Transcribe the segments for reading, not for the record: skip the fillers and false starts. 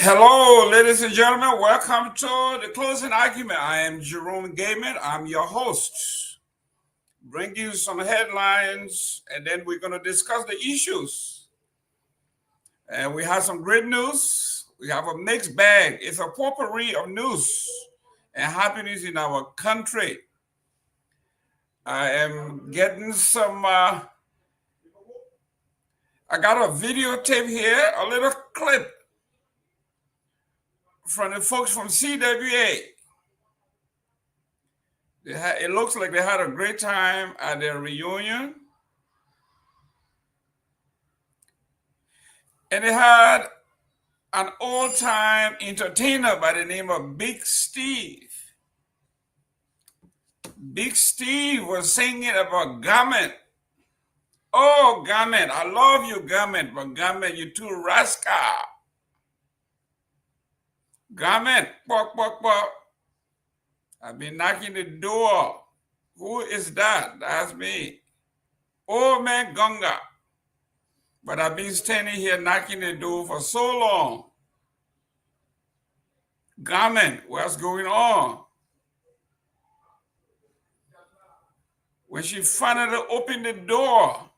Hello, ladies and gentlemen. Welcome to the closing argument. I am Jerome Gayman. I'm your host. Bring you some headlines, and then we're going to discuss the issues. And we have some great news. We have a mixed bag. It's a potpourri of news and happiness in our country. I am getting some. I got a videotape here, a little clip from the folks from CWA. It looks like they had a great time at their reunion. And they had an old-time entertainer by the name of Big Steve. Big Steve was singing about Garment. Oh, Garment, I love you, Garment, but Garment, you too rascal. Garment, pok, pok, pok. I've been knocking the door. Who is that? That's me. Old man Gunga. But I've been standing here knocking the door for so long. Garment, what's going on? When she finally opened the door,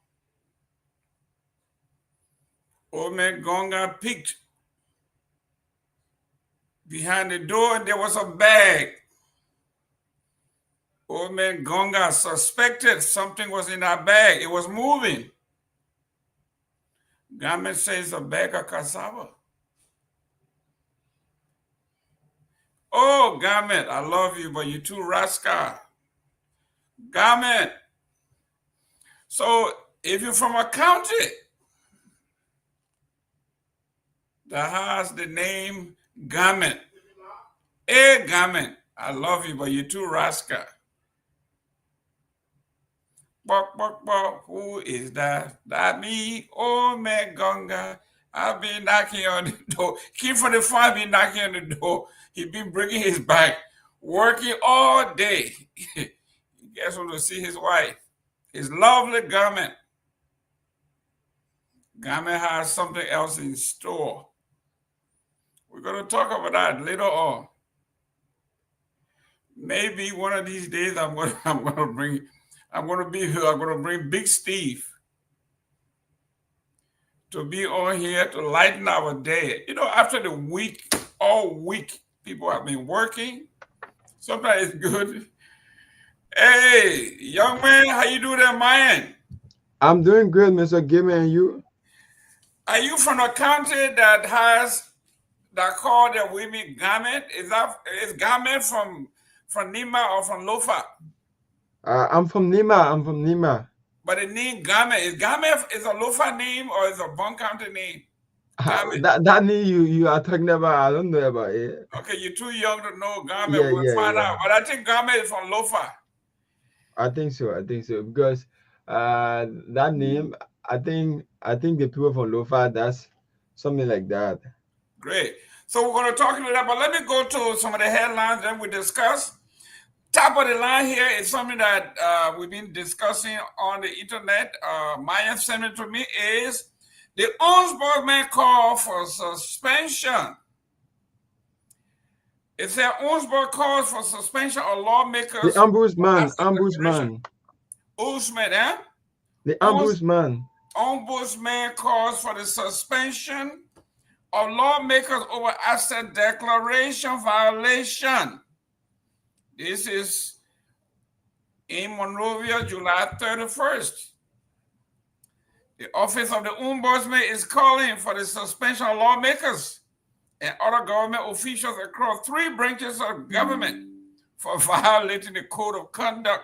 old man Gunga peeked behind the door and there was a bag. Old man Gunga suspected something was in that bag. It was moving. Garment says a bag of cassava. Oh, Garment, I love you, but you're too rascal. Garment. So if you're from a county that has the name Garment, hey, Garment, I love you, but you're too rascal. Bok, bok, bok. Who is that? That me, old man Gunga. I've been knocking on the door. Kid from the farm been knocking on the door. He been bringing his bag, working all day. He gets on to see his wife, his lovely Garment. Garment has something else in store. We're going to talk about that later on. Maybe one of these days I'm going to bring Big Steve to be on here to lighten our day. You know, after the week, all week, people have been working. Sometimes it's good. Hey, young man, how you doing there, Myean? I'm doing good, Mr. Gayman, and you? Are you from a county that call their women Garment? Is Garment from Nima or from Lofa? I'm from Nima. But the name Garment is a Lofa name or is a Bon County name? That name you are talking about, I don't know about it. Okay, you're too young to know Garment. We'll find out. But I think Garment is from Lofa. I think so because that name, I think the people from Lofa, that's something like that. Great. So we're going to talk about that, but let me go to some of the headlines that we discussed. Top of the line here is something that we've been discussing on the internet. Myean sent it to me is the ombudsman call for suspension. It said ombudsman calls for suspension of lawmakers. The ombudsman. Ombudsman, eh? The ombudsman. Ombudsman calls for the suspension of lawmakers over asset declaration violation. This is in Monrovia, July 31st. The Office of the Ombudsman is calling for the suspension of lawmakers and other government officials across 3 branches of government for violating the code of conduct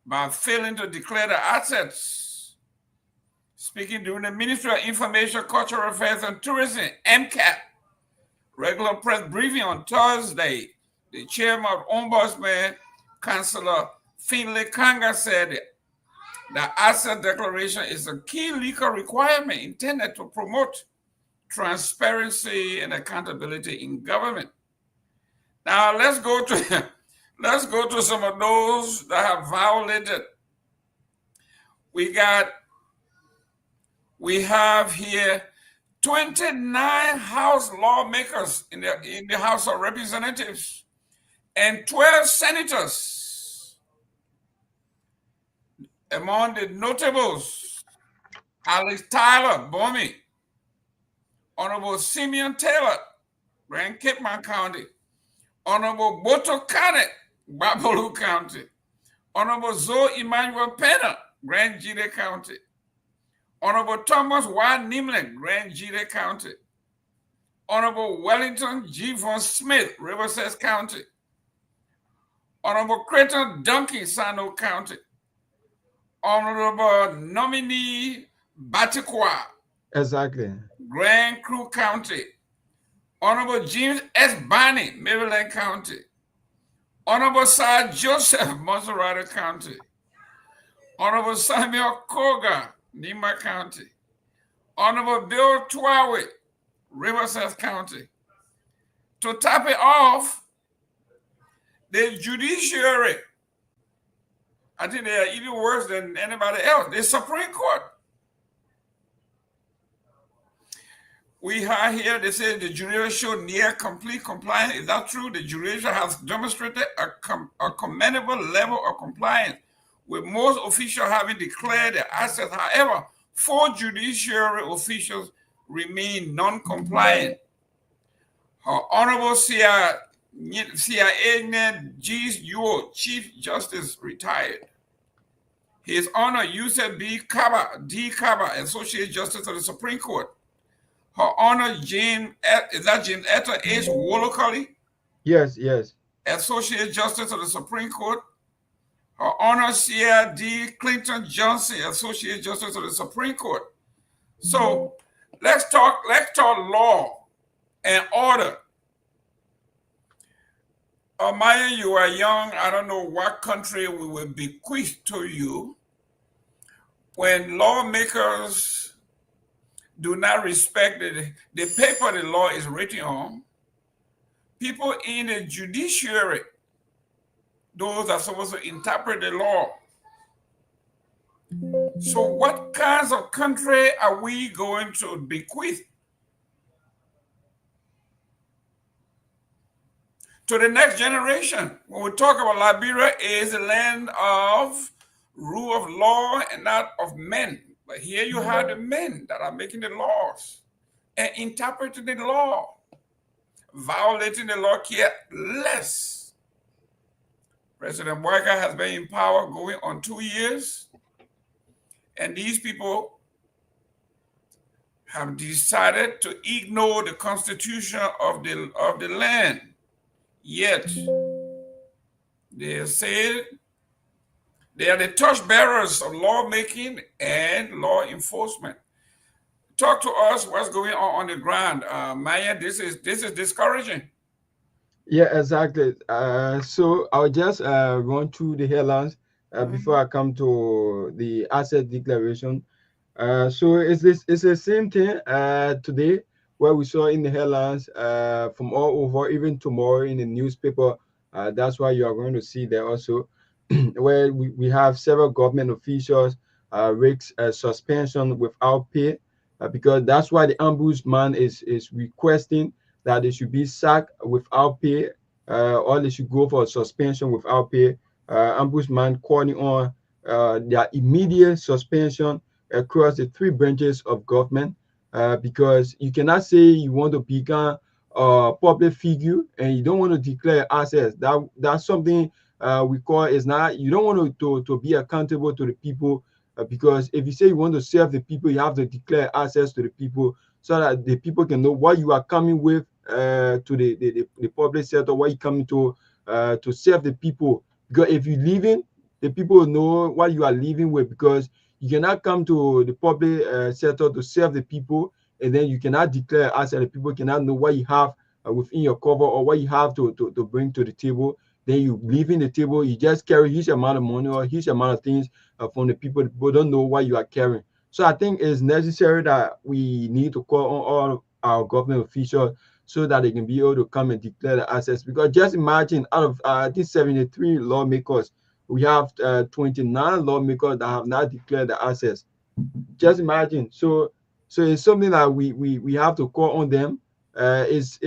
by failing to declare the assets. Speaking during the Ministry of Information, Cultural Affairs and Tourism, MCAT, regular press briefing on Thursday, the chairman of Ombudsman, Councillor Finlay Kanga, said that asset declaration is a key legal requirement intended to promote transparency and accountability in government. Now let's go to some of those that have violated. We have here 29 House lawmakers in the House of Representatives and 12 senators. Among the notables, Alex Tyler, Bomi, Honorable Simeon Taylor, Grand Capeman County, Honorable Boto Kane, Babalu County, Honorable Zoe Emmanuel Pena, Grand Jide County, Honorable Thomas Y. Nimlin, Grand Jide County, Honorable Wellington G. Von Smith, Riverside County, Honorable Creighton Duncan, Sano County, Honorable Nominee Batikwa, Exactly. Grand Crew County, Honorable James S. Barney, Maryland County, Honorable Sir Joseph, Monserrate County, Honorable Samuel Koga, Nima County, Honorable Bill Twawe, Riverside County. To top it off, the judiciary, I think they are even worse than anybody else, the Supreme Court. We have here, they say the judiciary showed near complete compliance. Is that true? The judiciary has demonstrated a commendable level of compliance, with most officials having declared their assets. However, 4 judiciary officials remain non-compliant. Her Honorable CIA G. Yuo, Chief Justice, retired. His Honor Yusef B. Kaba, D. Kaba, Associate Justice of the Supreme Court. Her Honor Jane, is that Jane Etta H. Wolokali? Yes, yes. Associate Justice of the Supreme Court. Her Honor Sierra D. Clinton Johnson, Associate Justice of the Supreme Court. So let's talk law and order. Myean, you are young. I don't know what country we will bequeath to you when lawmakers do not respect the paper the law is written on. People in the judiciary, those are supposed to interpret the law. So what kinds of country are we going to bequeath to the next generation? When we talk about Liberia, is a land of rule of law and not of men. But here you have the men that are making the laws and interpreting the law, violating the law careless. President Boyka has been in power going on 2 years, and these people have decided to ignore the constitution of the land. Yet, they say they are the torch bearers of lawmaking and law enforcement. Talk to us what's going on the ground. Myean, this is discouraging. Yeah, exactly. So I'll just run through the headlines before I come to the asset declaration. So it's the same thing today, where we saw in the headlines from all over, even tomorrow in the newspaper. That's why you are going to see there also, where we have several government officials risk suspension without pay, because that's why the ombudsman is requesting that they should be sacked without pay, or they should go for suspension without pay. Ombudsman calling on their immediate suspension across the 3 branches of government, because you cannot say you want to become a public figure and you don't want to declare assets. That's something we call is not, you don't want to be accountable to the people, because if you say you want to serve the people, you have to declare assets to the people so that the people can know what you are coming with to the public sector, what you coming to serve the people. Because if you leaving, the people know what you are leaving with, because you cannot come to the public sector to serve the people and then you cannot declare assets. The people cannot know what you have within your cover or what you have to bring to the table. Then you leaving the table, you just carry huge amount of money or huge amount of things from the people. The people don't know what you are carrying. So I think it's necessary that we need to call on all our government officials so that they can be able to come and declare the assets. Because just imagine, out of I think 73 lawmakers, we have 29 lawmakers that have not declared the assets. Just imagine. So So it's something that we have to call on them. Is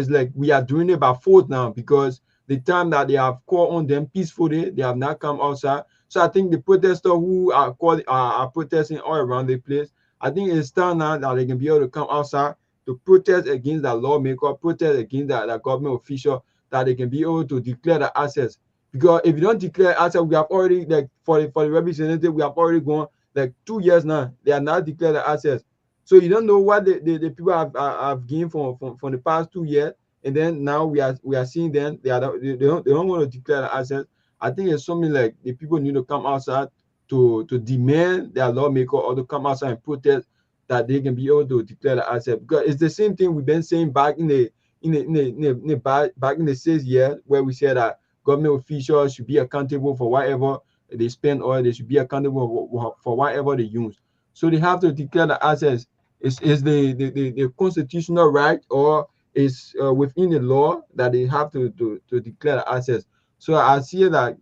like we are doing it by force now, because the time that they have called on them peacefully, they have not come outside. So I think the protesters who are protesting all around the place, I think it's time now that they can be able to come outside to protest against that lawmaker, protest against that government official, that they can be able to declare the access. Because if you don't declare access, we have already, like, for the representative, we have already gone like 2 years now. They are not declared the access. So you don't know what the people have gained from the past 2 years, and then now we are seeing them. They don't want to declare the access. I think it's something like the people need to come outside to demand their lawmaker, or to come outside and protest that they can be able to declare the access. Because it's the same thing we've been saying back back in the 6 years, where we said that government officials should be accountable for whatever they spend, or they should be accountable for whatever they use. So they have to declare the access. Is the constitutional right, or is within the law that they have to declare the access. So I see that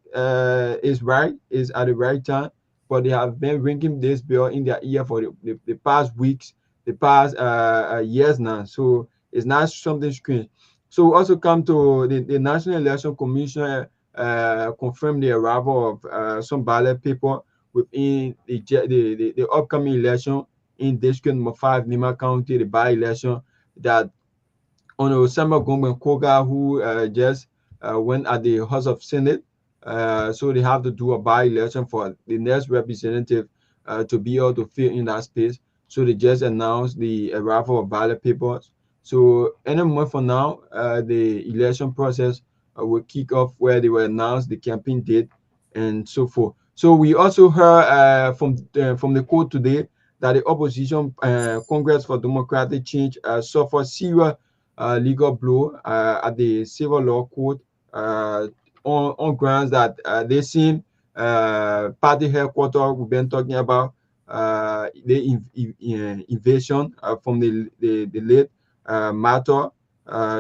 is right, is at the right time, but they have been ringing this bell in their ear for the past weeks, the past years now. So it's not something strange. So we also come to the National Election Commission confirmed the arrival of some ballot paper within the upcoming election in District Number 5, Nima County, the by-election that on Osama Gongben Koga, who just went at the House of Senate. So they have to do a by-election for the next representative to be able to fill in that space. So they just announced the arrival of ballot papers. So any month from now, the election process will kick off, where they will announce the campaign date and so forth. So we also heard from the court today that the opposition Congress for Democratic Change suffered serious legal blow at the civil law court on grounds that they seem party headquarters we've been talking about the invasion from the late matter.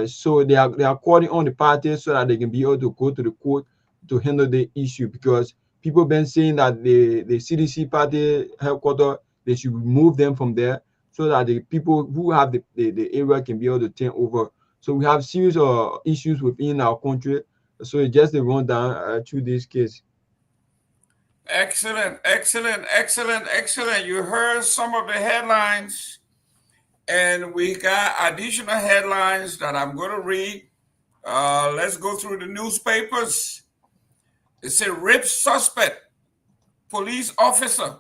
So they are calling on the parties so that they can be able to go to the court to handle the issue, because people been saying that the CDC party headquarters, they should remove them from there, so that the people who have the area can be able to take over. So we have series of issues within our country. So it's just a rundown through this case. Excellent, excellent, excellent, excellent. You heard some of the headlines, and we got additional headlines that I'm going to read. Let's go through the newspapers. It said rape suspect, police officer,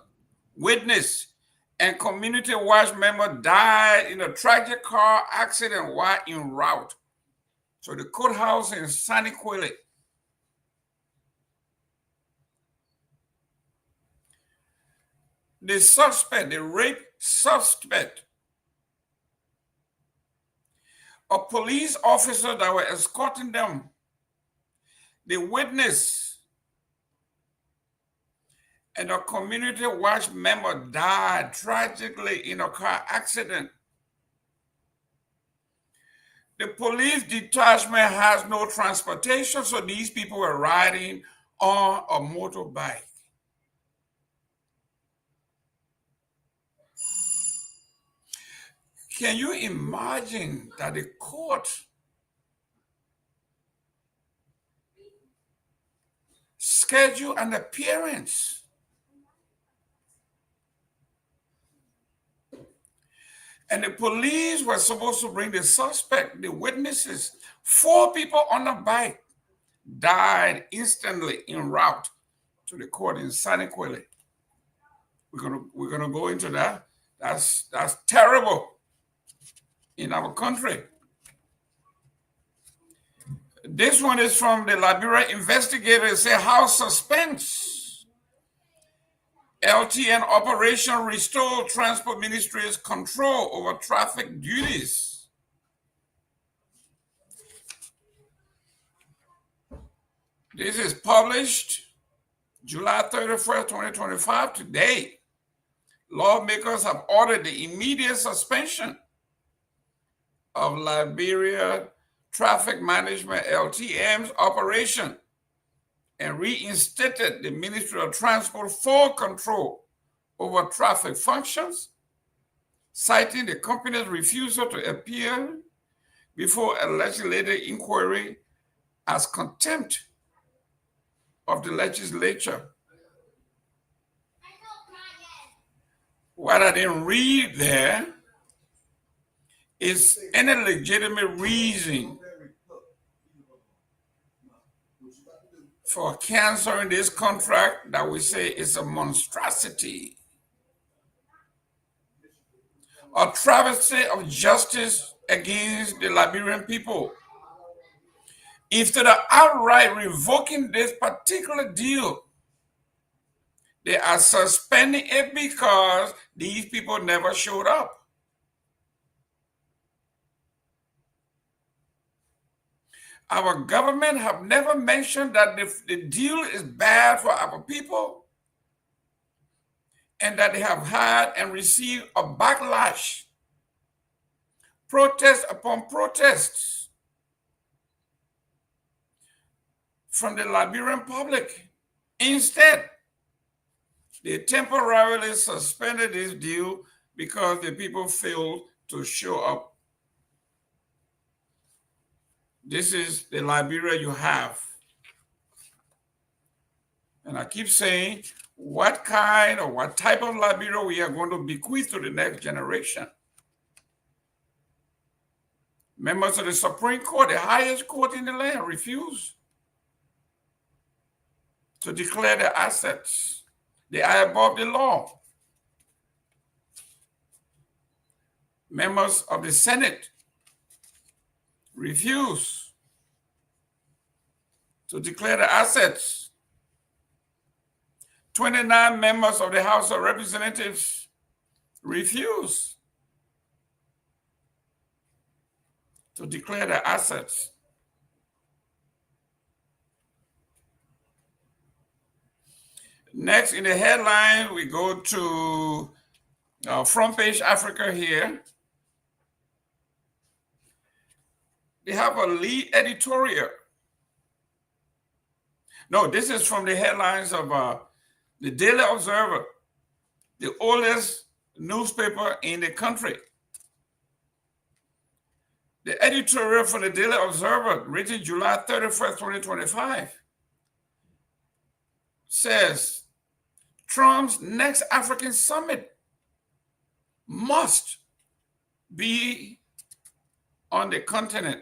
witness, and community watch member died in a tragic car accident while en route to the courthouse in Saniquile. The suspect, the rape suspect, a police officer that were escorting them, the witness, and a community watch member died tragically in a car accident. The police detachment has no transportation, so these people were riding on a motorbike. Can you imagine that the court schedule an appearance and the police were supposed to bring the suspect, the witnesses? 4 people on a bike died instantly en route to the court in Saniquile. We're gonna go into that. That's terrible in our country. This one is from the Liberia investigators. Say House suspense. LTN operation restore Transport Ministry's control over traffic duties. This is published July 31st, 2025. Today, lawmakers have ordered the immediate suspension of Liberia Traffic Management LTM's operation and reinstated the Ministry of Transport full control over traffic functions citing the company's refusal to appear before a legislative inquiry as contempt of the legislature. What I didn't read there is any legitimate reason for canceling this contract that we say is a monstrosity, a travesty of justice against the Liberian people. Instead of outright revoking this particular deal, they are suspending it because these people never showed up. Our government have never mentioned that the deal is bad for our people and that they have had and received a backlash, protest upon protests from the Liberian public. Instead, they temporarily suspended this deal because the people failed to show up. This is the Liberia you have. And I keep saying, what kind or what type of Liberia we are going to bequeath to the next generation? Members of the Supreme Court, the highest court in the land, refuse to declare their assets. They are above the law. Members of the Senate refuse to declare the assets. 29 members of the House of Representatives refuse to declare the assets. Next in the headline, we go to Front Page Africa here. They have a lead editorial. No, this is from the headlines of the Daily Observer, the oldest newspaper in the country. The editorial for the Daily Observer, written July 31st, 2025, says Trump's next African summit must be on the continent.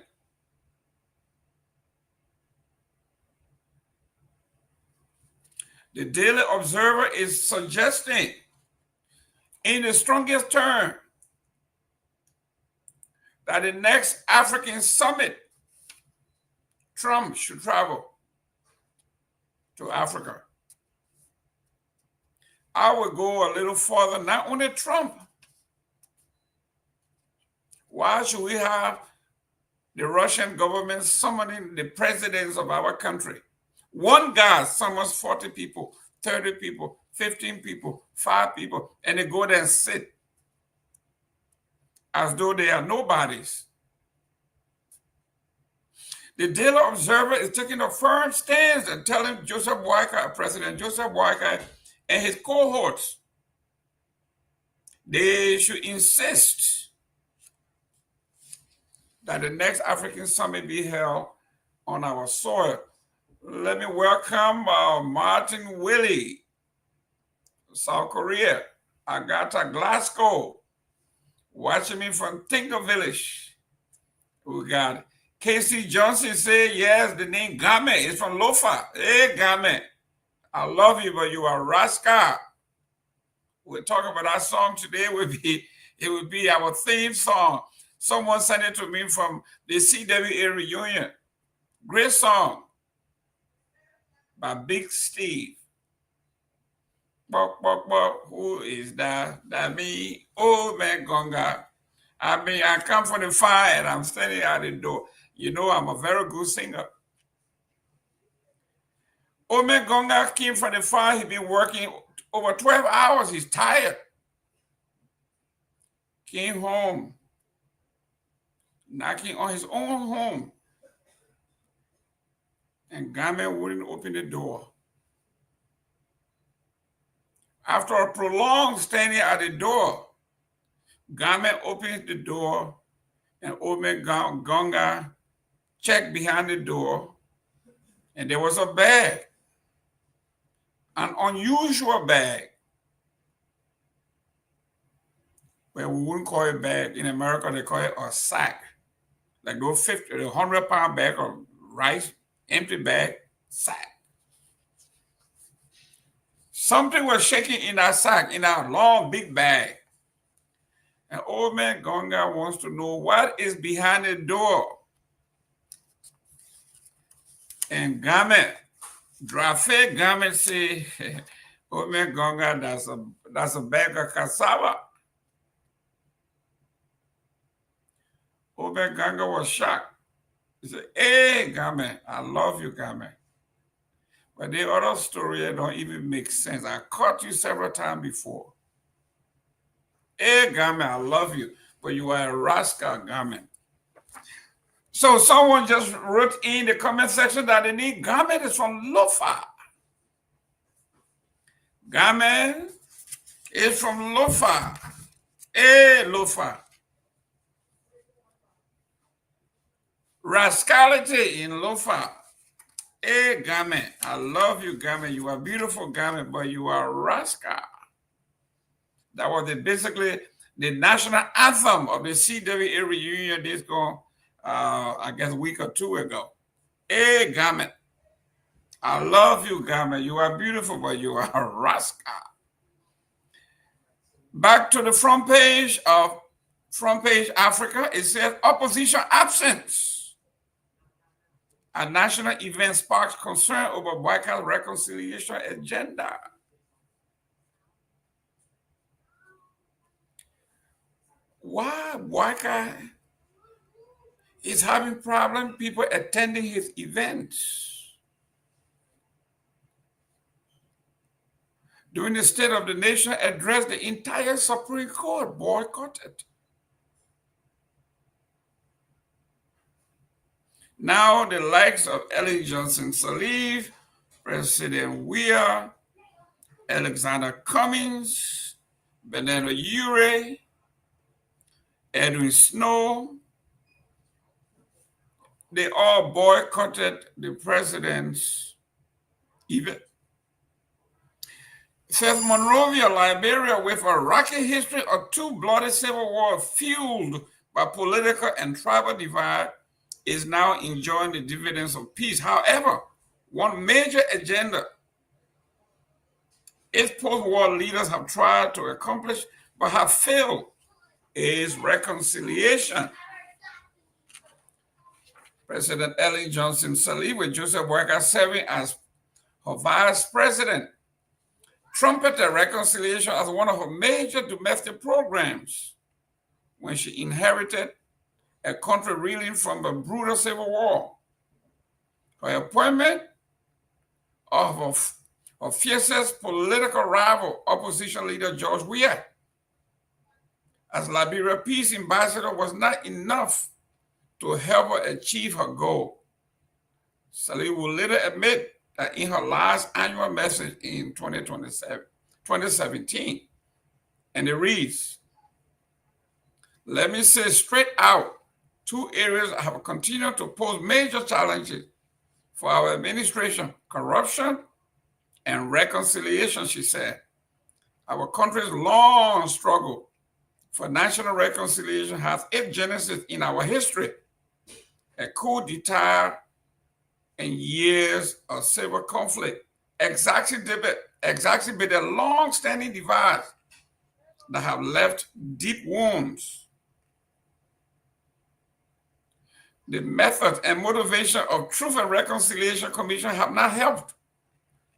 The Daily Observer is suggesting, in the strongest term, that the next African summit, Trump should travel to Africa. I would go a little further, not only Trump. Why should we have the Russian government summoning the presidents of our country? One guy summons 40 people, 30 people, 15 people, 5 people, and they go there and sit as though they are nobodies. The Daily Observer is taking a firm stance and telling President Joseph Boakai and his cohorts, they should insist that the next African summit be held on our soil. Let me welcome Martin Willie, South Korea, Agatha Glasgow, watching me from Tinker Village. We got Casey Johnson say, yes, the name Game is from Lofa. Hey, Game, I love you, but you are rascal. We're talking about that song today. It would be our theme song. Someone sent it to me from the CWA reunion. Great song by Big Steve. Who is that? That me, old man Gonga. I come from the fire and I'm standing at the door. You know, I'm a very good singer. Old man Gonga came from the fire. He's been working over 12 hours. He's tired. Came home, knocking on his own home. And Game wouldn't open the door. After a prolonged standing at the door, Garment opens the door, and old man Gonga checked behind the door, and there was a bag, an unusual bag. Well, we wouldn't call it bag. In America, they call it a sack. Like those 50, 100-pound bag of rice, empty bag, sack. Something was shaking in that sack, in that long, big bag. And old man Gonga wants to know what is behind the door. And Garment, Drafe Garment say, old man Gonga, that's a bag of cassava. Old man Gonga was shocked. He said, hey, Garment, I love you, Garment. But the other story don't even make sense. I caught you several times before. Hey, Garment, I love you, but you are a rascal, Garment. So someone just wrote in the comment section that the name Garment is from Lofa. Garment is from Lofa. Hey, Lofa. Rascality in Lofa. Hey, Garment, I love you, Garment. You are beautiful, Garment, but you are a rascal. That was basically the national anthem of the CWA reunion this go, I guess, a week or two ago. Hey, Garment, I love you, Garment. You are beautiful, but you are a rascal. Back to the front page of Front Page Africa, it says opposition absence. A national event sparks concern over boycott reconciliation agenda. Why boycott is having problem people attending his events? During the State of the Nation address, the entire Supreme Court boycotted. Now the likes of Ellen Johnson Sirleaf, President Weir, Alexander Cummings, Benito Ure, Edwin Snow, they all boycotted the president's event. It says Monrovia, Liberia, with a rocky history of two bloody civil wars fueled by political and tribal divide, is now enjoying the dividends of peace. However, one major agenda its post-war leaders have tried to accomplish but have failed is reconciliation. President Ellen Johnson Sirleaf, with Joseph Boyka serving as her vice president, trumpeted reconciliation as one of her major domestic programs when she inherited a country reeling from a brutal civil war. Her appointment of her fiercest political rival, opposition leader George Weah, as Liberia Peace Ambassador was not enough to help her achieve her goal. Sirleaf will later admit that in her last annual message in 2017, and it reads, let me say straight out, two areas have continued to pose major challenges for our administration: corruption and reconciliation, she said. Our country's long struggle for national reconciliation has its genesis in our history, a coup d'etat and years of civil conflict, exacerbated long-standing divides that have left deep wounds. The methods and motivation of Truth and Reconciliation Commission have not helped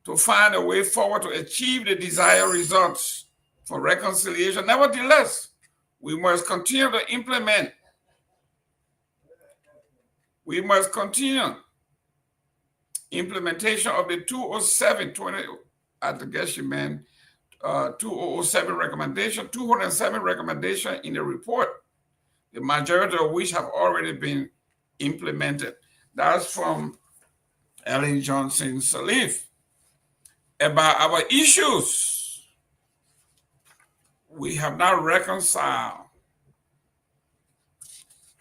to find a way forward to achieve the desired results for reconciliation. Nevertheless, we must continue to implement. We must continue implementation of the 207 recommendation, 207 recommendation in the report, the majority of which have already been implemented. That's from Ellen Johnson Sirleaf. About our issues, we have not reconciled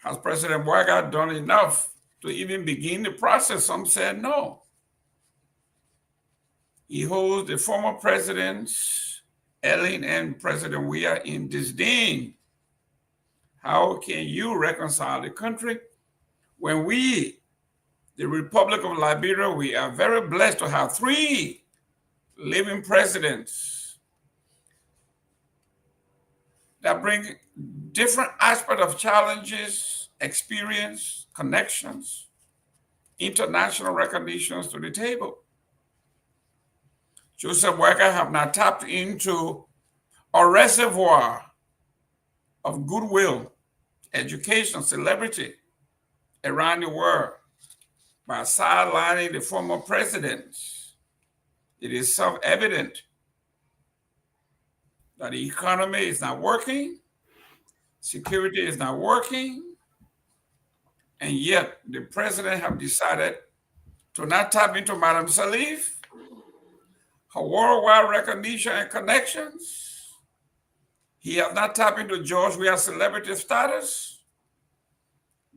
Has President Ouattara done enough to even begin the process? Some said no. He holds the former presidents, Ellen and President Weah, in disdain. How can you reconcile the country when we, the Republic of Liberia, we are very blessed to have 3 living presidents that bring different aspects of challenges, experience, connections, international recognitions to the table. Joseph Ouattara have now tapped into a reservoir of goodwill, education, celebrity around the world by sidelining the former presidents. It is self-evident that the economy is not working, security is not working, and yet the president have decided to not tap into Madame Salif, her worldwide recognition and connections. He has not tapped into George Weah's celebrity status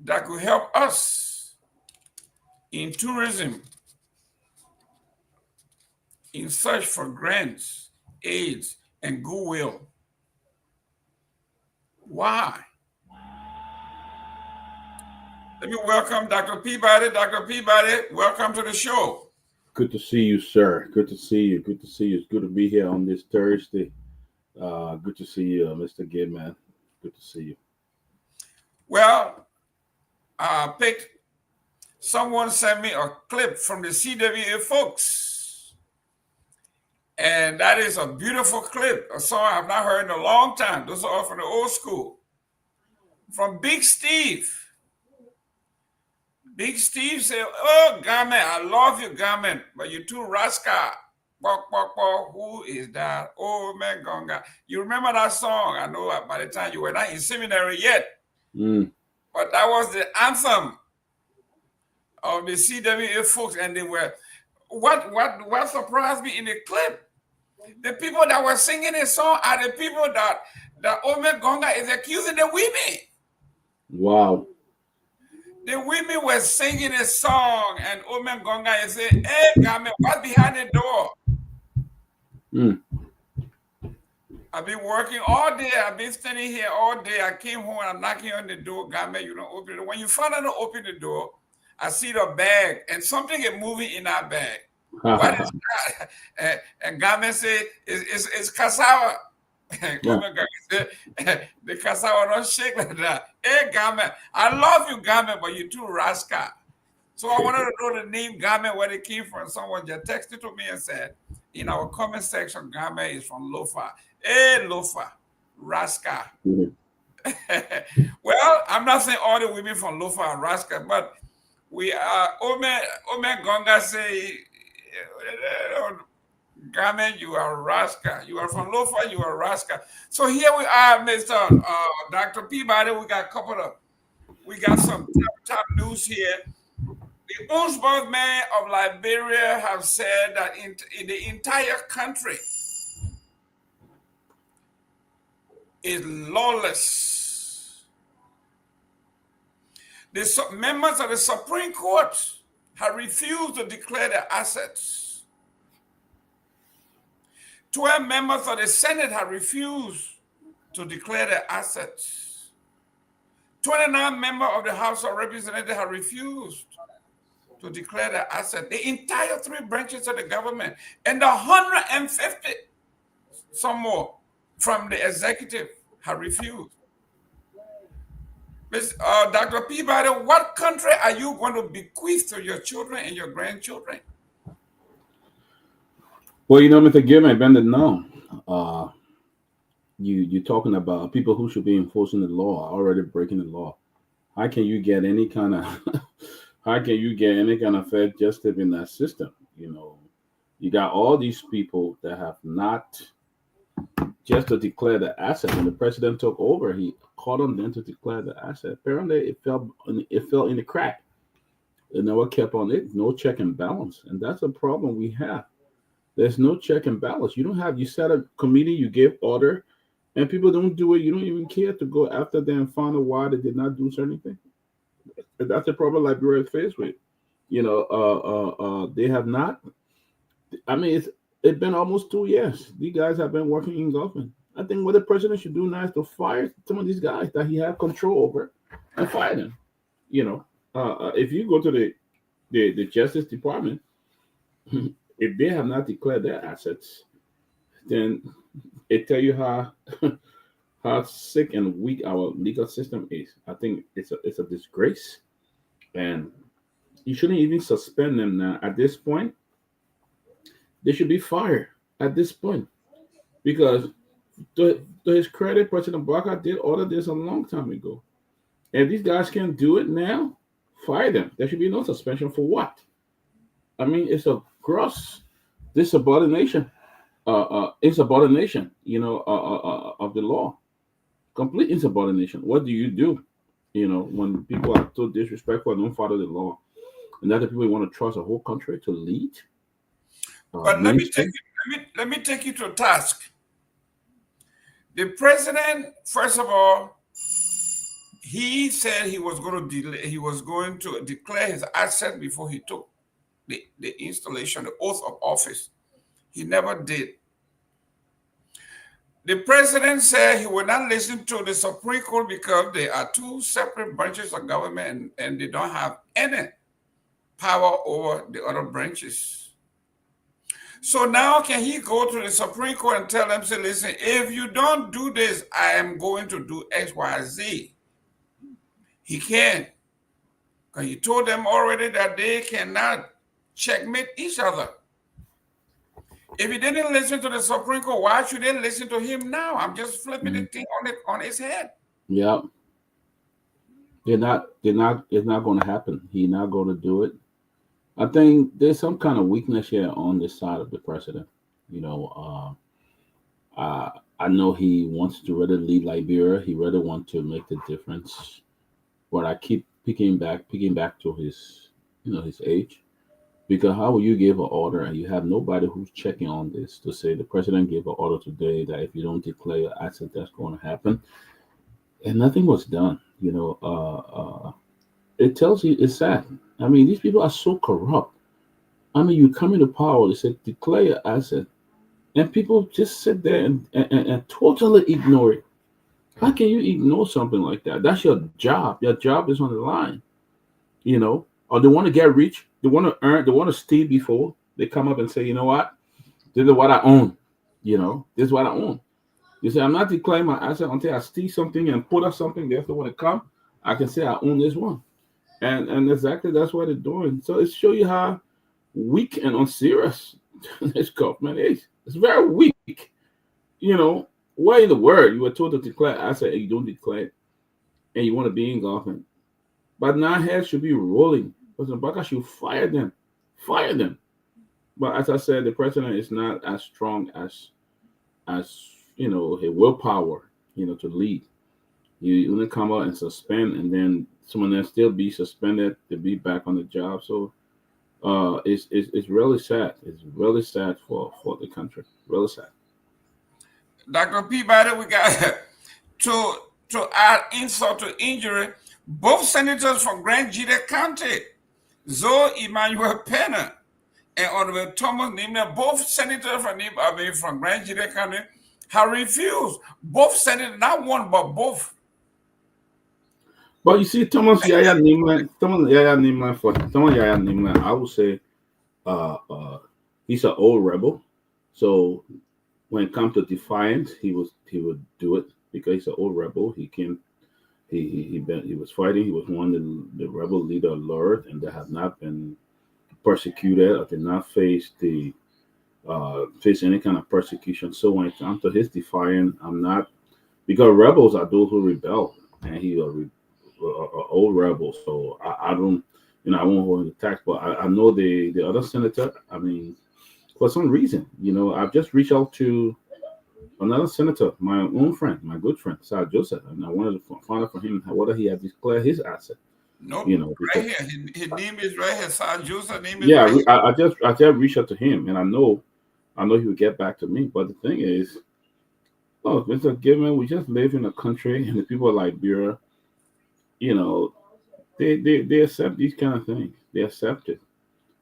that could help us in tourism, in search for grants, aids, and goodwill. Why? Let me welcome Dr. Peabody. Dr. Peabody, welcome to the show. Good to see you, sir. Good to see you. Good to see you. It's good to be here on this Thursday. Good to see you, Mr. Goodman. Good to see you. Well, someone sent me a clip from the CWA folks. And that is a beautiful clip, a song I've not heard in a long time. Those are all from the old school. From Big Steve. Big Steve said, "Oh, Garment, I love you, Garment, but you're too rascal. Who is that? Oh, man, Gonga." You remember that song? I know by the time you were not in seminary yet. But that was the anthem of the CWA folks. And they were, what surprised me in the clip, the people that were singing this song are the people that Ome Gonga is accusing the women. Wow. The women were singing a song, and Ome Gonga is saying, "Hey, Garment, what's behind the door?" I've been working all day. I've been standing here all day. I came home and I'm knocking on the door. Garment, you don't open the door. When you finally open the door, I see the bag, and something is moving in that bag. What is that? And Garment said, it's cassava. The cassava don't shake like that. Hey, Garment, I love you, Garment, but you're too rascal. So I wanted to know the name Garment, where it came from. Someone just texted to me and said, in our comment section, Garment is from Lofa. Hey, Lofa, rascal. Well, I'm not saying all the women from Lofa are rascal, but we are. Ome Gonga say, Garment, you are rascal. You are from Lofa, you are rascal. So here we are, Mr. Dr. Peabody. We got some top news here. The ombudsman of Liberia have said that in the entire country is lawless. The members of the Supreme Court have refused to declare their assets. 12 members of the Senate have refused to declare their assets. 29 members of the House of Representatives have refused to declare their assets. The entire 3 branches of the government and the 150, some more, from the executive have refused. Dr. Peabody, what country are you going to bequeath to your children and your grandchildren? Well, Mr. Goodman, Ben didn't know. You're talking about people who should be enforcing the law, already breaking the law. How can you get any kind of fair justice in that system? You got all these people that have not just to declare the asset. When the president took over, he called on them to declare the asset. Apparently, it fell in the crack. It never kept on it. No check and balance, and that's a problem we have. There's no check and balance. You set a committee, you gave order, and people don't do it, you don't even care to go after them and find out why they did not do certain things. That's the problem Liberia is faced with. They have not. I mean, it's been almost 2 years. These guys have been working in government. I think what the president should do now is to fire some of these guys that he has control over and fire them. If you go to the Justice Department, if they have not declared their assets, then it tell you how sick and weak our legal system is. I think it's a disgrace, and you shouldn't even suspend them now. At this point, they should be fired at this point, because to his credit, President Barker did order this a long time ago. And these guys can't do it now, fire them. There should be no suspension for what? I mean, it's a gross insubordination, insubordination, of the law. Complete insubordination. What do you do, when people are so disrespectful and don't follow the law? And that the people want to trust a whole country to lead? But let me take you to task. The president, first of all, he said he was going to declare his asset before he took the installation, the oath of office. He never did. The president said he would not listen to the Supreme Court because they are two separate branches of government and they don't have any power over the other branches. So now can he go to the Supreme Court and tell them, say, listen, if you don't do this, I am going to do X, Y, Z. He can. Because he told them already that they cannot checkmate each other. If he didn't listen to the Supreme Court, why should they listen to him now? I'm just flipping the thing on his head. Yeah. It's not going to happen. He's not going to do it. I think there's some kind of weakness here on the side of the president. I know he wants to really lead Liberia. He really wants to make the difference. But I keep picking back to his, his age. Because how will you give an order and you have nobody who's checking on this to say the president gave an order today that if you don't declare your asset, that's going to happen, and nothing was done. It tells you it's sad. I mean, these people are so corrupt. I mean, you come into power, they say declare your asset, and people just sit there and totally ignore it. How can you ignore something like that? That's your job. Your job is on the line. Or they want to get rich. They want to earn. They want to steal before they come up and say, you know what? This is what I own. This is what I own. You say, I'm not declaring my asset until I steal something and put up something. Therefore, when it comes, I can say I own this one. And exactly that's what they're doing. So it shows you how weak and unserious this government is. It's very weak. Why in the world you were told to declare asset and you don't declare it, and you want to be in government? But now heads should be rolling. President Barker should fire them. Fire them. But as I said, the president is not as strong as his willpower, to lead. You only come out and suspend, and then someone else still be suspended to be back on the job. So it's really sad. It's really sad for the country. Really sad. Dr. Peabody, we got to add insult to injury. Both senators from Garguah County, Zoe Emmanuel Pena and Honorable Thomas Nimna, both senators from Garguah County, have refused. Both senators, not one, but both. But you see, Thomas Yaya Nimna, I would say he's an old rebel. So when it comes to defiance, he would do it because he's an old rebel. He was fighting. He was one of the rebel leader alert, and they have not been persecuted or did not face any kind of persecution. So when it comes to his defiance, I'm not, because rebels are those who rebel, and he a old rebel. So I don't, I won't hold him to tax. But I know the other senator. I mean, for some reason, I've just reached out to another senator, my own friend, my good friend, Sir Joseph, and I wanted to find out from him whether he had declared his asset. No, right here. His name is right here. Sir Joseph name is right here. I just reached out to him, and I know he would get back to me. But the thing is, Oh, it's a given. We just live in a country, and the people of Liberia, you know, they accept these kind of things. They accept it.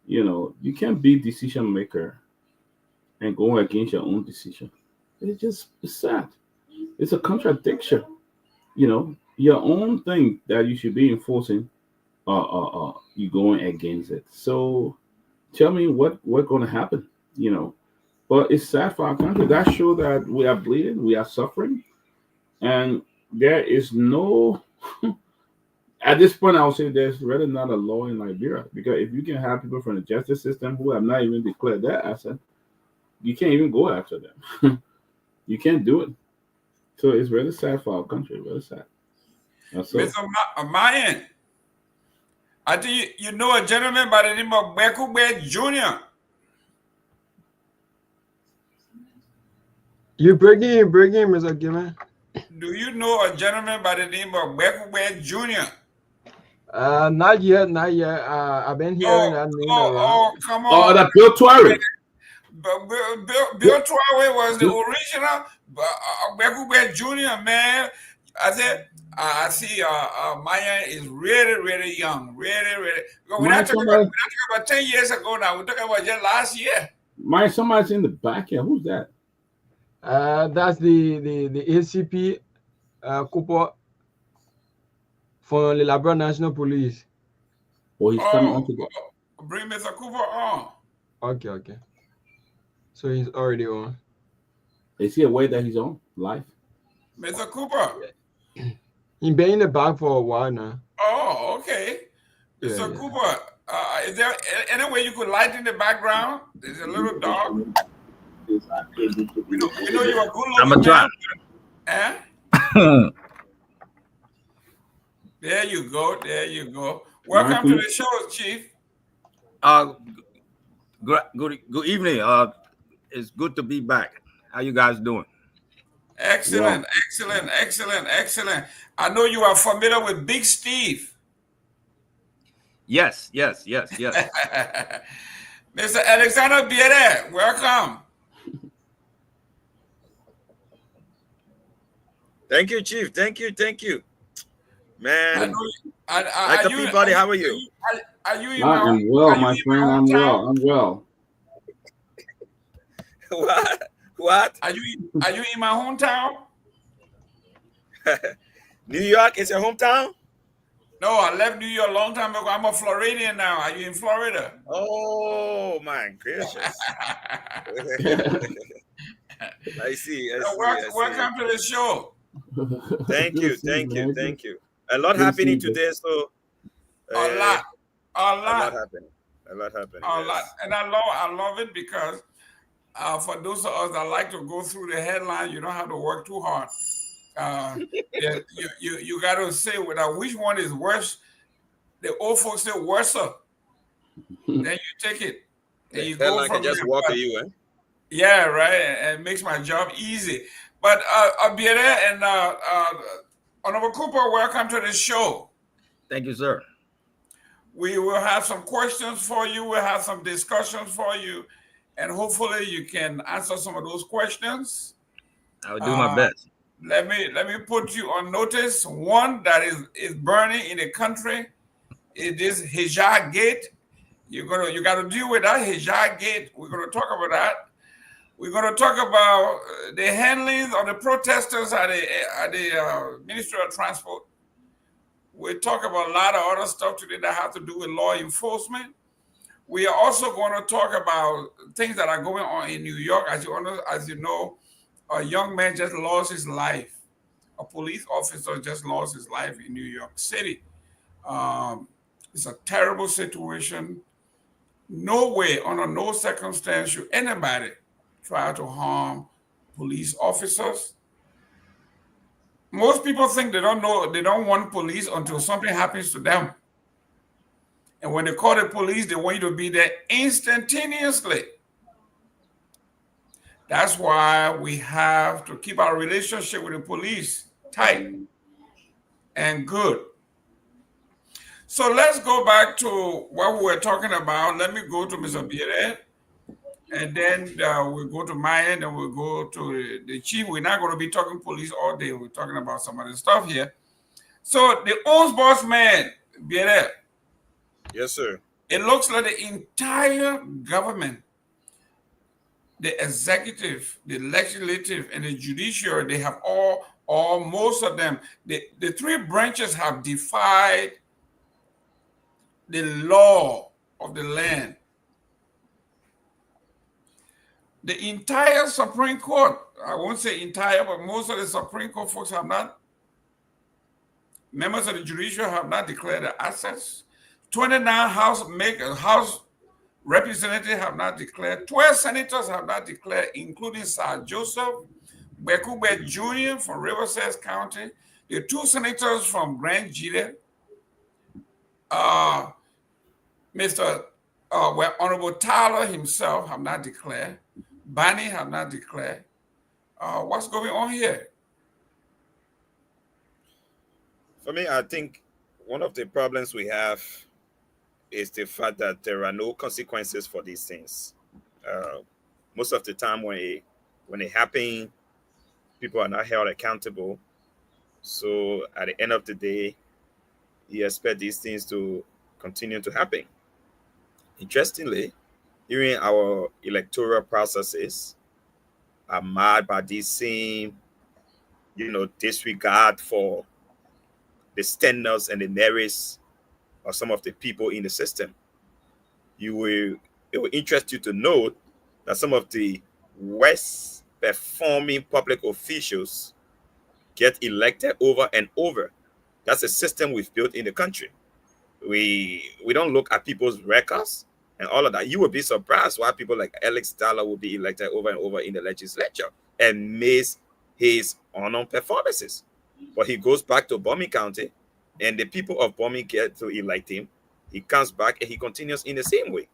You can't be decision maker and go against your own decision. It's sad. It's a contradiction. Your own thing that you should be enforcing, you going against it. So tell me what's going to happen. But it's sad for our country. That shows that we are bleeding, we are suffering, and there is no. At this point, I would say there's really not a law in Liberia, because if you can have people from the justice system who have not even declared their asset, you can't even go after them. You can't do it. So it's really sad for our country. Really sad. Mr. Myean, I think you know a gentleman by the name of Garguah Jr. You breaking in, Mr. Gimme. Do you know a gentleman by the name of Garguah Jr.? Not yet. I've been hearing that name a lot. Come on. Oh, that Bill Twirey. Bill Twirey was the original Garguah Jr., man. I see Myean is really, really young. Really. We're not talking about 10 years ago now. We're talking about just last year. Myean, somebody's in the back here. Who's that? That's the ACP Cooper from the Liberia National Police. Oh, he's coming on to bring Mr. Cooper on. Okay. So he's already on. Is he aware that he's on live? Mr. Cooper. He's been in the back for a while now. Oh, okay. Mr. Cooper, is there any way you could lighten the background? There's a little dark. We know you're a good looking I'm a try. Eh? There you go. Welcome to the show, Chief. Good evening. It's good to be back. How you guys doing? Excellent. I know you are familiar with Big Steve. Yes. Mr. Alexander Biere, welcome. Thank you, Chief. Thank you. Man. Dr. Peabody, how are you? Are you in I'm well, my friend. I'm well. What? Are you in my hometown? New York is your hometown? No, I left New York a long time ago. I'm a Floridian now. Are you in Florida? Oh my gracious. I see. Welcome to the show. Thank you. A lot happening today, so a lot happening. And I love it because for those of us that like to go through the headline, you don't have to work too hard. You got to say which one is worse. The old folks say worse up. Then you take it. And you go from just walk to you, eh? Yeah, right. And it makes my job easy. But Biere and Honorable Cooper, welcome to the show. Thank you, sir. We will have some questions for you. We'll have some discussions for you. And hopefully you can answer some of those questions. I'll do my best. Let me put you on notice. One that is burning in the country. It is Hijab Gate. You got to deal with that Hijab Gate. We're going to talk about that. We're going to talk about the handling of the protesters at the Ministry of Transport. We'll talk about a lot of other stuff today that have to do with law enforcement. We are also going to talk about things that are going on in New York. As you know, a young man just lost his life. A police officer just lost his life in New York City. It's a terrible situation. No way, under no circumstance, should anybody try to harm police officers. Most people think they don't want police until something happens to them. And when they call the police, they want you to be there instantaneously. That's why we have to keep our relationship with the police tight and good. So let's go back to what we were talking about. Let me go to Mr. Biere. And then we'll go to Myean, and we'll go to the chief. We're not going to be talking police all day. We're talking about some other stuff here. So the owns boss man, Biere, Yes, sir. it looks like the entire government, the executive, the legislative, and the judiciary, they have all most of them, the three branches have defied the law of the land. The entire Supreme Court, I won't say entire, but most of the Supreme Court folks have not, members of the judiciary have not declared the assets. 29 House representatives have not declared. 12 senators have not declared, including Sir Joseph Bekube Jr. from Riverside County, the two senators from Grand Gila, Honorable Tyler himself have not declared. Bani have not declared. What's going on here? For me, I think one of the problems we have is the fact that there are no consequences for these things. Most of the time when it happens, people are not held accountable. So at the end of the day, you expect these things to continue to happen. Interestingly, during our electoral processes are marred by this same, disregard for the standards and the merits of some of the people in the system. It will interest you to note that some of the worst performing public officials get elected over and over. That's a system we've built in the country. We don't look at people's records and all of that. You would be surprised why people like Alex Tyler will be elected over and over in the legislature and miss his honor performances. But he goes back to Bomi County, and the people of Bomi get to elect him. He comes back and he continues in the same way.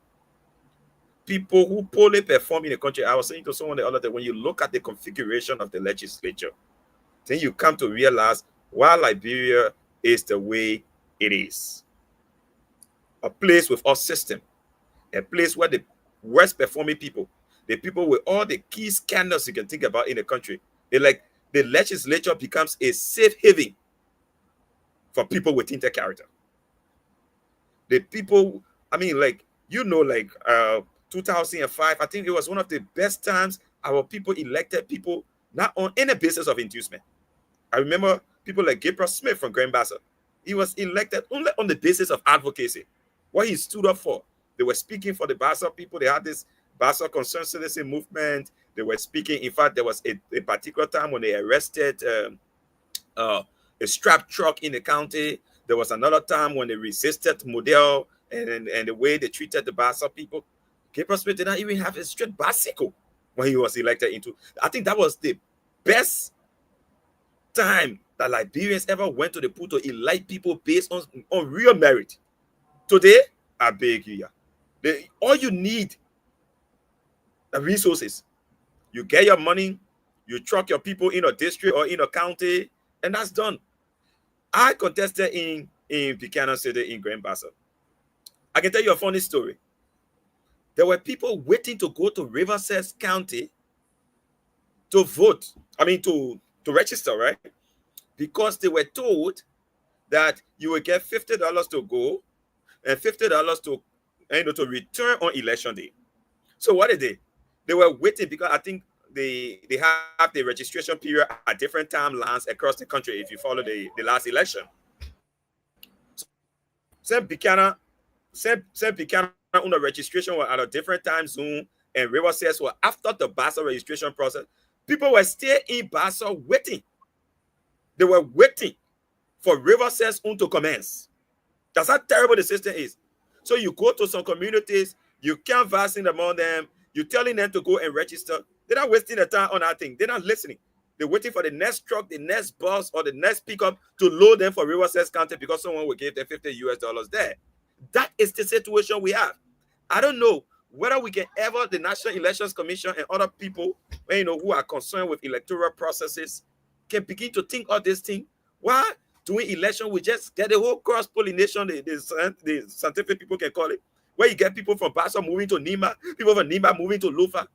People who poorly perform in the country, I was saying to someone the other day, when you look at the configuration of the legislature, then you come to realize why Liberia is the way it is. A place with all system, a place where the worst performing people, the people with all the key scandals you can think about in the country, the legislature becomes a safe haven for people with inter character. The people, 2005, I think it was one of the best times our people elected people not on any basis of inducement. I remember people like Gabriel Smith from Grand Bassa. He was elected only on the basis of advocacy. What he stood up for. They were speaking for the Bassa people. They had this Bassa Concerned Citizen movement. They were speaking. In fact, there was a particular time when they arrested a strap truck in the county. There was another time when they resisted Model and the way they treated the Bassa people. Gabriel Smith did not even have a straight bicycle when he was elected into. I think that was the best time that Liberians ever went to the pool to elect people based on real merit. Today, I beg you, all you need are resources. You get your money, you truck your people in a district or in a county, and that's done. I contested in Buchanan City in Grand Bassa. I can tell you a funny story. There were people waiting to go to Riverside County to vote. To register, right? Because they were told that you would get $50 to go and $50 to return on election day. So what did they? They were waiting because I think they have the registration period at different timelines across the country if you follow the last election. Saint Buchanan on the registration were at a different time zone, and Riverside were after the Bassa registration process. People were still in Bassa waiting. They were waiting for Riverside's own to commence. That's how terrible the system is. So you go to some communities, you canvassing among them, you're telling them to go and register. They're not wasting their time on that thing. They're not listening. They're waiting for the next truck, the next bus, or the next pickup to load them for Riverside County because someone will give them $50 there. That is the situation we have. I don't know whether we can ever, the National Elections Commission and other people, who are concerned with electoral processes, can begin to think of this thing. Why doing election, we just get the whole cross-pollination, the scientific people can call it. where you get people from Bassa moving to Nima, people from Nima moving to Lofa.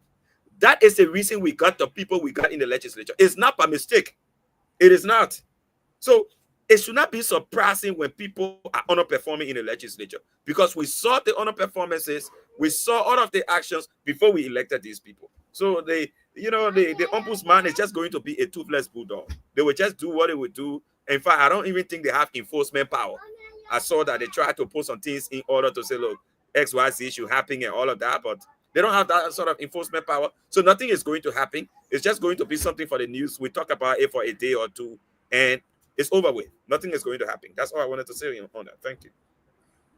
That is the reason we got the people we got in the legislature. It's not by mistake. It is not. So it should not be surprising when people are underperforming in the legislature, because we saw the underperformances, we saw all of the actions before we elected these people. So the ombudsman is just going to be a toothless bulldog. They will just do what they would do. In fact, I don't even think they have enforcement power. I saw that they tried to put some things in order to say, look, XYZ issue happening and all of that, but they don't have that sort of enforcement power. So nothing is going to happen. It's just going to be something for the news. We talk about it for a day or two, and it's over with. Nothing is going to happen. That's all I wanted to say on that. Thank you.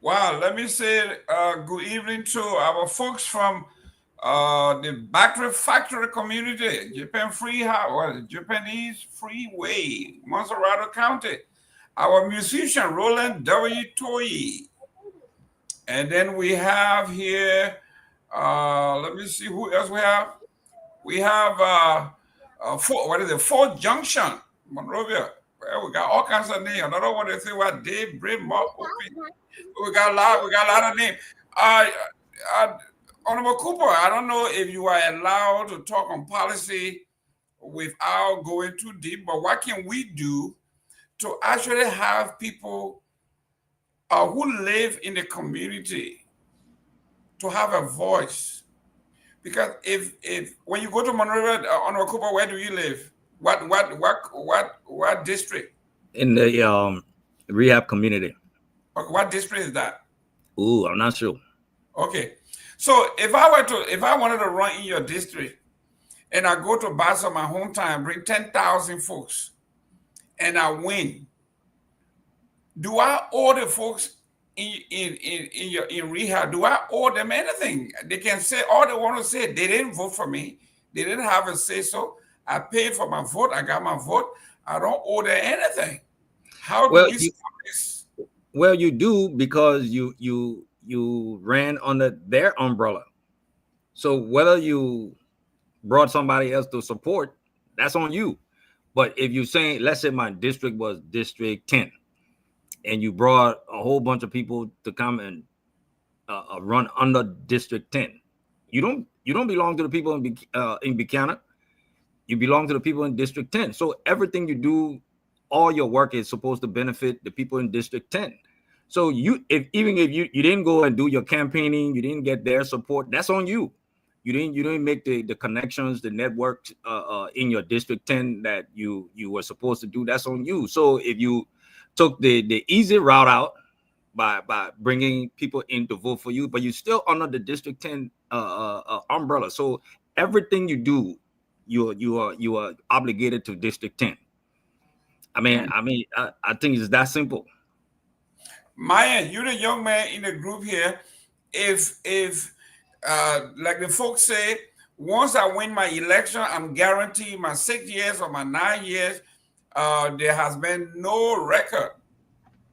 Wow. Let me say good evening to our folks from the battery factory community, Japanese Freeway, Monserrato County. Our musician, Roland W. Toye. And then we have here, let me see who else we have. We have, Fort Junction, Monrovia. Well, we got all kinds of names. I don't want to say what Dave, Brim, Mark, we got a lot of names. Honorable Cooper, I don't know if you are allowed to talk on policy without going too deep, but what can we do to actually have people who live in the community to have a voice? Because if when you go to Monrovia, Honorable Cooper, where do you live? What district? In the rehab community. What district is that? Ooh, I'm not sure. Okay. So if I wanted to run in your district and I go to Bassa, my hometown, bring 10,000 folks and I win, do I owe the folks in rehab, do I owe them anything? They can say all they want to say. They didn't vote for me. They didn't have a say so. I paid for my vote. I got my vote. I don't owe them anything. How do we stop this? Well, you do, because you ran under their umbrella. So whether you brought somebody else to support, that's on you. But if you're saying, let's say my district was District 10, and you brought a whole bunch of people to come and run under District 10, you don't belong to the people in Buchanan. You belong to the people in District 10. So everything you do, all your work is supposed to benefit the people in District 10. So even if you didn't go and do your campaigning, you didn't get their support, that's on you. You didn't make the connections, the network in your District 10 that you were supposed to do, that's on you. So if you took the easy route out by bringing people in to vote for you, but you're still under the District 10 umbrella. So everything you do, you are obligated to District 10. I think it's that simple. Myean, you're the young man in the group here. If like the folks say, once I win my election, I'm guaranteed my 6 years or my 9 years, there has been no record.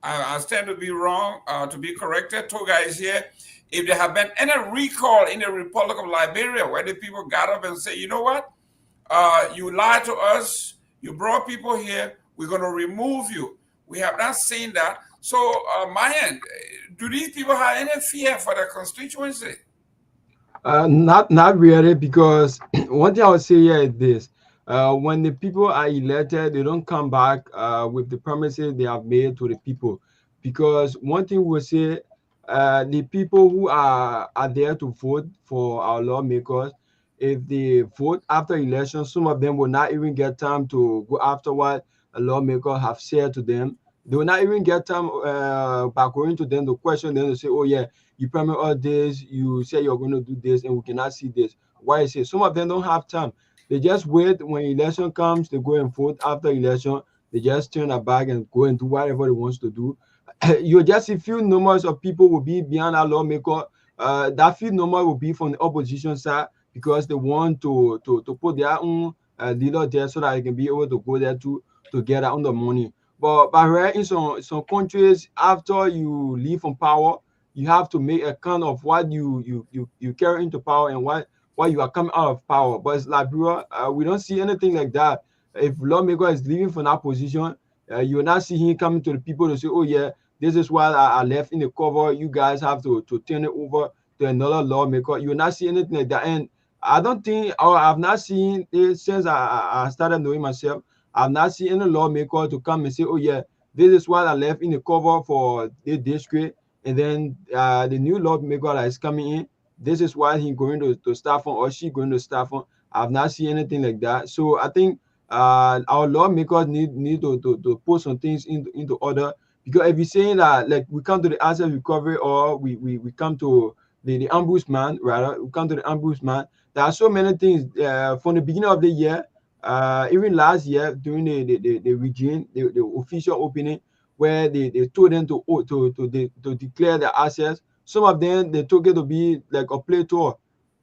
I stand to be wrong, to be corrected. Toga is here. If there have been any recall in the Republic of Liberia where the people got up and say, you know what? You lied to us. You brought people here. We're going to remove you. We have not seen that. So, Myean, do these people have any fear for their constituency? Not really, because one thing I would say here is this. When the people are elected, they don't come back with the promises they have made to the people. Because one thing we'll say, the people who are there to vote for our lawmakers, if they vote after election, some of them will not even get time to go after what a lawmaker have said to them. They will not even get time by going to them to question them to say, oh yeah, you promised all this, you say you're going to do this, and we cannot see this. Why is it? Some of them don't have time. They just wait when election comes, they go and vote. After election, they just turn their back and go and do whatever they want to do. You just see few numbers of people will be behind our lawmaker. That few number will be from the opposition side, because they want to put their own leader there so that they can be able to go there to get their own money. But here in some countries, after you leave from power, you have to make account of what you carry into power and what you are coming out of power. But it's Liberia, we don't see anything like that. If lawmaker is leaving from that position, you will not see him coming to the people to say, oh yeah, this is what I left in the cover. You guys have to turn it over to another lawmaker. You will not see anything like that. And I don't think, or I've not seen it since I started knowing myself. I've not seen any lawmaker to come and say, oh yeah, this is what I left in the cover for this district. And then the new lawmaker that is coming in, this is what he's going to start on, or she going to start on. I've not seen anything like that. So I think our lawmakers need to put some things into order. Because if you're saying that, like, we come to the asset recovery, or we come to the ombudsman, rather, we come to the ombudsman, there are so many things from the beginning of the year, even last year during the regime, the official opening, where they told them to declare the assets. Some of them, they took it to be like a play tour.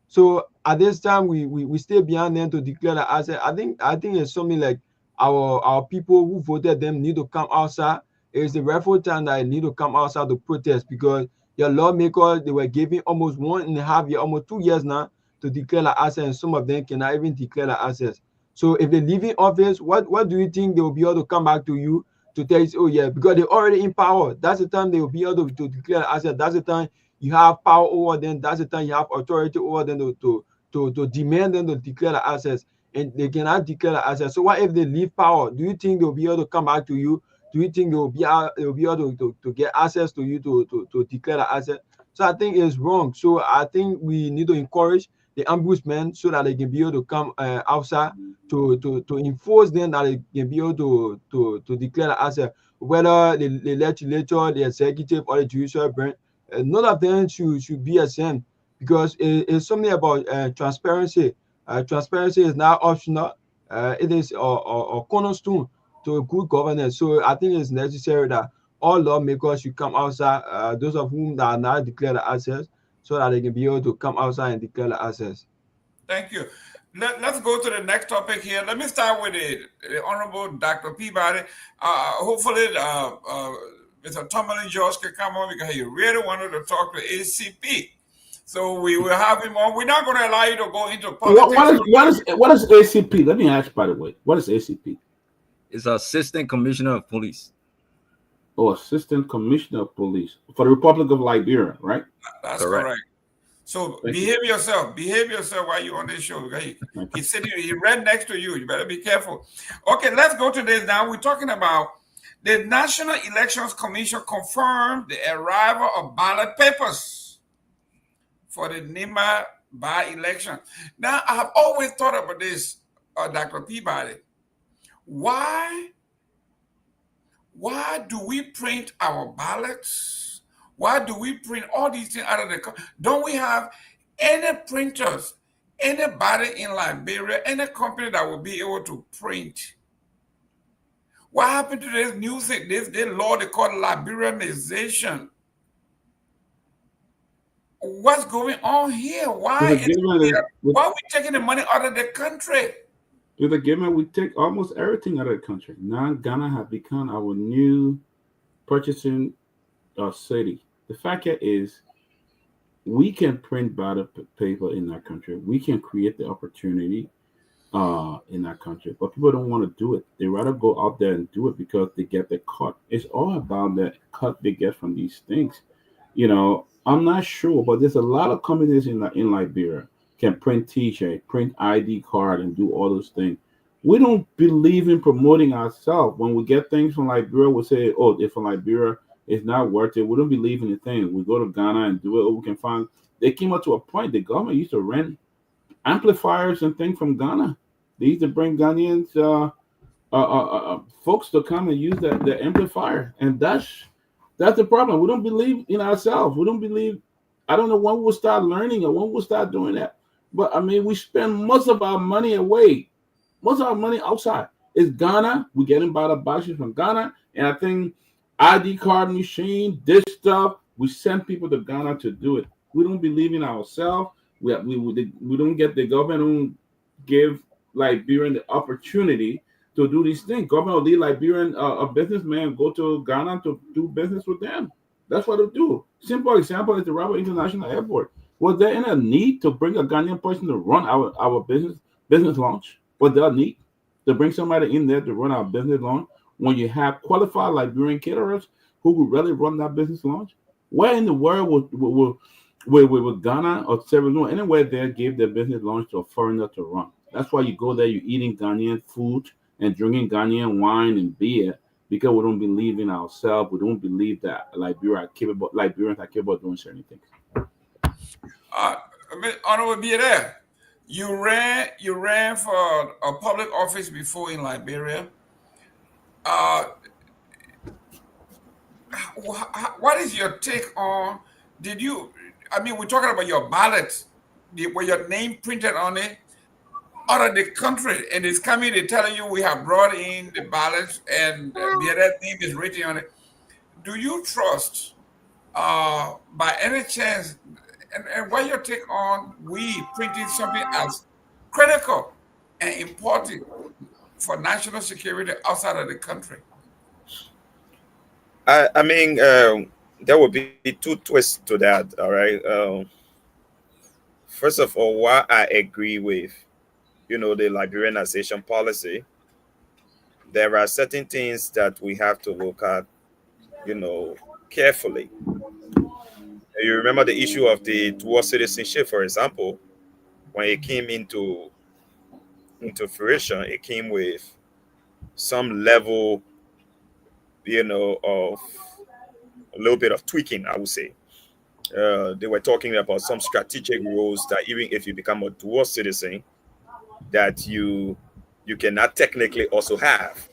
So at this time, we stay behind them to declare the asset. I think it's something like our people who voted them need to come outside. It's the rightful time that they need to come outside to protest, because your lawmakers, they were giving almost 1.5 years, almost 2 years now to declare the assets, and some of them cannot even declare the assets. So if they leave in office, what do you think they will be able to come back to you to tell you, oh yeah, because they're already in power? That's the time they will be able to declare the assets. That's the time you have power over them. That's the time you have authority over them to demand them to declare the assets, and they cannot declare the assets. So what if they leave power? Do you think they'll be able to come back to you? Do you think they'll be able to get access to you to declare the asset? So I think it's wrong. So I think we need to encourage the ombudsman so that they can be able to come outside to enforce them, that they can be able to declare the asset, whether the legislature, the executive, or the judicial branch. None of them should be exempt, because it's something about transparency. Transparency is not optional. It is a cornerstone to a good governance. So I think it's necessary that all lawmakers should come outside, those of whom that are not declared the assets, so that they can be able to come outside and declare the assets. Thank you. Let's go to the next topic here. Let me start with the Honorable Dr. Peabody. Hopefully, Mr. Tomalin George can come on, because he really wanted to talk to ACP. So we will have him on. We're not going to allow you to go into politics. What is ACP? Let me ask, by the way. What is ACP? It's Assistant Commissioner of Police. Oh, Assistant Commissioner of Police for the Republic of Liberia, right? That's correct. So behave yourself while you're on this show. He's sitting, he's right next to you. You better be careful. Okay, let's go to this now. We're talking about the National Elections Commission confirmed the arrival of ballot papers for the NIMA by-election. Now, I have always thought about this, Dr. Peabody. Why do we print our ballots? Why do we print all these things out of the country? Don't we have any printers, anybody in Liberia, any company that will be able to print? What happened to this new thing, this law they call Liberianization? What's going on here? Why are we taking the money out of the country? To the given, we take almost everything out of the country. Now Ghana has become our new purchasing city. The fact is, we can print ballot paper in our country. We can create the opportunity in our country, but people don't want to do it. They rather go out there and do it because they get the cut. It's all about the cut they get from these things. You know, I'm not sure, but there's a lot of companies in Liberia can print T-shirt, print ID card, and do all those things. We don't believe in promoting ourselves. When we get things from Liberia, we say, oh, it's from Liberia, it's not worth it. We don't believe in the thing. We go to Ghana and do it, or we can find. They came up to a point, the government used to rent amplifiers and things from Ghana. They used to bring Ghanaians, folks to come and use the amplifier. And that's the problem. We don't believe in ourselves. We don't believe. I don't know when we'll start learning or when we'll start doing that. But I mean, we spend most of our money away, most of our money outside. It's Ghana. We're getting ballot boxes from Ghana. And I think ID card machine, this stuff, we send people to Ghana to do it. We don't believe in ourselves. We don't get the government don't give Liberian the opportunity to do these things. Government will leave Liberian a businessman go to Ghana to do business with them. That's what they do. Simple example is the Rabba International Airport. Was there any need to bring a Ghanaian person to run our business launch? Was there a need to bring somebody in there to run our business launch when you have qualified Liberian caterers? who would really run that business launch? Where in the world would Ghana or Sierra Leone, anywhere there, give their business launch to a foreigner to run? That's why you go there, you're eating Ghanaian food and drinking Ghanaian wine and beer, because we don't believe in ourselves. We don't believe that Liberians are capable of doing certain things. Honorable be there. You ran for a public office before in Liberia. What is your take on? We're talking about your ballot, where your name printed on it, out of the country, and it's coming. They're telling you we have brought in the ballots, and the other name is written on it. Do you trust, by any chance, and what your take on we printing something as critical and important for national security outside of the country? There will be two twists to that. All right. First of all, why I agree with, the Liberianization policy, there are certain things that we have to look at, carefully. You remember the issue of the dual citizenship, for example, when it came into fruition, it came with some level, of a little bit of tweaking, I would say. They were talking about some strategic roles that even if you become a dual citizen, that you cannot technically also have.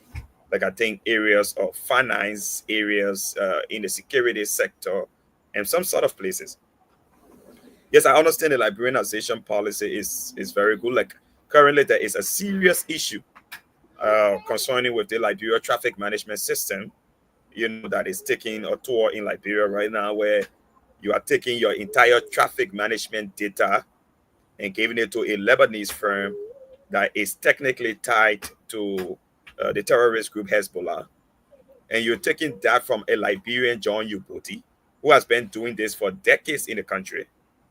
Like, I think areas of finance, areas in the security sector, and some sort of places. Yes, I understand the Liberianization policy is very good. Like, currently there is a serious issue concerning with the Liberia traffic management system, that is taking a tour in Liberia right now, where you are taking your entire traffic management data and giving it to a Lebanese firm that is technically tied to the terrorist group Hezbollah. And you're taking that from a Liberian, John Uboti, who has been doing this for decades in the country,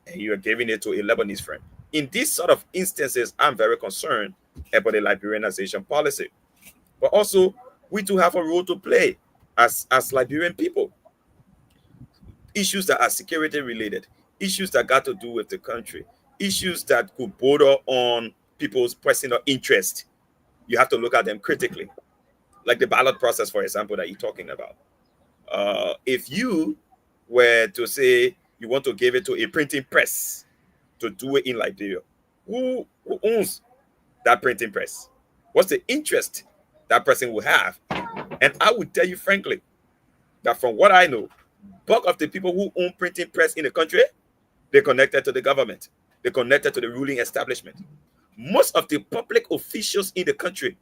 and you're giving it to a Lebanese firm. In these sort of instances, I'm very concerned about the Liberianization policy. But also, we do have a role to play as Liberian people. Issues that are security related, issues that got to do with the country, issues that could border on people's personal interest. You have to look at them critically. Like the ballot process, for example, that you're talking about. If you were to say you want to give it to a printing press to do it in Liberia, who owns that printing press? What's the interest that person will have? And I would tell you frankly that from what I know, bulk of the people who own printing press in the country, they're connected to the government. They're connected to the ruling establishment. Most of the public officials in the country,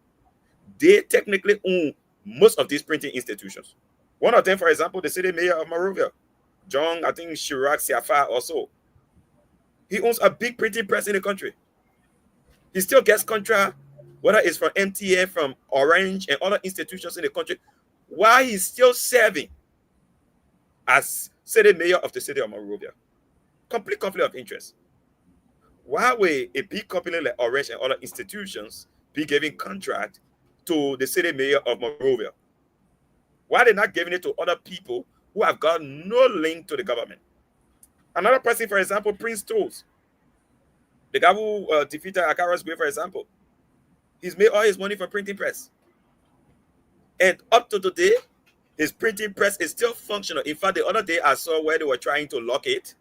they technically own most of these printing institutions. One of them, for example, the city mayor of Monrovia, John, I think Chirac Siafa also. He owns a big printing press in the country. He still gets contract, whether it's from MTN, from Orange, and other institutions in the country, while he's still serving as city mayor of the city of Monrovia. Complete conflict of interest. Why will a big company like Orange and other institutions be giving contract to the city mayor of Monrovia? Why are they not giving it to other people who have got no link to the government? Another person, for example, Prince Tools, the guy who defeated Akara's Way, for example, he's made all his money from printing press. And up to today, his printing press is still functional. In fact, the other day I saw where they were trying to lock it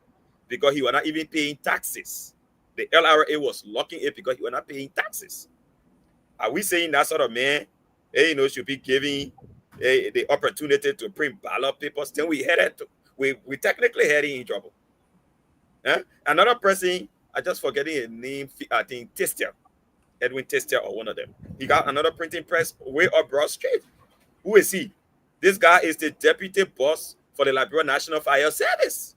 because he was not even paying taxes. The LRA was locking it because he was not paying taxes. Are we saying that sort of man, should be giving the opportunity to print ballot papers? Then we technically heading in trouble. Another person, I just forgetting his name, I think Tester, Edwin Tester, or one of them. He got another printing press way up Broad Street. Who is he? This guy is the deputy boss for the Liberia National Fire Service.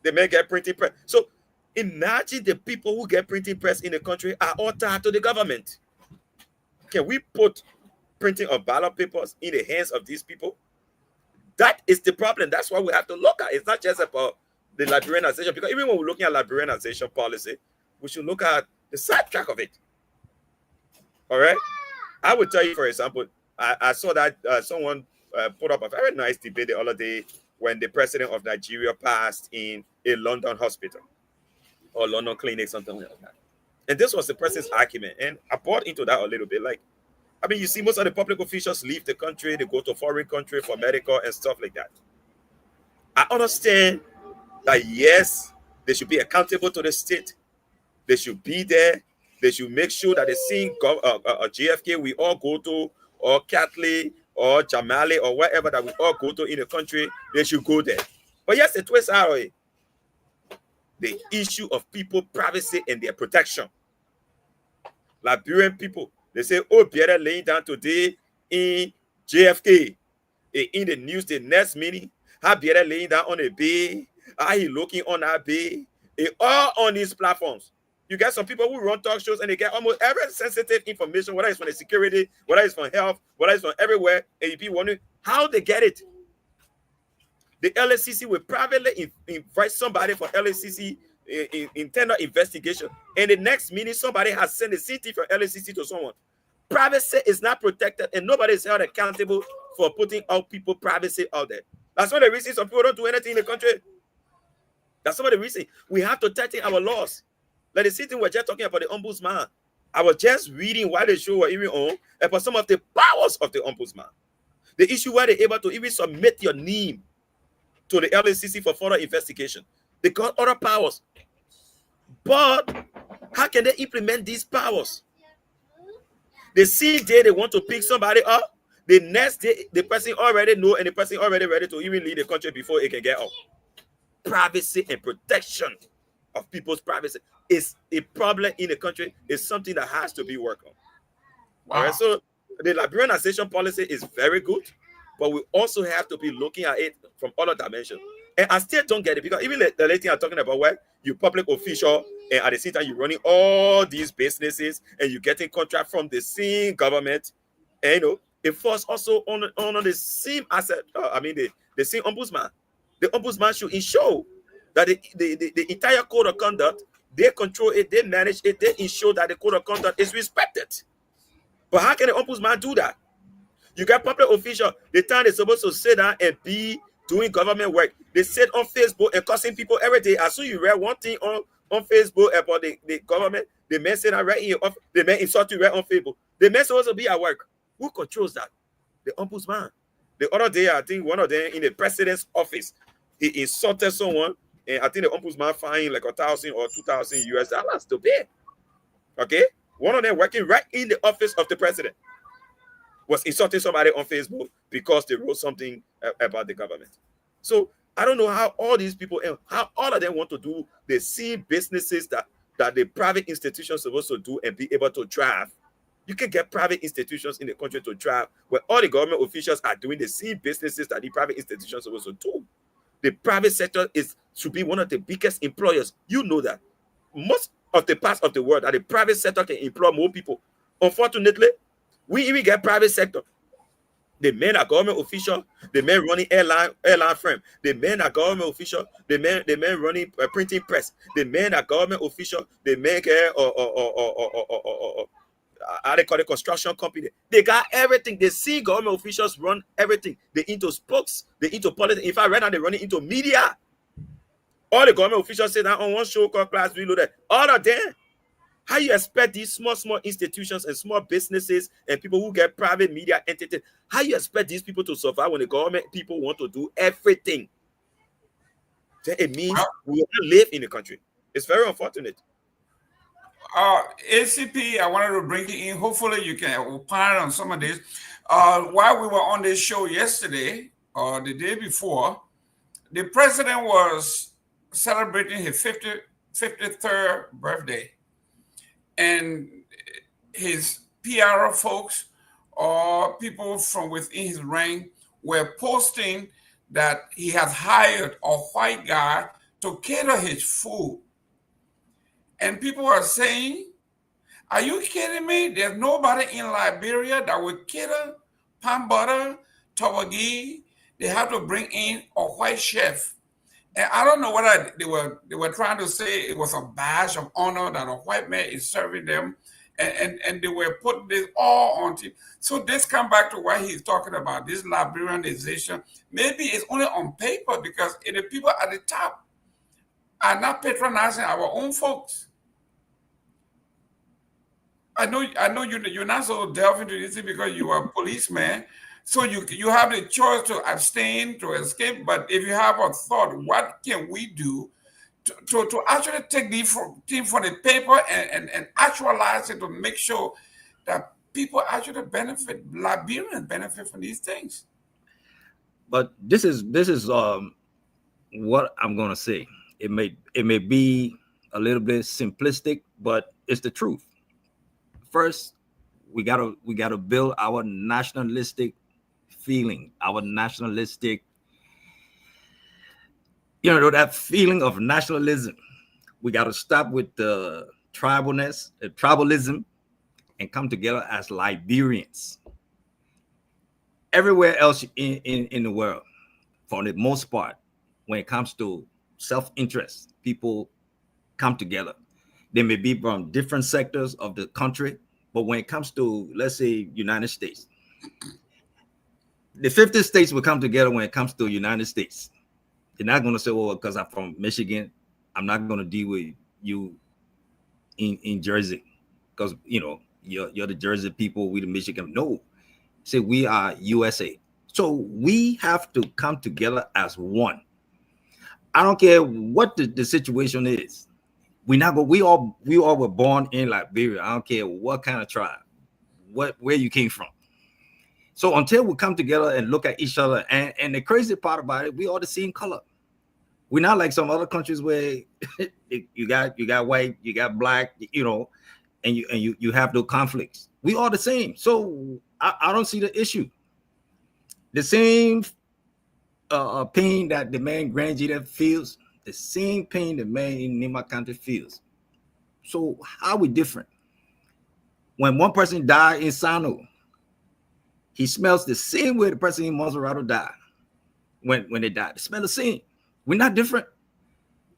They may get printing press. So imagine the people who get printing press in the country are all tied to the government. Can we put printing of ballot papers in the hands of these people? That is the problem. That's what we have to look at. It's not just about the Liberianization, because even when we're looking at Liberianization policy, we should look at the sidetrack of it. All right? I would tell you, for example, I saw that someone put up a very nice debate the other day when the president of Nigeria passed in a London hospital or London clinic, something like that. And this was the president's argument. And I bought into that a little bit. Like, I mean, you see most of the public officials leave the country, they go to a foreign country for medical and stuff like that. I understand that, yes, they should be accountable to the state. They should be there. They should make sure that the same JFK we all go to, or Catholic, or Jamali, or wherever that we all go to in the country, they should go there. But yes, the twist out of it, the issue of people privacy and their protection. Liberian people, they say, oh, Biera laying down today in JFK. In the news the next minute, how Biera laying down on a bay, how he looking on that bay, all on these platforms. You get some people who run talk shows and they get almost every sensitive information, whether it's from the security, whether it's from health, whether it's from everywhere, and you be wondering how they get it. The LSCC will privately invite somebody for LSCC internal investigation, and the next minute somebody has sent a CT from LSCC to someone. Privacy is not protected, and nobody is held accountable for putting out people's privacy out there. That's one of the reasons some people don't do anything in the country. That's some of the reasons we have to tighten our laws. Like the same thing we're just talking about the ombudsman. I was just reading why the show were even on about some of the powers of the ombudsman. The issue where they're able to even submit your name to the LSCC for further investigation. They got other powers. But how can they implement these powers? The same day they want to pick somebody up, the next day the person already know and the person already ready to even leave the country before it can get out. Privacy and protection of people's privacy is a problem in the country. It's something that has to be worked on. Wow. All right, so the liberalization policy is very good, but we also have to be looking at it from other dimensions. And I still don't get it, because even the lady I'm talking about, where you public official and at the same time you're running all these businesses and you're getting contract from the same government, and you know, it falls also on the same asset. The same ombudsman. The ombudsman should ensure that the entire code of conduct, they control it, they manage it, they ensure that the code of conduct is respected. But how can the ombudsman do that? You got public officials, the time they're supposed to sit down and be doing government work, they sit on Facebook and cussing people every day. As soon as you read one thing on Facebook about the government, the man sit down right in your office, the man insult you right on Facebook. The man supposed to be at work. Who controls that? The ombudsman. The other day, I think one of them in the president's office, he insulted someone, and I think the ombudsman fined like $1,000 or $2,000 to pay. Okay? One of them working right in the office of the president was insulting somebody on Facebook because they wrote something about the government. So I don't know how all these people, how all of them want to do the same businesses that the private institutions are supposed to do and be able to thrive. You can get private institutions in the country to thrive where all the government officials are doing the same businesses that the private institutions are supposed to do. The private sector should be one of the biggest employers. You know that. Most of the parts of the world that the private sector can employ more people. Unfortunately, we even get private sector. The men are government official, the men running airline firm, the men are government official, the men running a printing press, the men are government official, the men how they call it, construction company. They got everything. They see government officials run everything. They into spokes, they into politics. In fact, right now they're running into media. All the government officials say that on one show called Class Reloaded. All of them. How you expect these small institutions and small businesses and people who get private media entities, how you expect these people to survive when the government people want to do everything? Then it means we will not live in the country. It's very unfortunate. ACP, I wanted to bring you in. Hopefully you can opine on some of this. While we were on this show yesterday or the day before, the president was celebrating his 53rd birthday. And his PR folks or people from within his rank were posting that he has hired a white guy to cater his food. And people are saying, are you kidding me? There's nobody in Liberia that would cater pan butter, tawagi. They have to bring in a white chef. And I don't know whether they were trying to say it was a badge of honor that a white man is serving them. and they were putting this all on TV. So this come back to what he's talking about, this Liberianization. Maybe it's only on paper because the people at the top are not patronizing our own folks. I know you're not so delved into this because you are a policeman, so you have the choice to abstain, to escape. But if you have a thought, what can we do to actually take the thing from the paper and actualize it to make sure that people actually benefit, Liberians benefit from these things? But this is what I'm gonna say. It may be a little bit simplistic, but it's the truth. First, we gotta build our nationalistic feeling, our nationalistic, that feeling of nationalism. We gotta stop with the tribalism, and come together as Liberians. Everywhere else in the world, for the most part, when it comes to self-interest, people come together. They may be from different sectors of the country, but when it comes to, let's say, United States, the 50 states will come together when it comes to United States. They're not going to say, well, because I'm from Michigan, I'm not going to deal with you in Jersey because, you're the Jersey people, we the Michigan. No, say we are USA. So we have to come together as one. I don't care what the situation is. We all were born in Liberia. I don't care what kind of tribe, where you came from. So until we come together and look at each other, and the crazy part about it, we all the same color. We're not like some other countries where you got white, you got black, and you have those conflicts. We all the same. So I don't see the issue. The same pain that the man Grand Jita feels, the same pain the man in Nima County feels. So how are we different? When one person died in Sano, he smells the same way the person in Monserrato died. When they died, they smell the same. We're not different.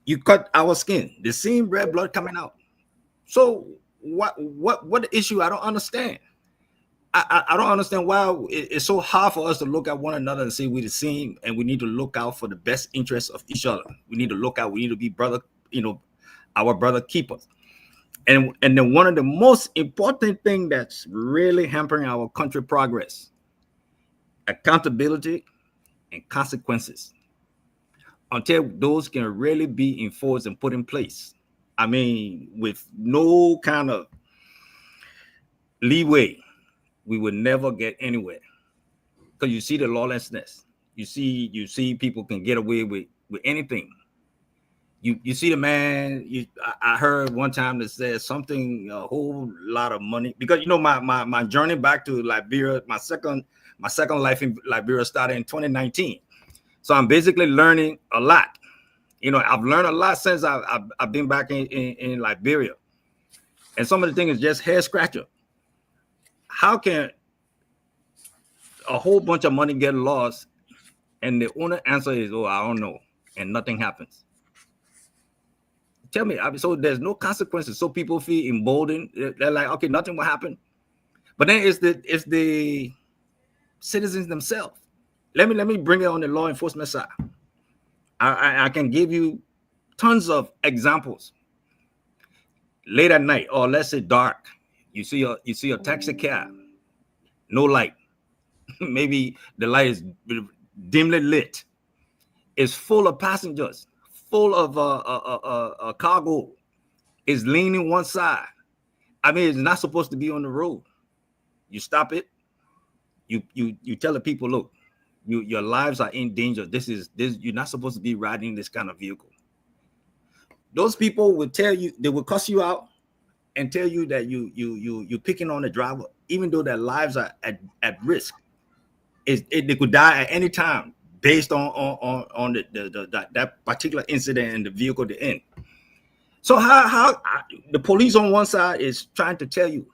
You cut our skin, the same red blood coming out. So what the issue? I don't understand. I don't understand why it's so hard for us to look at one another and say we're the same, and we need to look out for the best interests of each other. We need to be brother, our brother keepers. And then one of the most important thing that's really hampering our country progress, accountability and consequences. Until those can really be enforced and put in place. I mean, with no kind of leeway, we will never get anywhere. Because you see the lawlessness. You see people can get away with anything. You see the man. I heard one time that said something, a whole lot of money. Because my journey back to Liberia, my second life in Liberia started in 2019. So I'm basically learning a lot. I've learned a lot since I've been back in Liberia. And some of the things is just hair scratcher. How can a whole bunch of money get lost and the only answer is, oh, I don't know, and nothing happens? Tell me, so there's no consequences. So people feel emboldened. They're like, okay, nothing will happen. But then it's the citizens themselves. Let me bring it on the law enforcement side. I can give you tons of examples. Late at night, or let's say dark, you see a taxi cab, no light. Maybe the light is dimly lit. It's full of passengers, full of a cargo. Is leaning one side. I mean, it's not supposed to be on the road. You stop it. You tell the people, look, your lives are in danger. This you're not supposed to be riding this kind of vehicle. Those people will tell you, they will cuss you out and tell you that you're picking on the driver, even though their lives are at risk. They could die at any time based on that particular incident and the vehicle they're in. So how the police on one side is trying to tell you,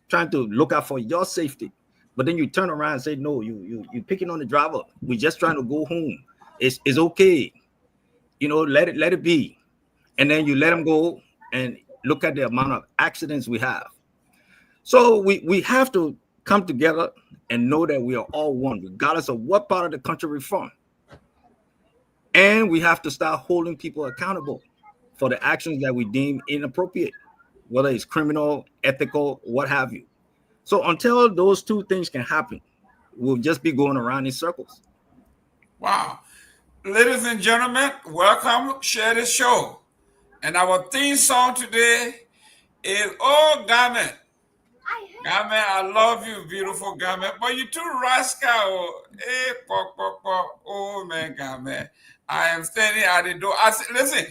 trying to look out for your safety. But then you turn around and say, no, you picking on the driver. We're just trying to go home. It's okay. Let it be. And then you let them go and look at the amount of accidents we have. So we have to come together and know that we are all one, regardless of what part of the country we're from. And we have to start holding people accountable for the actions that we deem inappropriate, whether it's criminal, ethical, what have you. So until those two things can happen, we'll just be going around in circles. Wow. Ladies and gentlemen, welcome. Share the show. And our theme song today is Oh Garment. Garment, I love you, beautiful Garment. But you too rascal. Hey, oh man, Garment. I am standing at the door. Listen,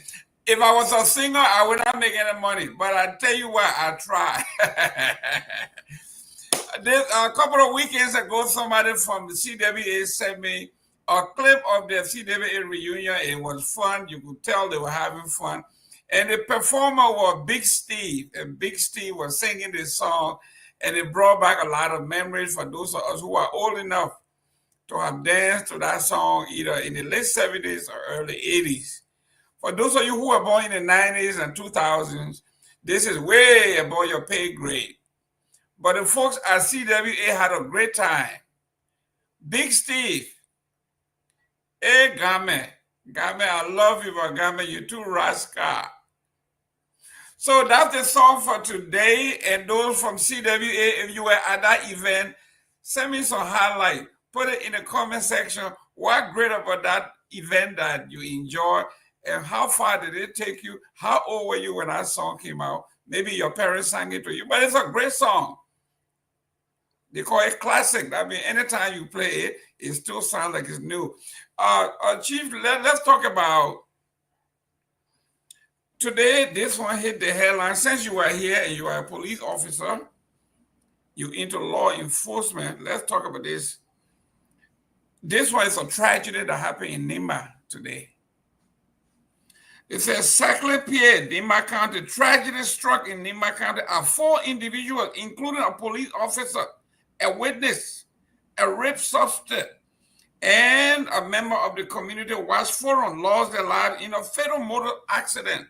if I was a singer, I would not make any money. But I tell you what, I try. A couple of weekends ago, somebody from the CWA sent me a clip of their CWA reunion. It was fun. You could tell they were having fun. And the performer was Big Steve. And Big Steve was singing this song. And it brought back a lot of memories for those of us who are old enough to have danced to that song either in the late 70s or early 80s. For those of you who were born in the 90s and 2000s, this is way above your pay grade. But the folks at CWA had a great time. Big Steve. Hey, Game. Game, I love you, but Game, you too rascal. So that's the song for today. And those from CWA, if you were at that event, send me some highlight. Put it in the comment section. What great about that event that you enjoyed? And how far did it take you? How old were you when that song came out? Maybe your parents sang it to you. But it's a great song. They call it classic. I mean, anytime you play it, it still sounds like it's new. Chief, let's talk about today. This one hit the headline. Since you are here and you are a police officer, you into law enforcement. Let's talk about this. This one is a tragedy that happened in Nimba today. It says, Sackley Pierre, Nimba County, tragedy struck in Nimba County. 4 individuals, including a police officer, a witness, a rape suspect, and a member of the community watch forum lost their lives in a fatal motor accident.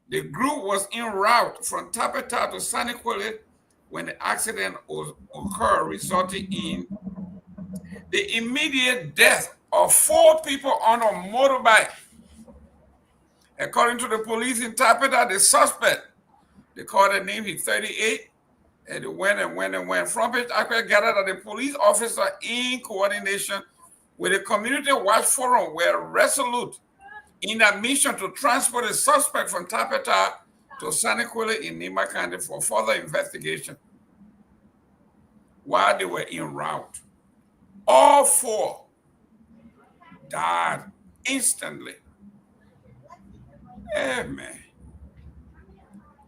The group was en route from Tapeta to Saniquale when the accident occurred, resulting in the immediate death of 4 people on a motorbike. According to the police in Tapeta, the suspect, they called the name, he's 38, and they went. From it, I gathered that the police officer, in coordination with the community watch forum, were resolute in their mission to transport the suspect from Tapeta to Saniquale in Nimba County for further investigation. While they were en route, all 4 died instantly. Hey, man.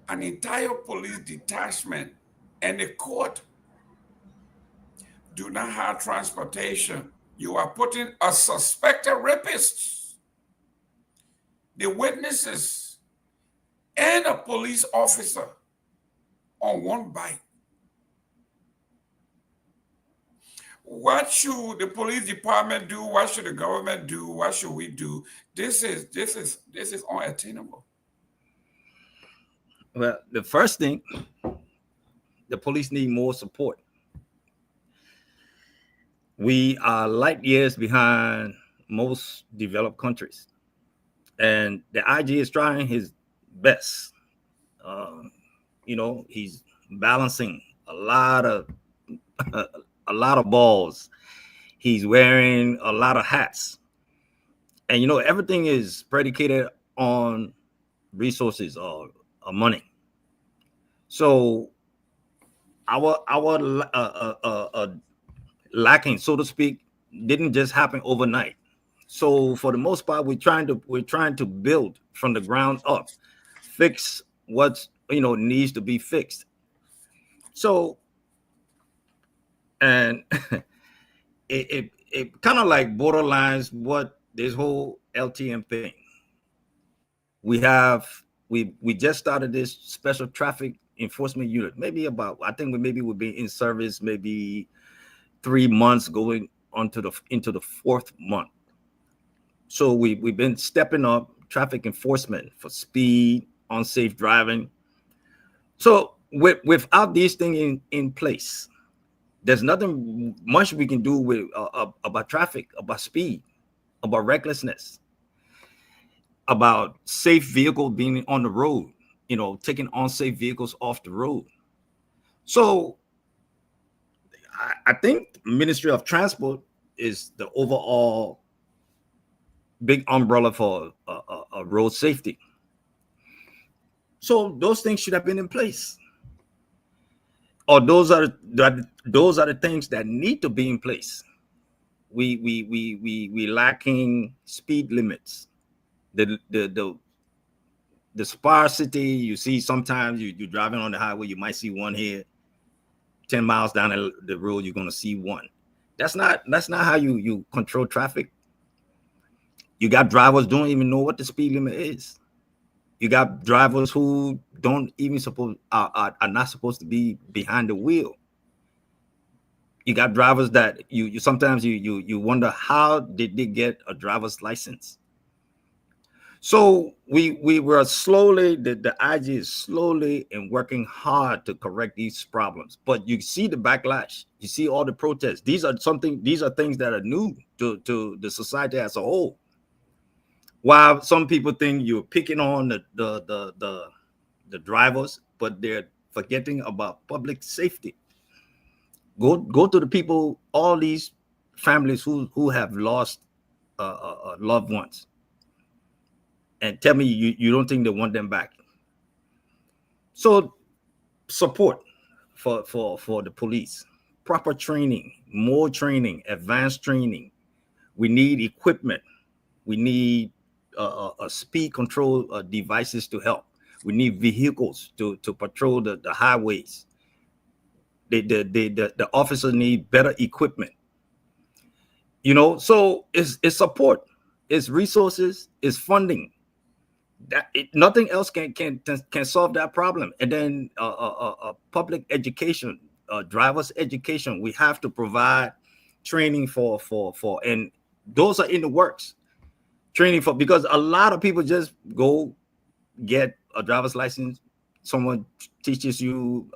An entire police detachment and the court do not have transportation. You are putting a suspected rapist, the witnesses, and a police officer on one bike. What should the police department do? What should the government do? What should we do? This is unattainable. Well, the first thing, the police need more support. We are light years behind most developed countries, and the IG is trying his best. He's balancing a lot of balls. He's wearing a lot of hats, and everything is predicated on resources or money. So our lacking, so to speak, didn't just happen overnight. So for the most part, we're trying to build from the ground up, fix what's needs to be fixed. So, and it kind of like borderlines what this whole LTM thing. We just started this special traffic enforcement unit. I think we'll be in service maybe 3 months, going into the 4th month. So we've been stepping up traffic enforcement for speed, unsafe driving. So without these things in place, there's nothing much we can do with about traffic, about speed, about recklessness, about safe vehicles being on the road, taking unsafe vehicles off the road. So I think Ministry of Transport is the overall big umbrella for road safety. So those things should have been in place. Or those are the things that need to be in place. We lacking speed limits. The sparsity, you see sometimes you're driving on the highway, you might see one here. 10 miles down the road, you're going to see one. That's not how you control traffic. You got drivers don't even know what the speed limit is. You got drivers who don't even are not supposed to be behind the wheel. You got drivers that you sometimes you wonder, how did they get a driver's license? So we were slowly, the IG is slowly and working hard to correct these problems. But you see the backlash, you see all the protests. These are things that are new to the society as a whole. While some people think you're picking on the drivers, but they're forgetting about public safety. Go to the people, all these families who have lost loved ones, and tell me you don't think they want them back. So support for the police, proper training, more training, advanced training. We need equipment. We need speed control devices to help. We need vehicles to patrol the highways. The officers need better equipment. So it's support, it's resources, it's funding. Nothing else can solve that problem. And then public education, driver's education. We have to provide training for and those are in the works. Training because a lot of people just go get a driver's license. Someone teaches you,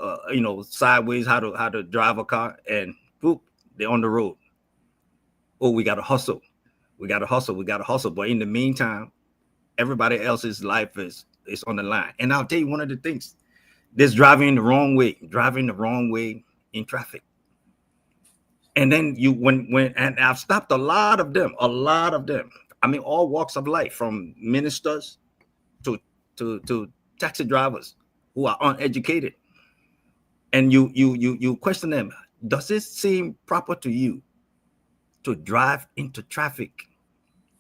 sideways how to drive a car, and boop, they're on the road. Oh, we got to hustle. We got to hustle. But in the meantime, everybody else's life is on the line. And I'll tell you one of the things: this driving the wrong way in traffic. And then and I've stopped a lot of them. I mean, all walks of life, from ministers to taxi drivers who are uneducated. And you question them: does it seem proper to you to drive into traffic?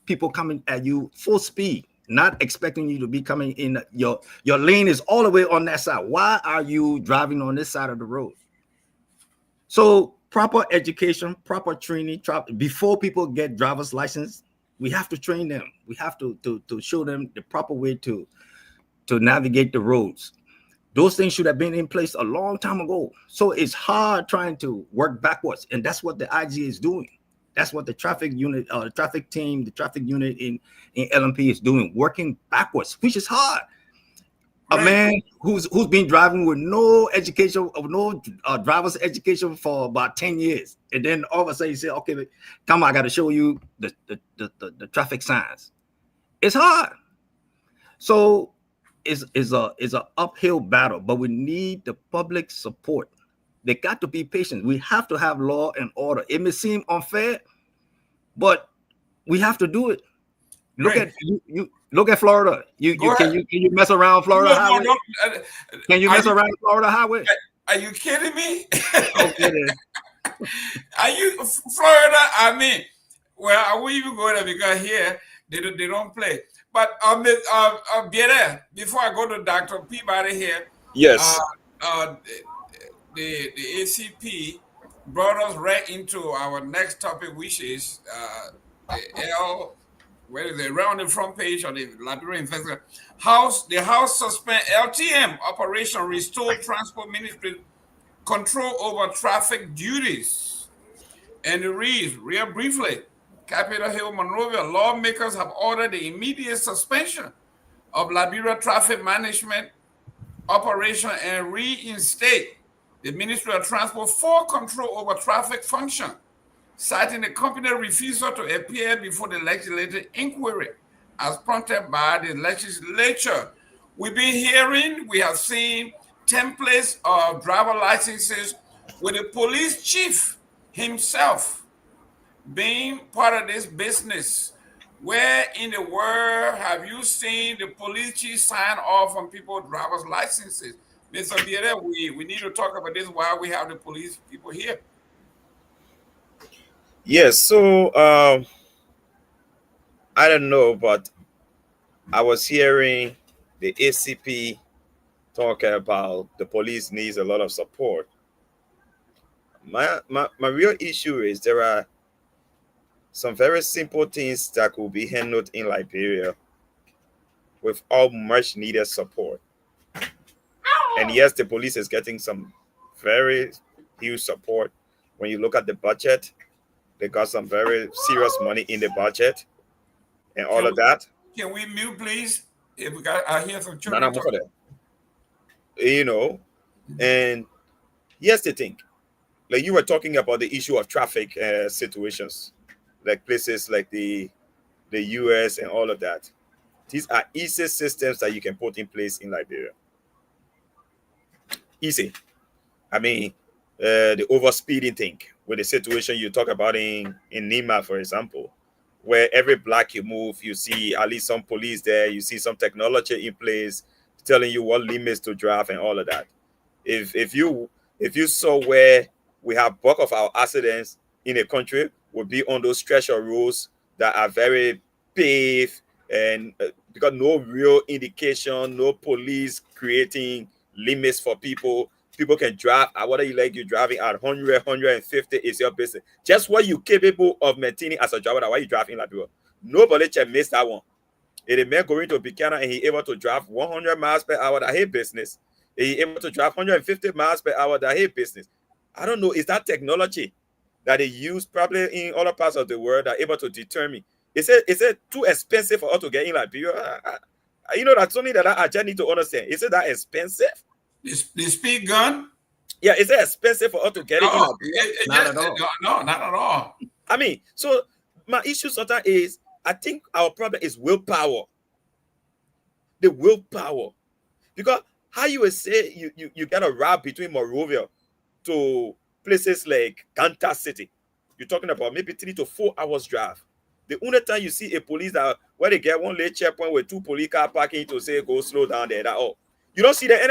People coming at you full speed, not expecting you to be coming in. Your lane is all the way on that side. Why are you driving on this side of the road? So proper education, proper training. Before people get driver's license, we have to train them. We have to show them the proper way to navigate the roads. Those things should have been in place a long time ago. So it's hard trying to work backwards. And that's what the IG is doing. That's what the traffic unit, the traffic team, the traffic unit in LMP is doing, working backwards, which is hard. Right. A man who's been driving with no education, no driver's education for about 10 years. And then all of a sudden you say, okay, come on, I got to show you the traffic signs. It's hard. So it's an uphill battle, but we need the public support. They got to be patient. We have to have law and order. It may seem unfair, but we have to do it. Look at you. Look at Florida. Can you mess around Florida highway? Can you mess around Florida highway? Are you kidding me? Okay, are you Florida? I mean, well, I won't even go there because here they don't play. But before I go to Dr. Peabody here, yes, the ACP brought us right into our next topic, which is right on the front page of the Liberia Investor the House suspend LTM Operation Restore Transport Ministry control over traffic duties. And it reads, real briefly, Capitol Hill, Monrovia, lawmakers have ordered the immediate suspension of Liberia Traffic Management operation and reinstate the Ministry of Transport full control over traffic function, citing the company's refusal to appear before the legislative inquiry as prompted by the legislature. We've been hearing, we have seen templates of driver licenses with the police chief himself being part of this business. Where in the world have you seen the police chief sign off on people's driver's licenses? Mr. Biere, we need to talk about this while we have the police people here. Yes, so I don't know, but I was hearing the ACP talk about the police needs a lot of support. My real issue is there are some very simple things that could be handled in Liberia without much needed support. And yes, the police is getting some very huge support. When you look at the budget, they got some very serious money in the budget and all of that. Can we mute, please? If we got, I hear some children. You know, and here's the thing. Like you were talking about the issue of traffic situations, like places like the US and all of that. These are easy systems that you can put in place in Liberia. Easy. I mean, the overspeeding thing with the situation you talk about in Nima, for example, where every block you move, you see at least some police there, you see some technology in place telling you what limits to drive and all of that. If you saw where we have bulk of our accidents in a country would be on those stretcher roads that are very paved and because no real indication, no police creating limits for people. People can drive at whether you like you driving at 100, 150 is your business. Just what you capable of maintaining as a driver, that why you drive in Liberia. Nobody can miss that one. If a man going to Buchanan and he able to drive 100 miles per hour, that his business. If he able to drive 150 miles per hour, that his business. I don't know. Is that technology that they use probably in other parts of the world that are able to determine? Is it too expensive for us to get in Liberia? You know, that's something that I just need to understand. Is it that expensive? The speed gun? Yeah, is it expensive for us to get it? Not at all. No, not at all. I mean, so my issue sometimes is I think our problem is willpower. The willpower. Because how you would say you get a route between Monrovia to places like Kansas City, you're talking about maybe 3 to 4 hours drive. The only time you see a police that where they get one late checkpoint with 2 police car parking to say go slow down there, that all. You don't see that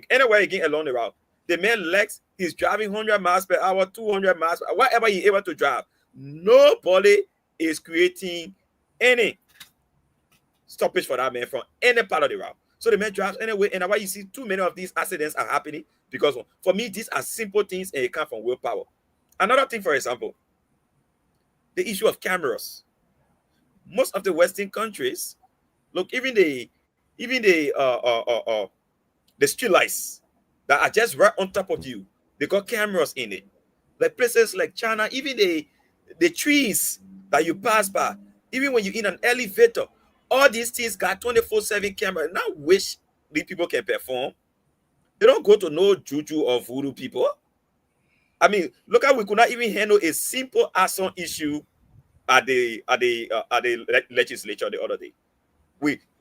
anywhere again along the route. The man Lex, he's driving 100 miles per hour, 200 miles per hour, whatever he's able to drive. Nobody is creating any stoppage for that man from any part of the route. So the man drives anyway, and why you see too many of these accidents are happening, because for me, these are simple things and it comes from willpower. Another thing, for example, the issue of cameras. Most of the Western countries, look, even the street lights that are just right on top of you, they got cameras in it. Like places like China, even the trees that you pass by, even when you're in an elevator, all these things got 24/7 camera. Now wish these people can perform. They don't go to no juju or voodoo people. I mean, look how we could not even handle a simple arson issue at the legislature the other day.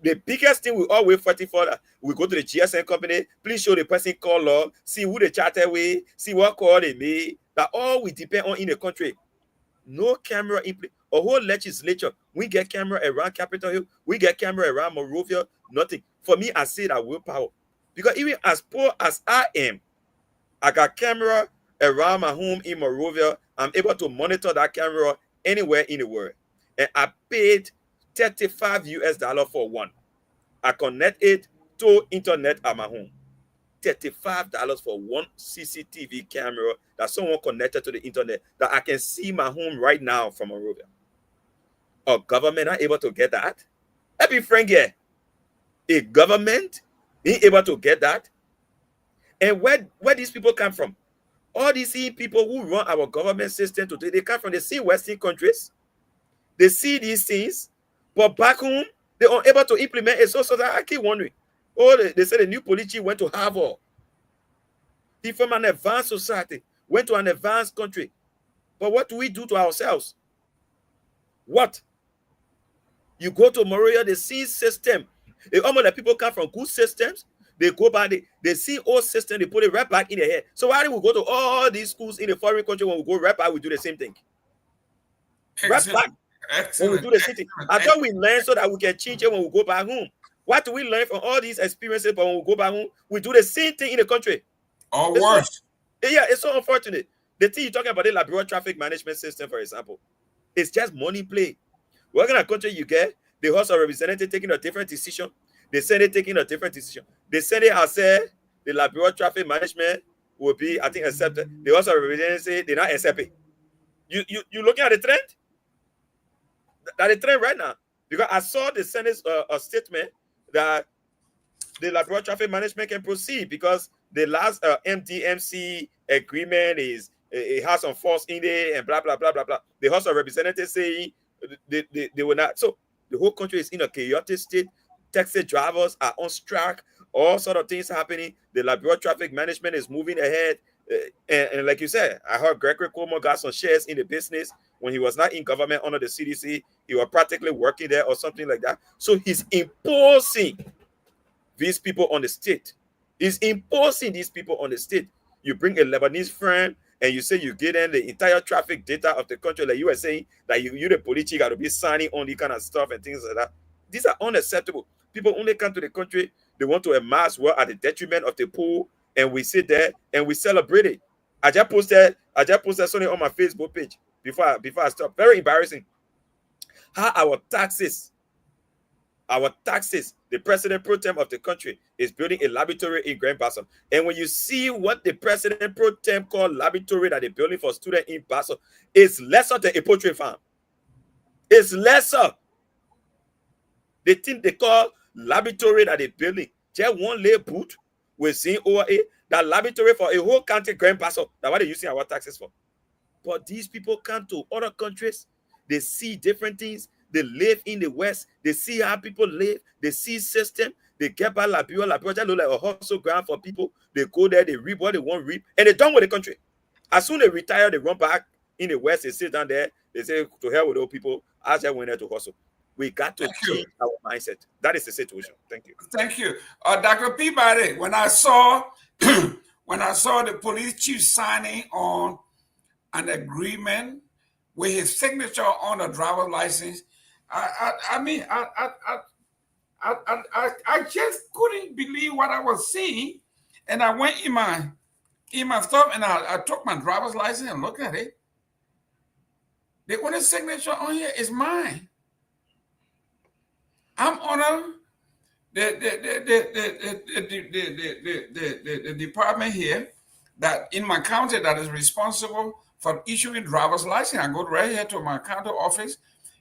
The biggest thing we always fighting for that we go to the GSM company, please show the person call log, see who they charter with, see what call they made. That all we depend on in the country. No camera in place. A whole legislature, we get camera around Capitol Hill, we get camera around Monrovia, nothing. For me, I say that willpower. Because even as poor as I am, I got camera around my home in Monrovia. I'm able to monitor that camera anywhere in the world. And I paid $35 for one. I connect it to internet at my home. $35 for one CCTV camera that someone connected to the internet that I can see my home right now from Monrovia. A government not able to get that? Every friend here, a government being able to get that? And where these people come from? All these people who run our government system today, they come from the same Western countries. They see these things, but back home, they are able to implement it. So that I keep wondering, Oh, they said the new police chief went to Harvard. He from an advanced society, went to an advanced country. But what do we do to ourselves? What? You go to Moria, they see system. Almost like people come from good systems. They go back, they see old system, they put it right back in their head. So why do we go to all these schools in the foreign country? When we go right back, we do the same thing. Right back. When we do the same thing. I thought we learn so that we can change it when we go back home. What do we learn from all these experiences? But when we go back home, we do the same thing in the country. Or worse. Yeah, it's so unfortunate. The thing you're talking about, the Liberia traffic management system, for example, it's just money play. What kind of country you get? The House of Representatives taking a different decision. The Senate taking a different decision. The Senate has said the Liberia traffic management will be, I think, accepted. The House of Representatives say they're not accepting. You looking at the trend? That the trend right now. Because I saw the Senate's statement that the Liberia traffic management can proceed because the last MDMC agreement it has some force in it and blah blah blah blah blah. The House of Representatives say they will not. So the whole country is in a chaotic state. Taxi drivers are on strike. All sort of things happening. The Liberia traffic management is moving ahead. And like you said, I heard Gregory Cuomo got some shares in the business when he was not in government under the CDC. He was practically working there or something like that. So he's imposing these people on the state. He's imposing these people on the state. You bring a Lebanese friend and you say you give them the entire traffic data of the country, like you were saying, that you the police got to be signing on the kind of stuff and things like that. These are unacceptable. People only come to the country, they want to amass wealth at the detriment of the poor, and we sit there and we celebrate it. I just posted something on my Facebook page before I stop. Very embarrassing. How our taxes, the president pro tem of the country is building a laboratory in Grand Bassam. And when you see what the president pro tem called laboratory that they're building for students in Bassam, it's lesser than a poultry farm. It's lesser. The thing they call laboratory that they're building, just one lay boot with seeing over it, that laboratory for a whole country, Grand Bassam. That's what they're using our taxes for. But these people come to other countries, they see different things. They live in the West. They see how people live. They see system. They get by Liberia. Liberia just look like a hustle ground for people. They go there, they reap what they want to reap, and they're done with the country. As soon as they retire, they run back in the West. They sit down there. They say, to hell with those people. I just went there to hustle. We got to change our mindset. That is the situation. Thank you. Thank you. Dr. Peabody, when I saw the police chief signing on an agreement with his signature on a driver's license, I just couldn't believe what I was seeing. And I went in my stuff and I took my driver's license and looked at it. The only signature on here is mine. I'm on the department here that in my county that is responsible for issuing driver's license. I go right here to my county office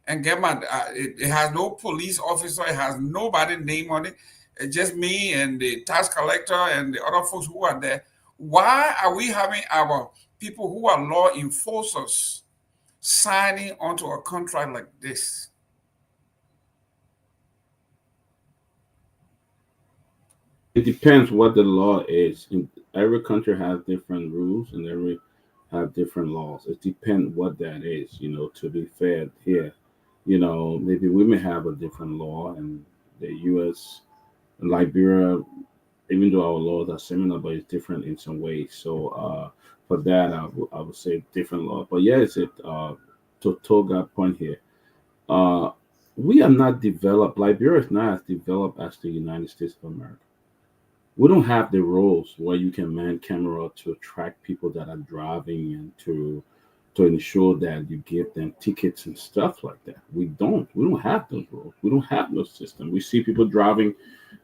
and get my, it has no police officer, it has nobody name on it. It's just me and the tax collector and the other folks who are there. Why are we having our people who are law enforcers signing onto a contract like this? It depends what the law is. Every country has different rules and every have different laws. It depends what that is, to be fair here. Maybe we may have a different law in the US and Liberia, even though our laws are similar, but it's different in some ways. So for that, I would say different law. But yeah, it's to Toga point here. We are not developed. Liberia is not as developed as the United States of America. We don't have the rules where you can man camera to track people that are driving and to ensure that you give them tickets and stuff like that. We don't have those rules. We don't have no system. We see people driving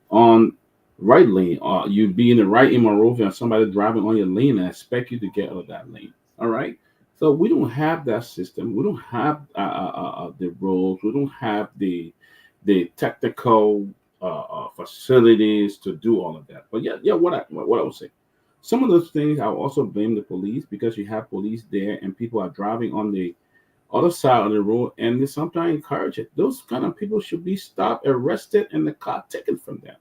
on right lane. You be in the right in Monrovia and somebody driving on your lane and expect you to get out of that lane. All right. So we don't have that system. We don't have the rules. We don't have the technical facilities to do all of that. But yeah, what I would say, some of those things I'll also blame the police, because you have police there and people are driving on the other side of the road and they sometimes encourage it. Those kind of people should be stopped, arrested, and the car taken from them.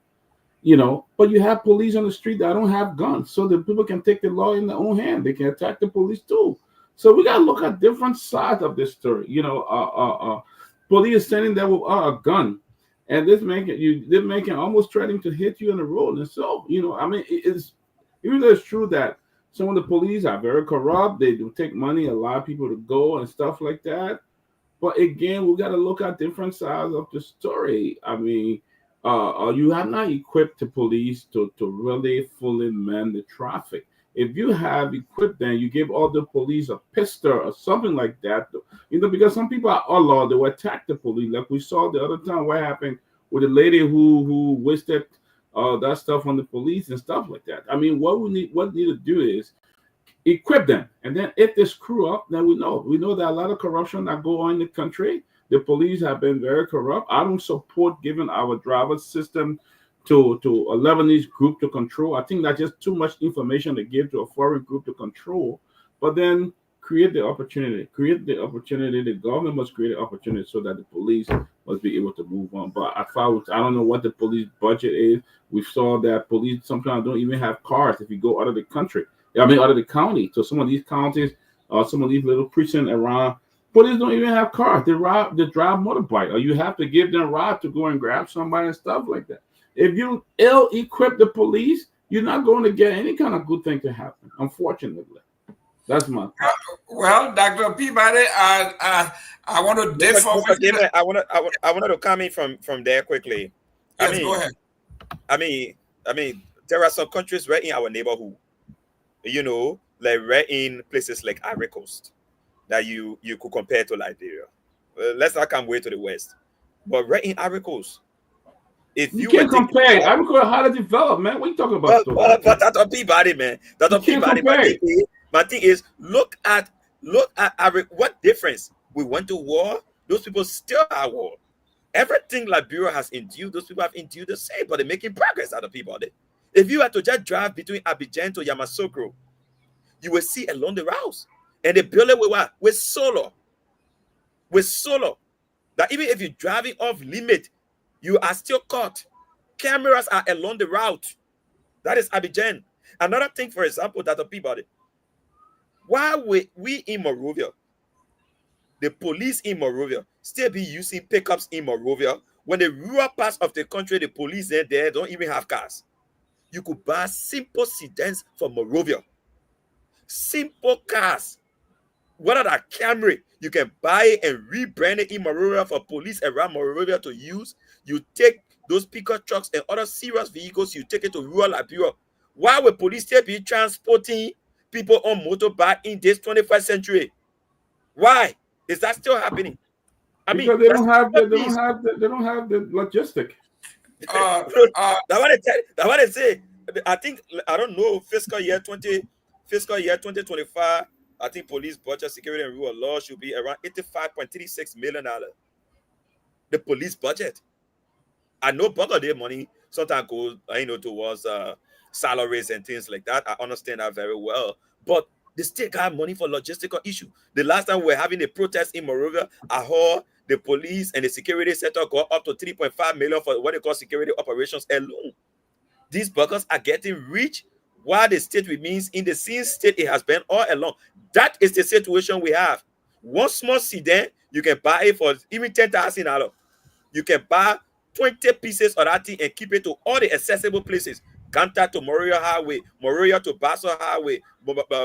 You know, but you have police on the street that don't have guns, so the people can take the law in their own hand. They can attack the police too. So we gotta look at different sides of this story. You know, police standing there with a gun, and they're making almost threatening to hit you on the road. And so, you know, I mean, it's even though it's true that some of the police are very corrupt, they do take money, allow people to go and stuff like that. But again, we got to look at different sides of the story. I mean, you have not equipped the police to really fully man the traffic. If you have equipped them, you give all the police a pistol or something like that. You know, because some people are outlawed, they will attack the police. Like we saw the other time, what happened with a lady who wasted that stuff on the police and stuff like that. I mean, what we need to do is equip them, and then if they screw up, then we know that a lot of corruption that go on in the country. The police have been very corrupt. I don't support giving our driver system to a Lebanese group to control. I think that's just too much information to give to a foreign group to control. But then create the opportunity. The government must create the opportunity so that the police must be able to move on. But I don't know what the police budget is. We saw that police sometimes don't even have cars if you go out of the country. I mean, out of the county. So some of these counties, some of these little precincts around, police don't even have cars. They drive motorbike, or you have to give them a ride to go and grab somebody and stuff like that. If you ill-equip the police, you're not going to get any kind of good thing to happen, unfortunately. That's my point. Well, Dr. Peabody, I want to differ with you. I wanted to comment from there quickly. Yes, go ahead. I mean, there are some countries right in our neighborhood, you know, like right in places like Ivory Coast, that you could compare to Liberia. Let's not come way to the west, but right in Ivory Coast, if you can't compare, Ivory Coast how to develop, man. What are you talking about? But that's a Peabody, man. That's a Peabody. My thing is, look at what difference. We went to war. Those people still are at war. Everything Liberia has endured, those people have endured the same, but they're making progress out of Peabody. If you had to just drive between Abidjan to Yamoussoukro, you will see along the routes. And they build it with what? With solar. With solar. That even if you're driving off limit, you are still caught. Cameras are along the route. That is Abidjan. Another thing, for example, that the Peabody. Why we in Monrovia, the police in Monrovia, still be using pickups in Monrovia, when the rural parts of the country, the police there don't even have cars. You could buy simple sedans from Monrovia. Simple cars. What are that Camry? You can buy it and rebrand it in Monrovia for police around Monrovia to use. You take those pickup trucks and other serious vehicles, you take it to rural Liberia. Why will police still be transporting people on motorbike in this 21st century? Why is that still happening? Because they don't have the logistic. That's what I say. I think, I don't know, fiscal year 2025, I think police budget, security and rule of law should be around $85.36 million. The police budget. I know part of their money sometimes goes, towards salaries and things like that. I understand that very well. But they still got money for logistical issue. The last time we were having a protest in Monrovia, I heard the police and the security sector go up to $3.5 million for what they call security operations alone. These buggers are getting rich while the state remains in the same state it has been all along. That is the situation we have. One small sedan, you can buy it for even $10,000. You can buy 20 pieces of that thing and keep it to all the accessible places. Ganta to Moria Highway, Moria to Basso Highway,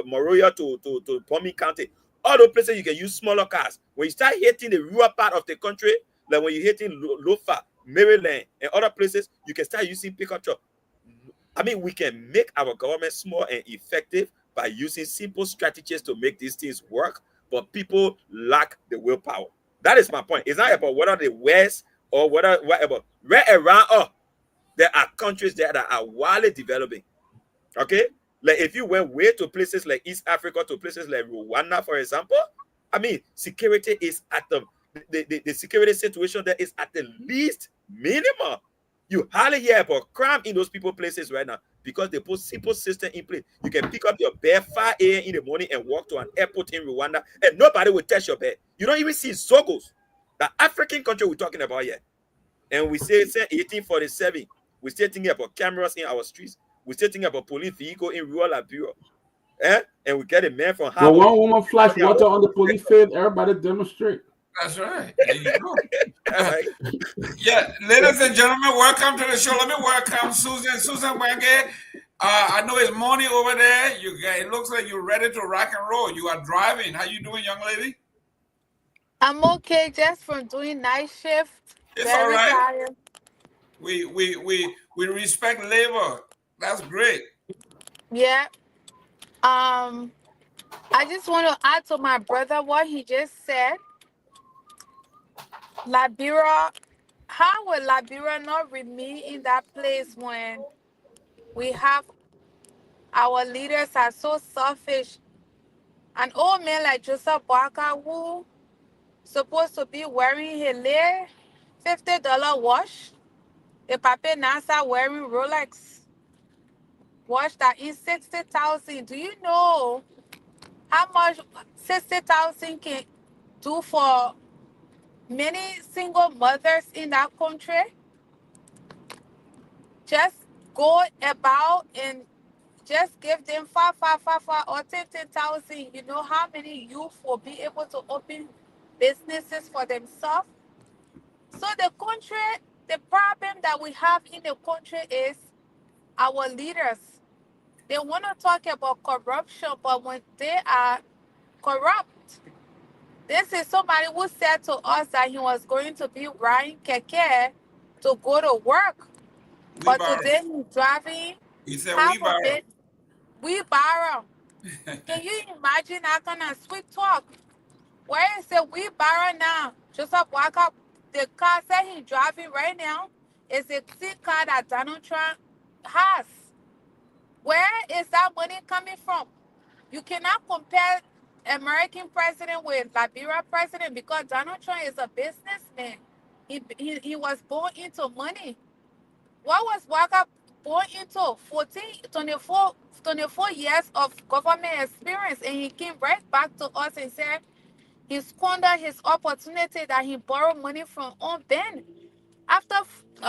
Moria to Pommy County. All those places you can use smaller cars. When you start hitting the rural part of the country, like when you're hitting Lofa, Maryland, and other places, you can start using pickup truck. I mean, we can make our government small and effective by using simple strategies to make these things work, but people lack the willpower. That is my point. It's not about whether the West or whatever. Right around us, there are countries that are wildly developing. Okay? Like if you went way to places like East Africa, to places like Rwanda, for example, I mean, security is at the security situation there is at the least minimum. You hardly hear about crime in those people places right now because they put simple system in place. You can pick up your bed 5 a.m. in the morning and walk to an airport in Rwanda and nobody will touch your bed. You don't even see Zogos, the African country we're talking about here. And we say 1847, We're still thinking about cameras in our streets. We're still thinking about police vehicle in rural Liberia. And we get a man from But Harvard. one woman flash water on the police face, everybody demonstrate. That's right. There you go. Like, Yeah, ladies and gentlemen, welcome to the show. Let me welcome Susan. Susan Wenge. I know it's morning over there. It looks like you're ready to rock and roll. You are driving. How you doing, young lady? I'm okay just from doing night shift. It's Very all right. tired. We respect labor. That's great. Yeah. I just want to add to my brother what he just said. Liberia, how will Liberia not remain in that place when we have our leaders are so selfish? An old man like Joseph Boakai who supposed to be wearing his $50 watch. The papa now start wearing Rolex watch that is 60,000. Do you know how much 60,000 can do for many single mothers in that country? Just go about and just give them five or 10,000. You know how many youth will be able to open businesses for themselves? So the country, the problem that we have in the country is our leaders. They want to talk about corruption, but when they are corrupt, this is somebody who said to us that he was going to be riding keke to go to work. But today he's driving He said half we borrow. of it. We borrow. Can you imagine that kind of sweet talk? Where is it we borrow now? Joseph Walker, the car that he's driving right now is a same car that Donald Trump has. Where is that money coming from? You cannot compare American president with Liberia president because Donald Trump is a businessman. He was born into money. What was Walker born into? 24 years of government experience, and he came right back to us and said he squandered his opportunity that he borrowed money from Ben. After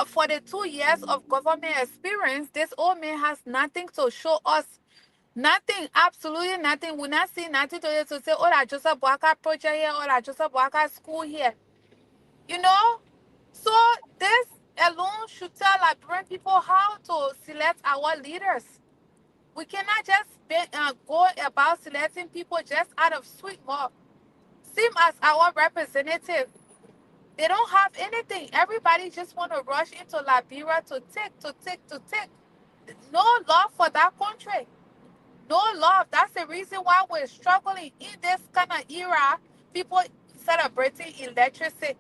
42 years of government experience, this old man has nothing to show us. Nothing, absolutely nothing. We're not seeing nothing to say, oh, that Joseph Boakai project here, or that Joseph Boakai school here. You know? So this alone should tell Liberian people how to select our leaders. We cannot just go about selecting people just out of sweet mouth. Same as our representative. They don't have anything. Everybody just want to rush into Liberia to take. No love for that country. No love. That's the reason why we're struggling in this kind of era. People celebrating electricity.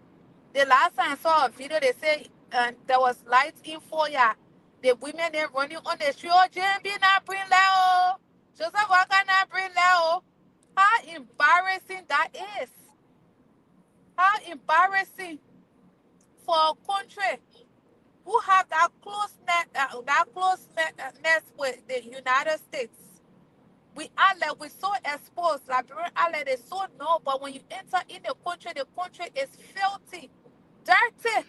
The last time I saw a video, they say there was lights in foyer. The women they running on the street. Oh, JMB not bring Leo. Joseph Walker not bring Leo. How embarrassing that is. How embarrassing for a country who have that closeness with the United States. We outlet, we're so exposed. Liberian outlet is so known, but when you enter in the country is filthy, dirty.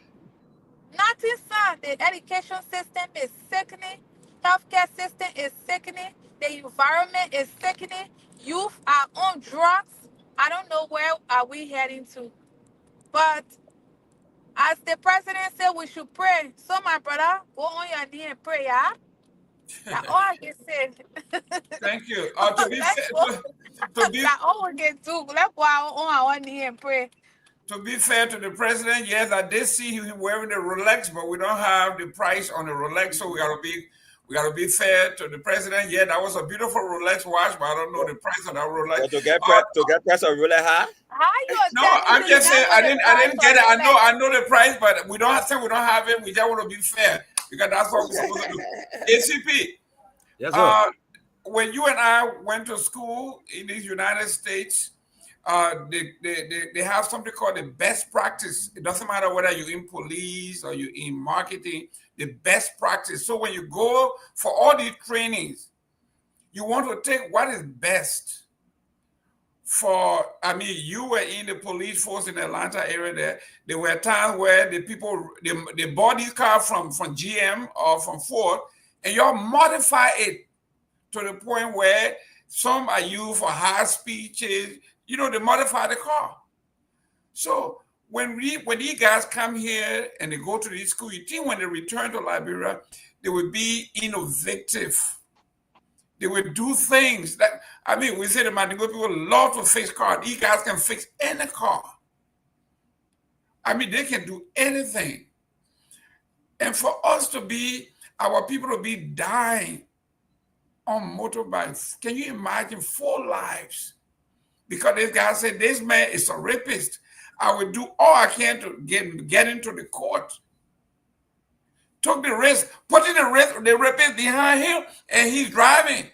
Nothing, son. The education system is sickening. Healthcare system is sickening. The environment is sickening. Youth are on drugs. I don't know where are we heading to. But as the president said, we should pray. So, my brother, go on your knee and pray, yeah? That's all I can say. Thank you. That's all we can do. Let's go on our knee and pray. To be fair to the president, yes, I did see him wearing the Rolex, but we don't have the price on the Rolex, so we gotta be fair to the president. Yeah, that was a beautiful Rolex watch, but I don't know the price of that Rolex. So to get price of Rolex high? No, I'm just saying I didn't get it. I know the price, but we don't have it. We just want to be fair because that's what we're supposed to do. ACP. Yes, sir. When you and I went to school in the United States, they have something called the best practice. It doesn't matter whether you're in police or you're in marketing, the best practice. So when you go for all these trainings, you want to take what is best I mean, you were in the police force in the Atlanta area there were times where the people, they bought these cars from GM or from Ford, and y'all modify it to the point where some are used for high speed chase. You know, they modify the car. So when these guys come here and they go to these schools, you think when they return to Liberia, they will be innovative. They will do things that, I mean, we say the Mandingo people love to fix cars. These guys can fix any car. I mean, they can do anything. And for us to be, our people to be dying on motorbikes, can you imagine 4 lives? Because this guy said, this man is a rapist. I will do all I can to get into the court. Took the risk, putting the rapist behind him, and he's driving.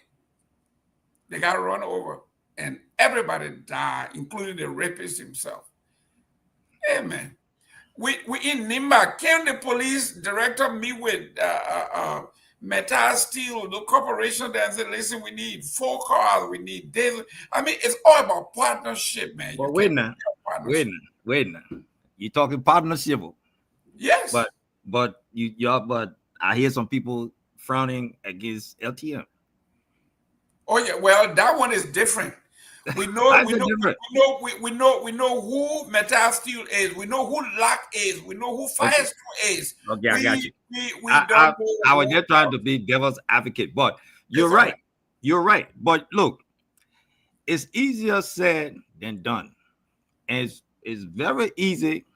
They got run over, and everybody died, including the rapist himself. Hey, man. We in Nimba. Can the police director meet with Metal Steel, the corporation that said, listen, we need 4 cars, we need this. I mean, it's all about partnership, man. But wait now. You're talking partnership. Yes. But I hear some people frowning against LTM. Oh yeah, well, that one is different. We know who Metal Steel is. We know who Lock is. We know who Firestone is. Okay, I got you. I was just trying to be devil's advocate, but you're right. You're right. But look, it's easier said than done. And it's very easy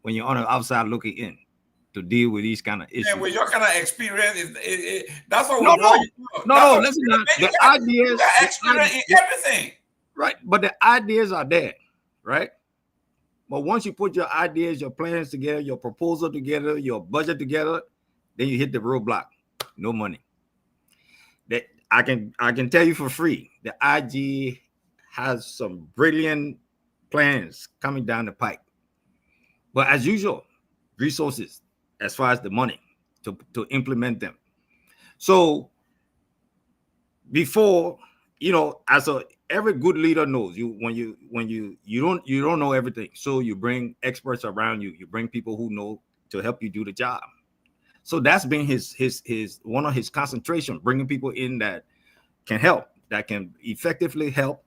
when you're on the outside looking in to deal with these kind of issues. Yeah, with your kind of experience, that's what No, listen, the ideas, experience in everything. Right, but the ideas are there, right? But once you put your ideas, your plans together, your proposal together, your budget together, then you hit the roadblock. No money. That I can tell you for free. The IG has some brilliant plans coming down the pipe, but as usual, resources as far as the money to implement them. So before, every good leader knows you don't know everything, so you bring experts around you. You bring people who know to help you do the job. So that's been his one of his concentration, bringing people in that can help, that can effectively help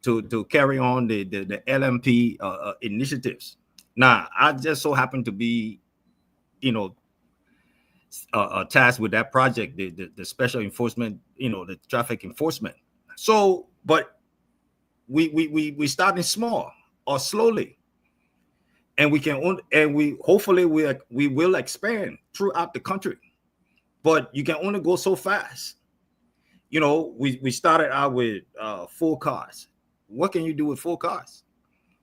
to carry on the LMP initiatives. Now, I just so happen to be, tasked with that project, the special enforcement, the traffic enforcement. So, but we starting small or slowly, and hopefully we will expand throughout the country. But you can only go so fast. We started out with 4 cars. What can you do with 4 cars?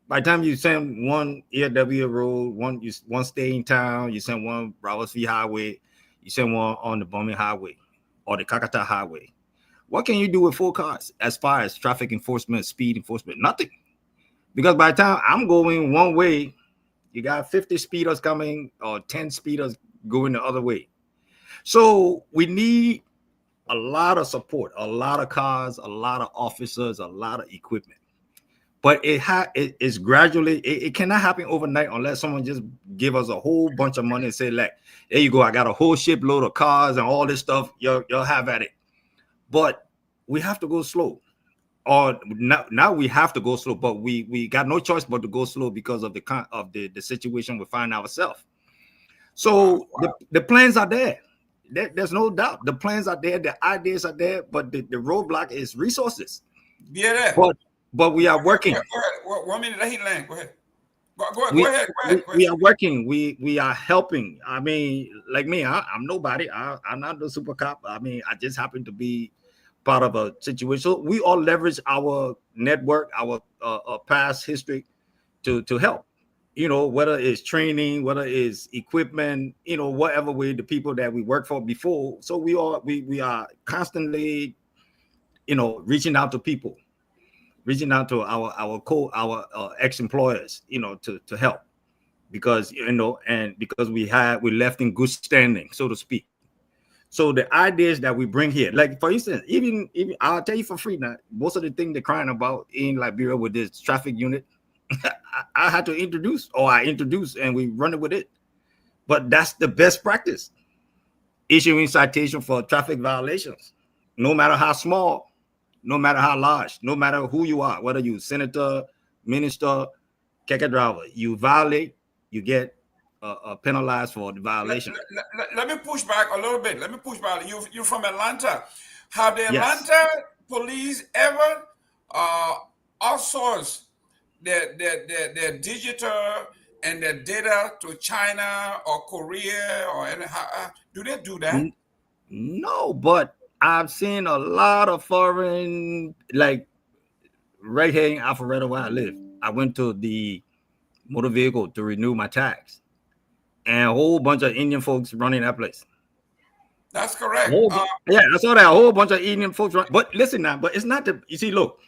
By the time you send one ERW road, one stay in town, you send one Broward V Highway, you send one on the Birmingham Highway or the Kakata Highway. What can you do with 4 cars as far as traffic enforcement, speed enforcement? Nothing. Because by the time I'm going one way, you got 50 speeders coming or 10 speeders going the other way. So we need a lot of support, a lot of cars, a lot of officers, a lot of equipment. But it's gradually, it cannot happen overnight unless someone just give us a whole bunch of money and say, like, there you go, I got a whole shipload of cars and all this stuff, you'll have at it. But we have to go slow. Or now we have to go slow, but we got no choice but to go slow because of the situation we find ourselves. So the plans are there. There's no doubt. The plans are there, the ideas are there, but the roadblock is resources. Yeah. But we are working. Go ahead. 1 minute, let him land. Go ahead. Go ahead. We are working. We are helping. I mean, like me, I'm nobody. I'm not the super cop. I mean, I just happen to be part of a situation. So we all leverage our network, our past history to help. Whether it's training, whether it's equipment, whatever way, the people that we worked for before. So we are constantly, reaching out to people, reaching out to our ex-employers, to help, because and because we left in good standing, so to speak. So the ideas that we bring here, like for instance, even I'll tell you for free now, most of the things they're crying about in Liberia with this traffic unit, I had to introduce, or I introduced, and we run it with it. But that's the best practice. Issuing citation for traffic violations, no matter how small, no matter how large, no matter who you are, whether you senator, minister, keke driver, you violate, you get penalized for the violation. Let me push back a little bit. You're from Atlanta. Have the Yes. Atlanta police ever outsourced their digital and their data to China or Korea or do they do that? No, but I've seen a lot of foreign, like right here in Alpharetta where I live. I went to the motor vehicle to renew my tags, and a whole bunch of Indian folks running that place. That's correct. Yeah, I saw that, a whole bunch of Indian folks run. But listen now, but it's not the, you see, look,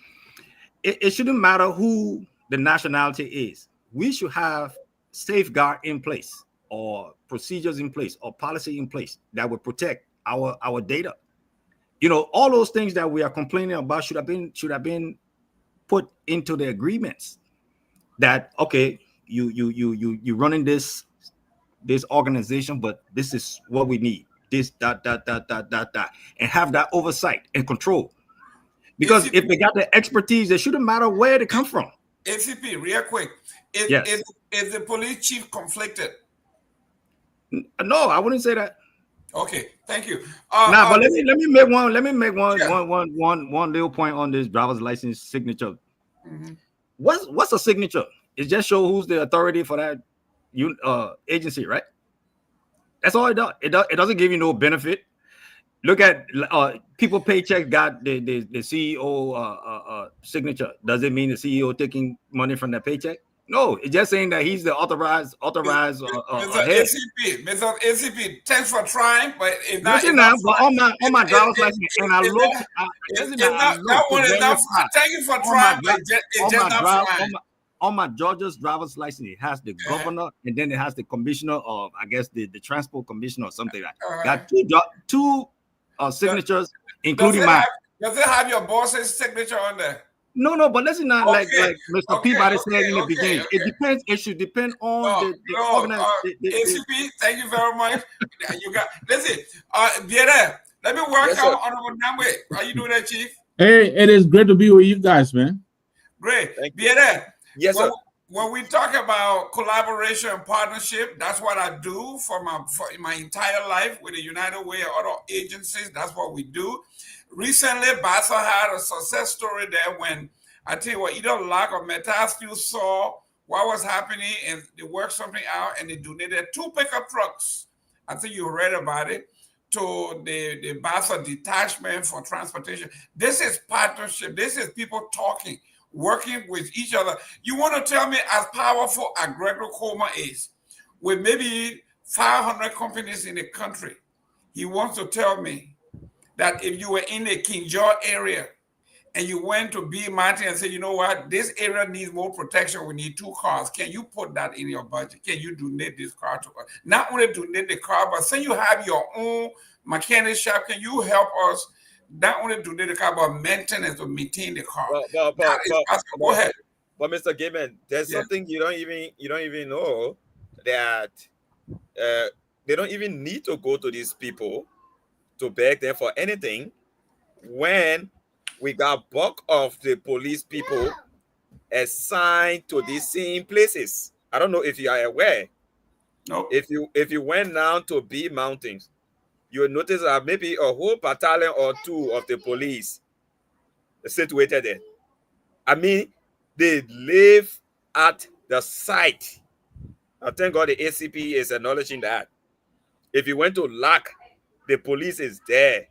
it shouldn't matter who the nationality is. We should have safeguard in place, or procedures in place, or policy in place that would protect our data. You know, all those things that we are complaining about should have been put into the agreements. That okay, you running this organization, but this is what we need. This that, and have that oversight and control. Because if they got the expertise, it shouldn't matter where they come from. ACP, real quick, is the police chief conflicted? No, I wouldn't say that. Okay, thank you. But let me make one little point on this driver's license signature. Mm-hmm. What's a signature? It just shows who's the authority for that agency, right? That's all it does. It doesn't give you no benefit. Look at people paycheck got the CEO signature. Does it mean the CEO taking money from the paycheck? No, it's just saying that he's the authorized Mr. head. ACP, thanks for trying, but it's not. Listen now, but on my driver's license, and I look. That one is not. Thank you for trying, but it's just not flying. On my Georgia's driver's license, it has the governor, and then it has the commissioner of, I guess, the transport commissioner or something like that. Got two signatures, including mine. Does it have your boss's signature on there? No, but listen, not like Mr. Peabody said in the beginning. It depends. It should depend on the ACP, thank you very much. You got. Listen, Biere, let me welcome Honorable Namwe. How you doing, there, Chief? Hey, it is great to be with you guys, man. Great, Biere. Yes, sir. When we talk about collaboration and partnership, that's what I do for my entire life with the United Way and other agencies. That's what we do. Recently, Bassa had a success story there when, I tell you what, either Lac or Metascue saw what was happening and they worked something out and they donated 2 pickup trucks. I think you read about it, to the Bassa detachment for transportation. This is partnership. This is people talking, working with each other. You want to tell me as powerful as Gregory Coleman is, with maybe 500 companies in the country, he wants to tell me that if you were in the King George area and you went to B Mountain and said, you know what, this area needs more protection, we need 2 cars. Can you put that in your budget? Can you donate this car to us? Not only donate the car, but say you have your own mechanic shop, can you help us not only donate the car, but maintenance to maintain the car? Go ahead. But Mr. Gaiman, there's something you don't even know, that they don't even need to go to these people to beg them for anything, when we got bulk of the police people assigned to these same places. I don't know if you are aware. No. If you went down to B Mountains, you will notice that maybe a whole battalion or 2 of the police situated there. I mean, they live at the site. I thank God the ACP is acknowledging that. If you went to Lac, the police is there.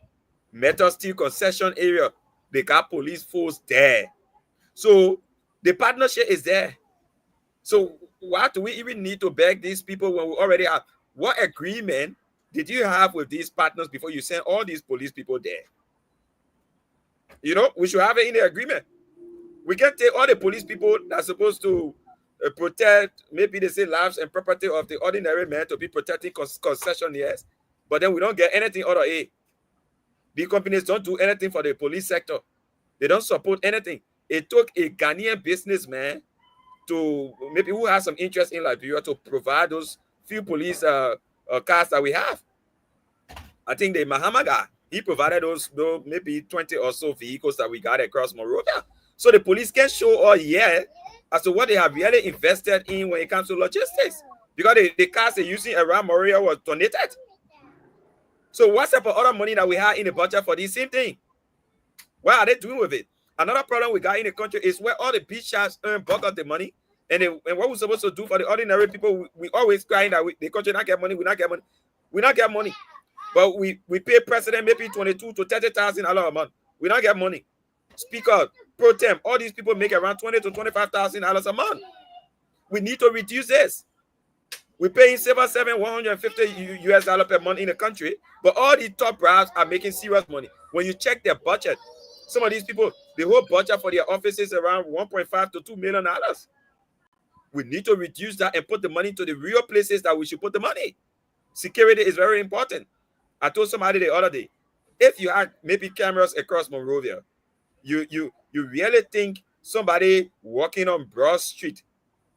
Metal Steel concession area, they got police force there. So the partnership is there. So why do we even need to beg these people when we already have? What agreement did you have with these partners before you send all these police people there? You know, we should have it in the agreement. We can take all the police people that's supposed to protect, maybe they say lives and property of the ordinary man, to be protecting concessionaires. but then we don't get anything out of it. Big companies don't do anything for the police sector. They don't support anything. It took a Ghanaian businessman to maybe who has some interest in Liberia to provide those few police cars that we have. I think the Mahama guy, he provided those maybe 20 or so vehicles that we got across Monrovia. So the police can show all year as to what they have really invested in when it comes to logistics. Because the cars they're using around Monrovia was donated. So what's up with other money that we have in the budget for this same thing? What are they doing with it? Another problem we got in the country is where all the big shots earn bulk of the money. And what we're supposed to do for the ordinary people, we always crying that the country not get money, we not get money. We not get money. But we pay president maybe $22,000 to $30,000 a month. We don't get money. Speaker, pro tem, all these people make around $20,000 to $25,000 a month. We need to reduce this. We're paying $150 US per month in the country, but all the top brass are making serious money. When you check their budget, some of these people, the whole budget for their offices is around $1.5 to $2 million. We need to reduce that and put the money to the real places that we should put the money. Security is very important. I told somebody the other day, if you had maybe cameras across Monrovia, you really think somebody walking on Broad Street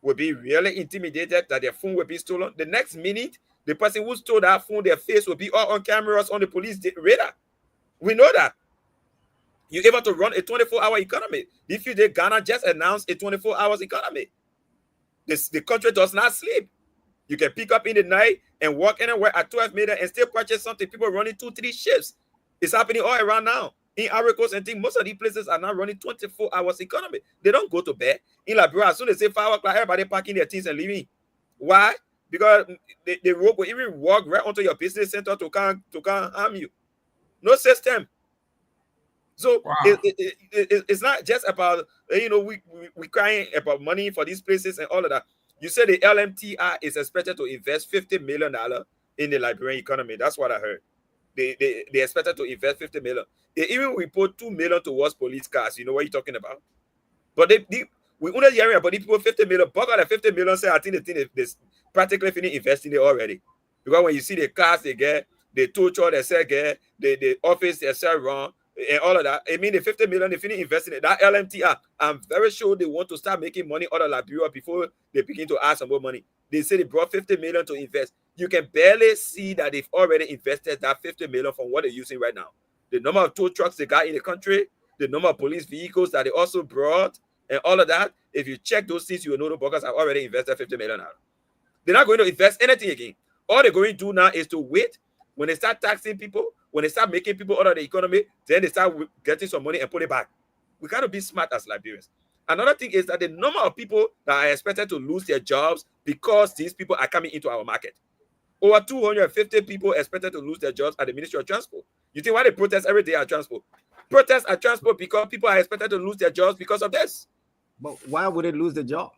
would be really intimidated that their phone will be stolen? The next minute, the person who stole that phone, their face will be all on cameras on the police radar. We know that. You're able to run a 24-hour economy. If you did, Ghana just announced a 24-hour economy. The country does not sleep. You can pick up in the night and walk anywhere at 12 midnight and still purchase something. People running 2-3 shifts. It's happening all around now. In Ivory Coast and things, most of these places are now running 24 hours economy. They don't go to bed. In Liberia, as soon as they say 5 o'clock, everybody packing their things and leaving. Why? Because the rope will even walk right onto your business center to come harm you. No system. So wow. It's not just about, we crying about money for these places and all of that. You said the LMTI is expected to invest $50 million in the Liberian economy. That's what I heard. They expected to invest $50 million. They even we put $2 million towards police cars. You know what you're talking about? But we only hearing about these people $50 million. But out of $50 million, say I think they practically finished investing it already. Because when you see the cars they get, the tow truck they sell get, the office they sell run, and all of that. I mean, the $50 million they finish investing in that LMTR. I'm very sure they want to start making money out of Liberia before they begin to ask for more money. They say they brought $50 million to invest. You can barely see that they've already invested that $50 million from what they're using right now. The number of tow trucks they got in the country, the number of police vehicles that they also brought, and all of that. If you check those things, you will know the brokers have already invested $50 million. They're not going to invest anything again. All they're going to do now is to wait. When they start taxing people, when they start making people out of the economy, then they start getting some money and put it back. We got to be smart as Liberians. Another thing is that the number of people that are expected to lose their jobs because these people are coming into our market. Over 250 people expected to lose their jobs at the Ministry of Transport. You think why they protest every day at transport? Protest at transport because people are expected to lose their jobs because of this. But why would they lose their job?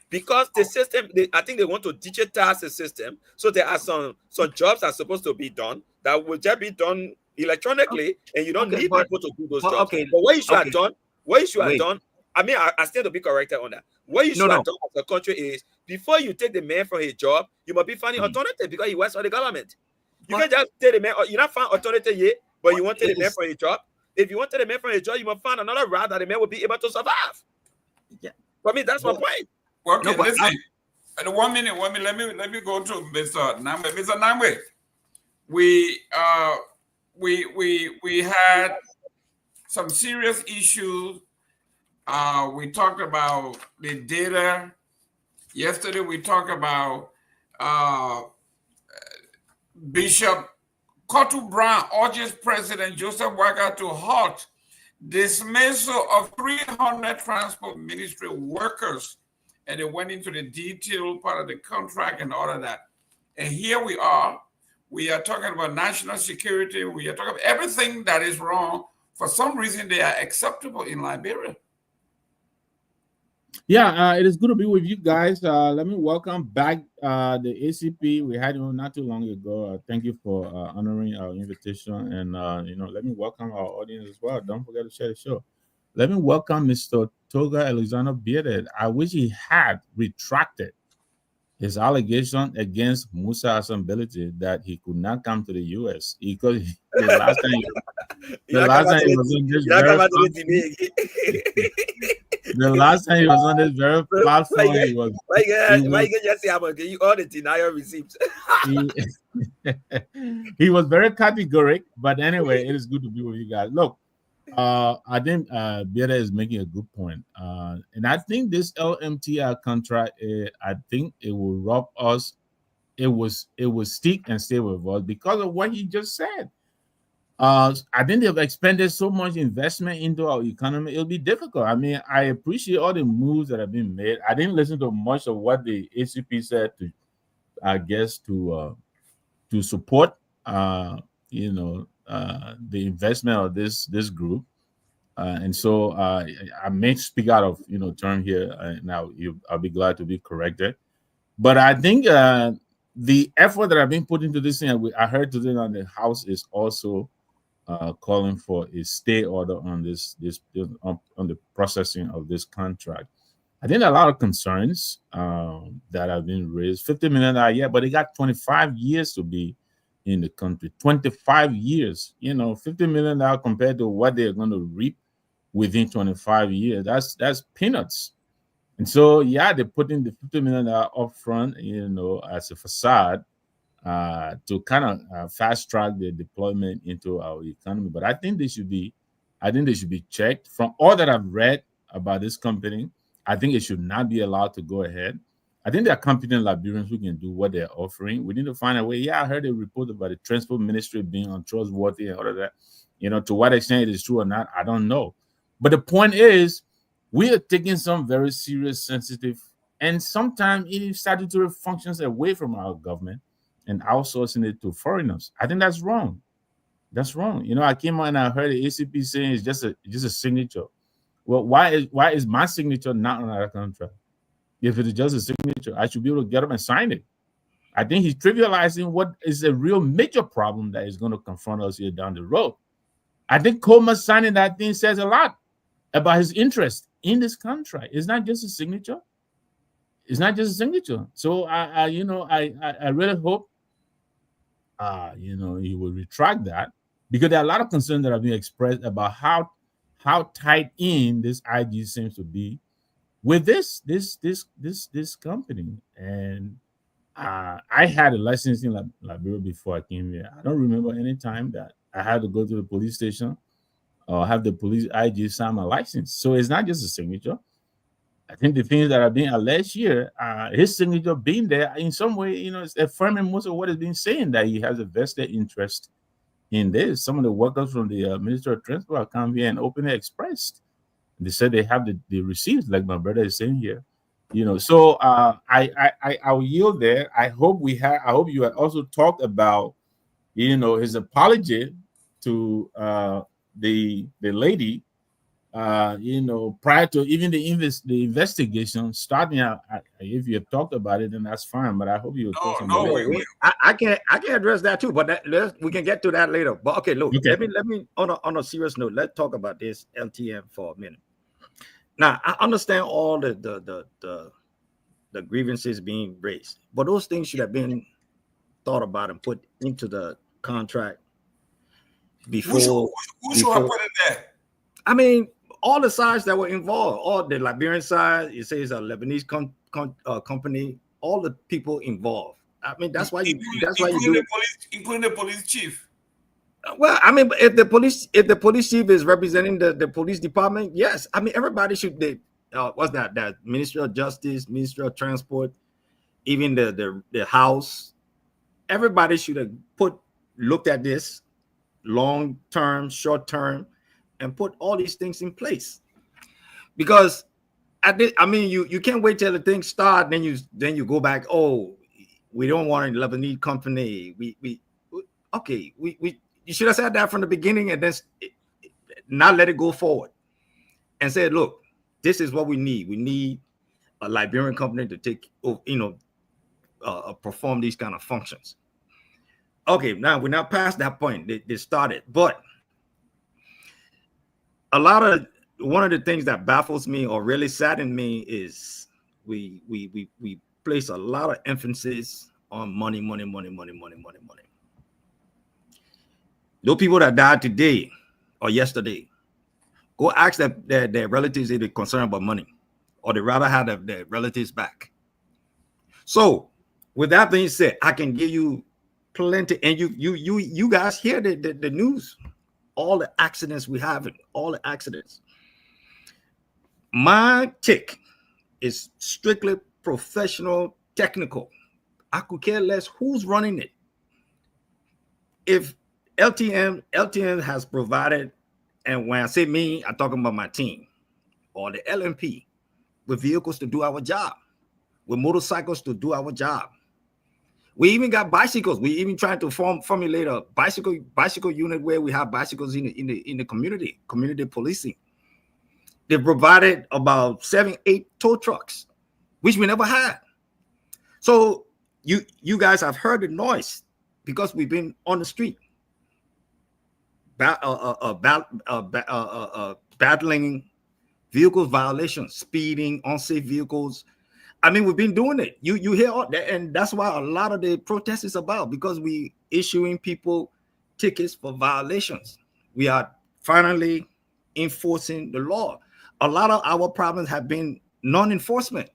Because the system, I think they want to digitize the system. So there are some jobs that are supposed to be done that will just be done electronically, and you don't need people to do those jobs. Okay, but what you should have done, I mean, I still to be corrected on that. What you should have done as a country is, before you take the man from his job, you must be finding alternative because he works for the government. You can't just take the man, you're not finding alternative yet, but you want to take the man from his job. If you want to take the man from his job, you must find another route that the man will be able to survive. Yeah. For me, that's my point. Okay, listen. 1 minute. Let me go to Mr. Namwe. Mr. Namwe, we had some serious issues. We talked about the data. Yesterday we talked about Bishop Kotu Brown urges President Joseph Waka to halt dismissal of 300 transport ministry workers. And they went into the detailed part of the contract and all of that. And here we are talking about national security. We are talking about everything that is wrong. For some reason, they are acceptable in Liberia. Yeah, it is good to be with you guys. Let me welcome back the ACP. We had him not too long ago. Thank you for honoring our invitation. And, let me welcome our audience as well. Don't forget to share the show. Let me welcome Mr. Toga Alexander Bearded. I wish he had retracted his allegation against Musa Assembility that he could not come to the U.S. because the last time he was on this very the last time he was on this very platform, why you just say I'm gonna give you all the denial receipts? he was very categoric, but anyway, it is good to be with you guys. Look, I think Bieda is making a good point, and I think this LMTI contract, I think it will rob us. It will stick and stay with us because of what he just said. I think they've expended so much investment into our economy. It'll be difficult. I mean, I appreciate all the moves that have been made. I didn't listen to much of what the ACP said to, I guess, to support, the investment of this group. And so I may speak out of turn here. Now I'll be glad to be corrected. But I think the effort that I've been put into this thing, I heard today on the House is also calling for a stay order on on the processing of this contract. I think a lot of concerns that have been raised. $50 million, yeah, but it got 25 years to be in the country. 25 years, $50 million compared to what they're going to reap within 25 years. That's peanuts. And so, yeah, they're putting the $50 million up front, as a facade to kind of fast track the deployment into our economy. But I think they should be checked. From all that I've read about this company, I think it should not be allowed to go ahead. I think there are competent Liberians who can do what they're offering. We need to find a way. Yeah, I heard a report about the transport ministry being untrustworthy and all of that. To what extent it is true or not, I don't know. But the point is, we are taking some very serious, sensitive, and sometimes even statutory functions away from our government and outsourcing it to foreigners. I think that's wrong. That's wrong. I came on and I heard the ACP saying it's just a signature. Well, why is my signature not on that contract? If it is just a signature, I should be able to get up and sign it. I think he's trivializing what is a real major problem that is going to confront us here down the road. I think Coleman signing that thing says a lot about his interest in this contract. It's not just a signature. It's not just a signature. So I really hope he will retract that, because there are a lot of concerns that have been expressed about how tight in this IG seems to be with this company. And I had a license in Liberia before I came here. I don't remember any time that I had to go to the police station or have the police IG sign my license. So it's not just a signature. I think the things that are being alleged here, his signature being there in some way, it's affirming most of what is being saying, that he has a vested interest in this. Some of the workers from the Ministry of Transport come here and openly expressed. They said they have the receipts, like my brother is saying here. So I will yield there. I hope you had also talked about, his apology to the lady, prior to even the investigation starting out. If you have talked about it, then that's fine. But I hope you. I can address that too, but we can get to that later. But okay, look, let me on a serious note, let's talk about this LTM for a minute. Now, I understand all the grievances being raised, but those things should have been thought about and put into the contract before. Who should have put it there? I mean, all the sides that were involved, all the Liberian side, it says a Lebanese company, all the people involved. I mean, that's why you do, including the police chief. Well, I mean, if the police chief is representing the police department, yes. I mean, everybody should. What's that? That Ministry of Justice, Ministry of Transport, even the House. Everybody should have looked at this long term, short term, and put all these things in place. Because you can't wait till the thing start, then you go back. Oh, we don't want a Lebanese company. You should have said that from the beginning, and then not let it go forward, and say, look, this is what we need. We need a Liberian company to take, perform these kind of functions. Okay, now we're not past that point. They started, but one of the things that baffles me or really saddens me is we place a lot of emphasis on money. Those people that died today or yesterday, go ask their relatives if they're concerned about money, or they rather have their relatives back. So, with that being said, I can give you plenty, and you guys hear the news, all the accidents we have, all the accidents. My take is strictly professional, technical. I could care less who's running it. If LTM has provided, and when I say me, I'm talking about my team or the LMP, with vehicles to do our job, with motorcycles to do our job. We even got bicycles. We even trying to formulate a bicycle unit where we have bicycles in the community policing. They provided about 7-8 tow trucks, which we never had. So you guys have heard the noise because we've been on the street battling vehicles violations, speeding, unsafe vehicles. I mean, we've been doing it. You hear all that, and that's why a lot of the protest is about, because we issuing people tickets for violations. We are finally enforcing the law. A lot of our problems have been non-enforcement.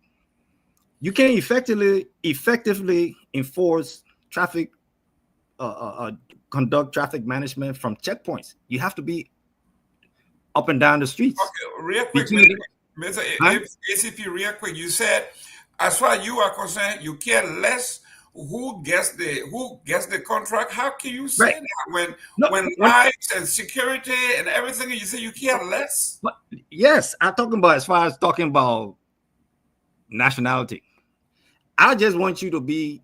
You can't effectively enforce traffic, conduct traffic management from checkpoints. You have to be up and down the streets. Okay, real quick, Mr. ACP, real quick. You said, as far as you are concerned, you care less who gets the contract. How can you say that when lives and security and everything, you say you care less? But yes, I'm talking about, as far as talking about nationality. I just want you to be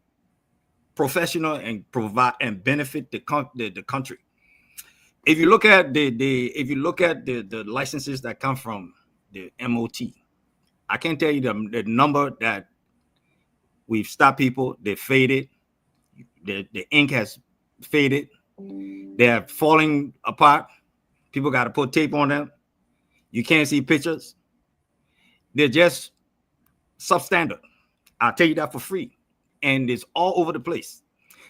professional and provide and benefit the country. If you look at the licenses that come from the MOT, I can't tell you the number that we've stopped people. They faded. The ink has faded. They're falling apart. People got to put tape on them. You can't see pictures. They're just substandard. I'll tell you that for free. And it's all over the place.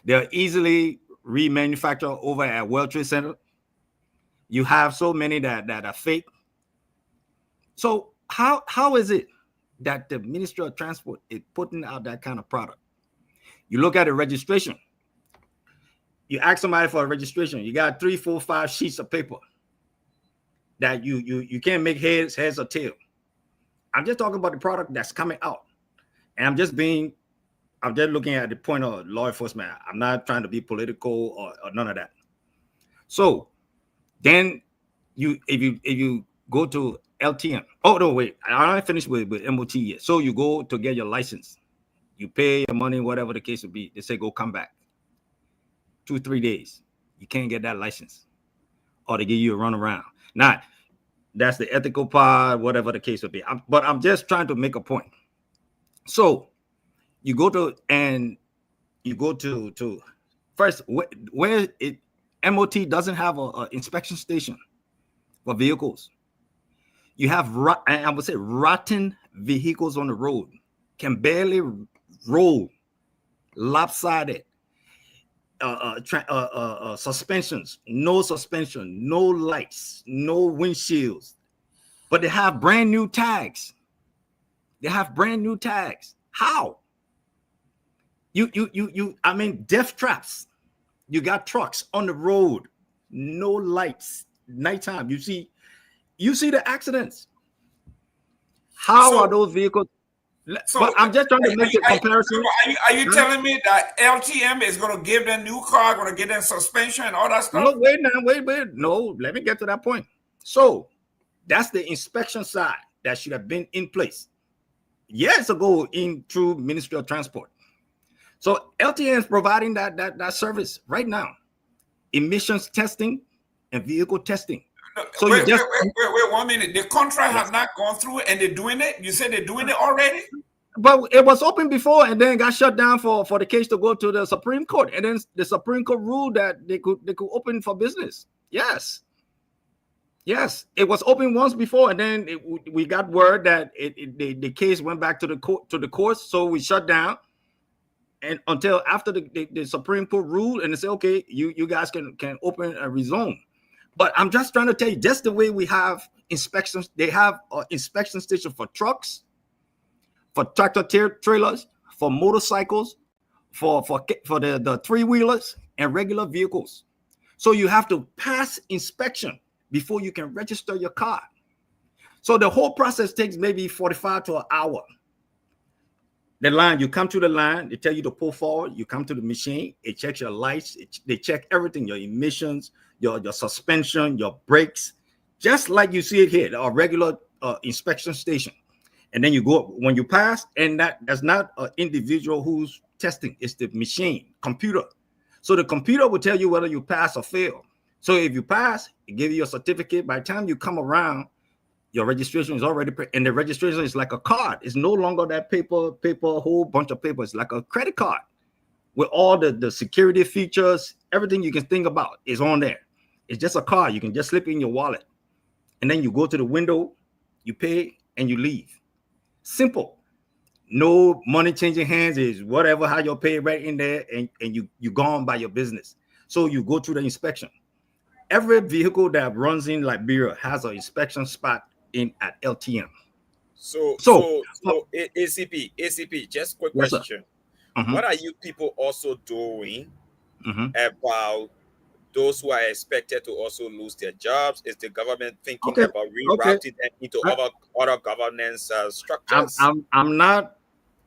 They're easily remanufactured over at World Trade Center. You have so many that are fake. So how is it that the Ministry of Transport is putting out that kind of product? You look at the registration. You ask somebody for a registration. You got 3, 4, 5 sheets of paper that you can't make heads or tail. I'm just talking about the product that's coming out. And I'm just looking at the point of law enforcement. I'm not trying to be political or none of that. So then if you go to LTM. Oh no, wait, I haven't finished with MOT yet. So you go to get your license. You pay your money, whatever the case would be. They say go come back. 2-3 days. You can't get that license. Or they give you a run around. Now, that's the ethical part, whatever the case would be. But I'm just trying to make a point. So you go to first where it MOT doesn't have a inspection station for vehicles. You have I would say rotten vehicles on the road, can barely roll, lopsided, suspensions, no suspension, no lights, no windshields, but they have brand new tags. How? I mean, death traps. You got trucks on the road, no lights, nighttime. You see the accidents. How are those vehicles? But I'm just trying to make a comparison. Are you telling me that LTM is going to give them new car, going to get them suspension and all that stuff? No, wait. No, let me get to that point. So that's the inspection side that should have been in place years ago in through Ministry of Transport. So LTM is providing that service right now. Emissions testing and vehicle testing. No, so wait 1 minute. The contract has not gone through and they're doing it? You said they're doing it already? But it was open before and then got shut down for the case to go to the Supreme Court. And then the Supreme Court ruled that they could open for business. Yes. Yes, it was open once before, and then we got word that the case went back to the courts, so we shut down, and until after the Supreme Court ruled, and they said, okay, you guys can open a rezone. But I'm just trying to tell you, just the way we have inspections, they have an inspection station for trucks, for tractor trailers, for motorcycles, for the three-wheelers and regular vehicles. So you have to pass inspection before you can register your car. So the whole process takes maybe 45 to an hour. The line, you come to the line, they tell you to pull forward, you come to the machine, it checks your lights, they check everything, your emissions, your suspension, your brakes, just like you see it here, a regular inspection station. And then you go, when you pass, and that's not an individual who's testing, it's the machine, computer. So the computer will tell you whether you pass or fail. So if you pass, it gives you a certificate. By the time you come around, your registration is already, and the registration is like a card. It's no longer that paper, a whole bunch of paper. It's like a credit card with all the security features, everything you can think about is on there. It's just a card. You can just slip in your wallet. And then you go to the window, you pay, and you leave. Simple. No money changing hands, is whatever, how you pay right in there, and you go on by your business. So you go through the inspection. Every vehicle that runs in Liberia has an inspection spot in at LTM. So ACP, just quick question. What are you people also doing about those who are expected to also lose their jobs? Is the government thinking about rerouting them into other governance structures? I'm not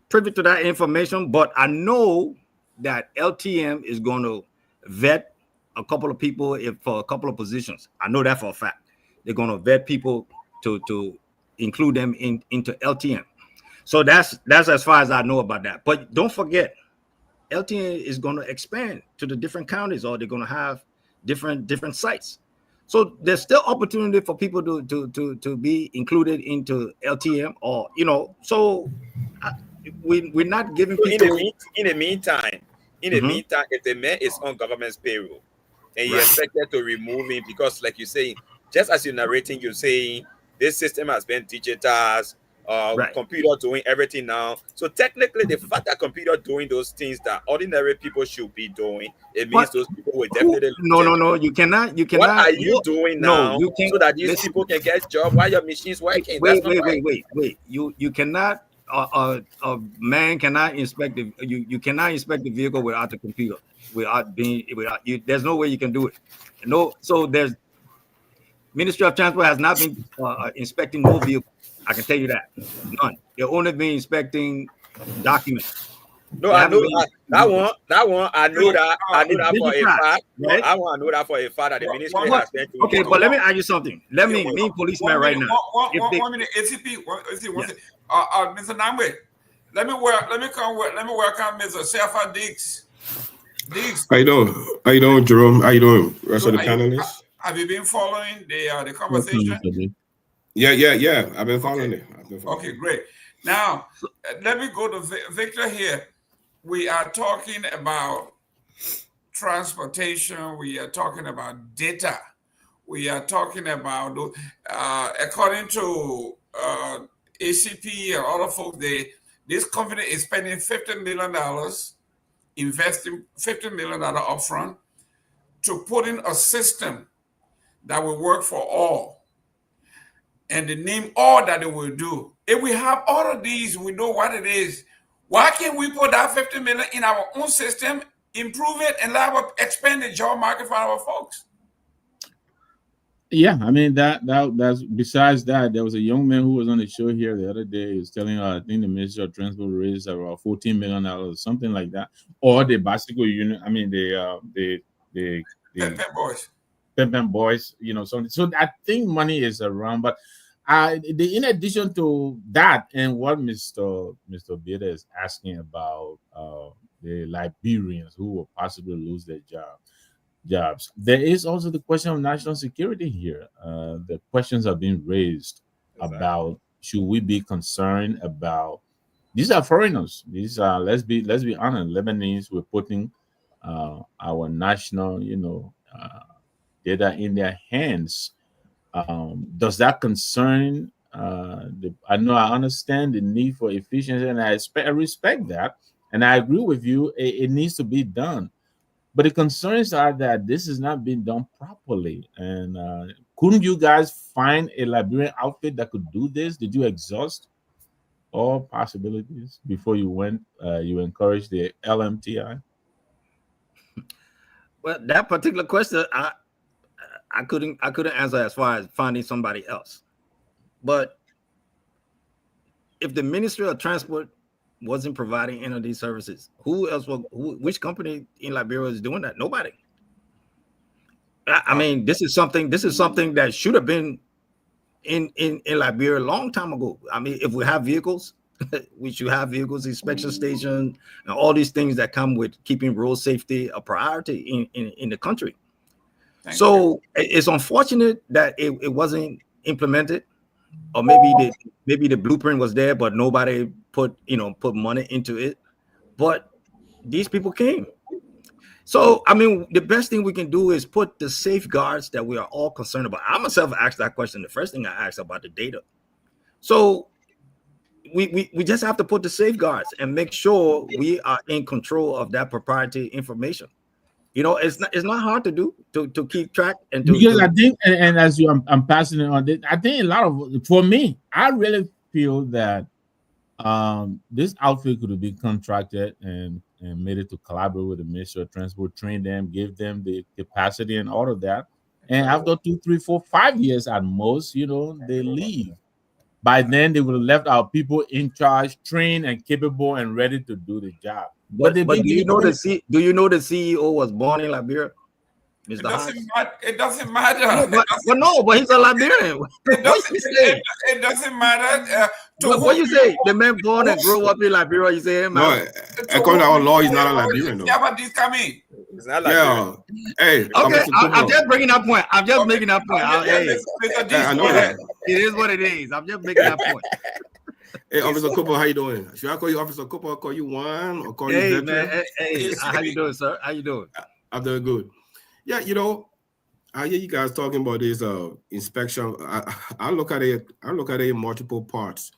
privy to that information, but I know that LTM is going to vet a couple of people for a couple of positions. I know that for a fact. They're going to vet people to include them into LTM. So that's as far as I know about that. But don't forget, LTM is going to expand to the different counties, or they're going to have different sites. So there's still opportunity for people to be included into LTM, or So we're not giving people. In the meantime, if the man is on government's payroll and you're expected to remove him because, like you're saying, just as you're narrating, you're saying this system has been digitized, computer doing everything now. So technically, the fact that computer doing those things that ordinary people should be doing, it means those people will definitely. No, you cannot. What are you doing now so that these people can get job while your machine's working? Wait. You cannot. A man cannot inspect you cannot inspect the vehicle without the computer, without you. There's no way you can do it. So there's Ministry of Transport has not been inspecting no vehicle. I can tell you that. None. They've only been inspecting documents. No, I know that one. I know that for a fact. Right? I want to know that for a fact that the ministry has been doing. Okay, but let me ask you something. Me policeman right now. One minute, ACP. Mr. Namwe, let me welcome Mr. Sefa Diggs. How you doing, Jerome? How you doing, rest of the panelists? Have you been following the conversation? Yeah. I've been following it. Okay, great. Now, let me go to Victor here. We are talking about transportation. We are talking about data. We are talking about, according to ACP and other folks, this company is spending $50 million, investing $50 million upfront to put in a system that will work for all. And the name all that it will do. If we have all of these, we know what it is. Why can't we put that 50 million in our own system, improve it, and expand the job market for our folks? Yeah, I mean that's besides that, there was a young man who was on the show here the other day. He was telling I think the Ministry of Transport raised about $14 million, something like that. Or the bicycle unit. I mean the Pep boys, so I think money is around, but in addition to that, and what Mr. Bida is asking about the Liberians who will possibly lose their jobs, there is also the question of national security here. The questions are being raised about, should we be concerned about, these are foreigners, these are, let's be honest, Lebanese. We're putting our national data in their hands. Does that concern? I understand the need for efficiency, and I respect that, and I agree with you. It needs to be done, but the concerns are that this is not being done properly. And couldn't you guys find a Liberian outfit that could do this? Did you exhaust all possibilities before you went? You encouraged the LMTI. Well, that particular question, I couldn't answer as far as finding somebody else. But if the Ministry of Transport wasn't providing any of these services, who else which company in Liberia is doing that? Nobody. I mean, this is something that should have been in Liberia a long time ago. I mean, if we have vehicles, we should have vehicles, inspection stations, and all these things that come with keeping road safety a priority in the country. So it's unfortunate that it wasn't implemented, or maybe the blueprint was there, but nobody put money into it. But these people came. So I mean, the best thing we can do is put the safeguards that we are all concerned about. I myself asked that question. The first thing I asked about the data. So we just have to put the safeguards and make sure we are in control of that proprietary information. It's not hard to do to keep track and because I think, and as I'm passing it on, I think a lot of, for me, I really feel that this outfit could have been contracted and made it to collaborate with the Ministry of Transport, train them, give them the capacity and all of that. And after 2, 3, 4, 5 years at most, they leave. By then, they would have left our people in charge, trained and capable and ready to do the job. But do you know the CEO was born in Liberia? It doesn't matter. But he's a Liberian. It doesn't matter. What you say? The man born and grew up in Liberia. You say him? No, according to our law, he's not a Liberian. Yeah, but he's coming. Yeah. Hey. Okay, I'm just bringing that point. I'm just making that point. I know that. It is what it is. I'm just making that point. Hey, Officer Cooper, how you doing? Should I call you Officer Cooper or call you Juan or call you man. Hey, how you doing, sir? How you doing? I'm doing good. Yeah, I hear you guys talking about this inspection. I look at it in multiple parts.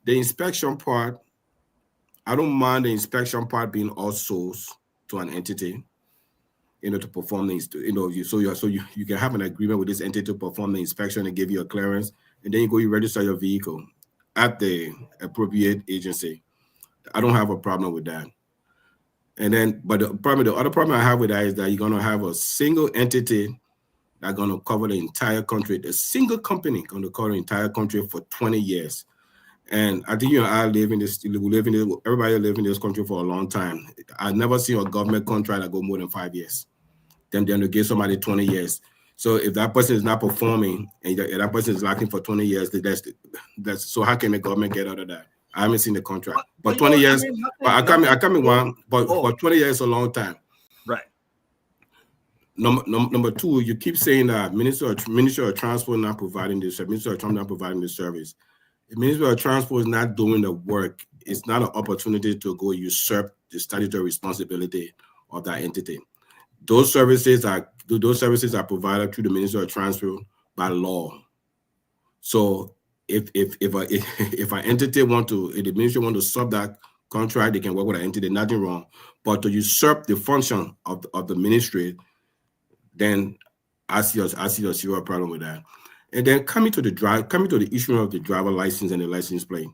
The inspection part, I don't mind the inspection part being outsourced to an entity, to perform the, so you can have an agreement with this entity to perform the inspection and give you a clearance, and then you register your vehicle at the appropriate agency. I don't have a problem with that. And then, but the other problem I have with that is that you're going to have a single entity that's going to cover the entire country. A single company going to cover the entire country for 20 years. And I think everybody live in this country for a long time. I've never seen a government contract that go more than 5 years. Then they're going to give somebody 20 years. So if that person is not performing and that person is lacking for 20 years, that's so how can the government get out of that? I haven't seen the contract, but 20 years. I come in one, but for 20 years is a long time. Right. Number two, you keep saying that Ministry of Transport not providing this. Ministry of Transport not providing the service. The Ministry of Transport is not doing the work. It's not an opportunity to go usurp the statutory responsibility of that entity. Those services are provided through the Ministry of Transport by law. So if an entity if the ministry want to sub that contract, they can work with an entity, nothing wrong. But to usurp the function of the ministry, then I see a serious problem with that. And then coming to the issue of the driver license and the license plate,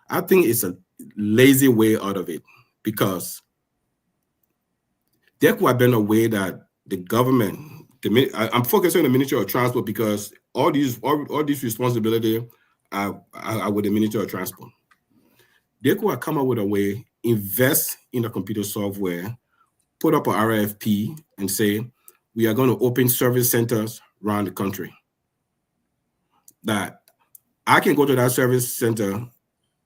I think it's a lazy way out of it, because there could have been a way that the government, I'm focusing on the Ministry of Transport because all these responsibilities are with the Ministry of Transport. They could have come up with a way, invest in the computer software, put up an RFP and say, we are going to open service centers around the country. That I can go to that service center,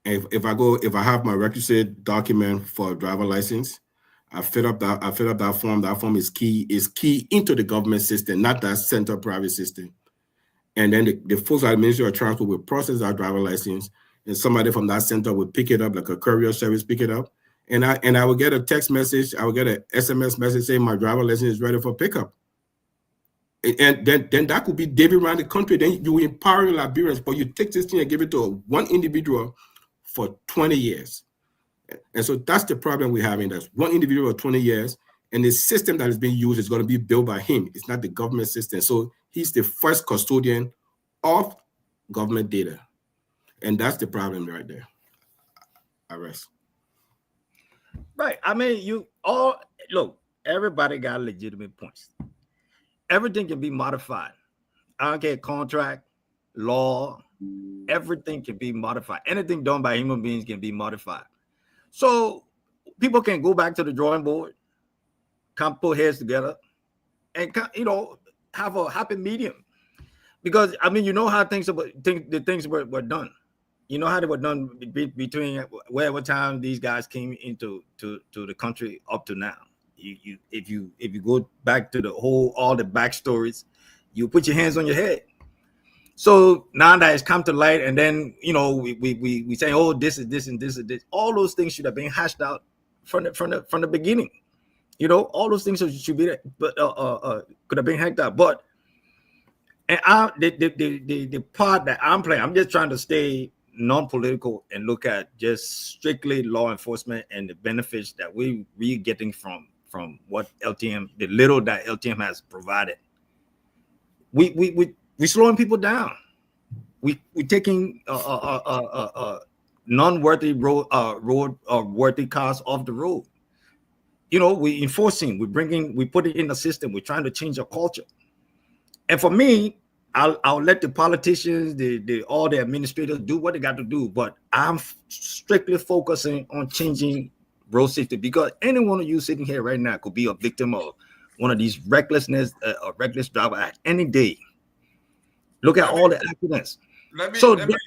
and if I have my requisite document for a driver license, I fill up that form. That form is key into the government system, not that center private system. And then the folks at the Ministry of Transport will process our driver license, and somebody from that center will pick it up, like a courier service pick it up. And I will get a text message, I will get an SMS message saying my driver license is ready for pickup. And then that could be David around the country. Then you empower Liberians, but you take this thing and give it to one individual for 20 years. And so that's the problem we have in that. One individual for 20 years, and the system that is being used is going to be built by him. It's not the government system. So he's the first custodian of government data. And that's the problem right there. I rest. Right. I mean, you all look, everybody got legitimate points. Everything can be modified. I don't care, contract, law, everything can be modified. Anything done by human beings can be modified. So people can go back to the drawing board, come put heads together, and have a happy medium. Because I mean, you know how the things were done. You know how they were done between whatever time these guys came into the country up to now. If you go back to all the backstories, you put your hands on your head. So now that it's come to light, and then we say, oh, this is this and this is this. All those things should have been hashed out from the beginning. All those things should be could have been hacked out. But the part that I'm playing, I'm just trying to stay non-political and look at just strictly law enforcement and the benefits that we're getting from what LTM, the little that LTM has provided. We're slowing people down. We're taking non-worthy worthy cars off the road. We're enforcing, we put it in the system. We're trying to change our culture. And for me, I'll let the politicians, all the administrators do what they got to do. But I'm strictly focusing on changing road safety, because any one of you sitting here right now could be a victim of one of these reckless driver act any day. Look at all the accidents.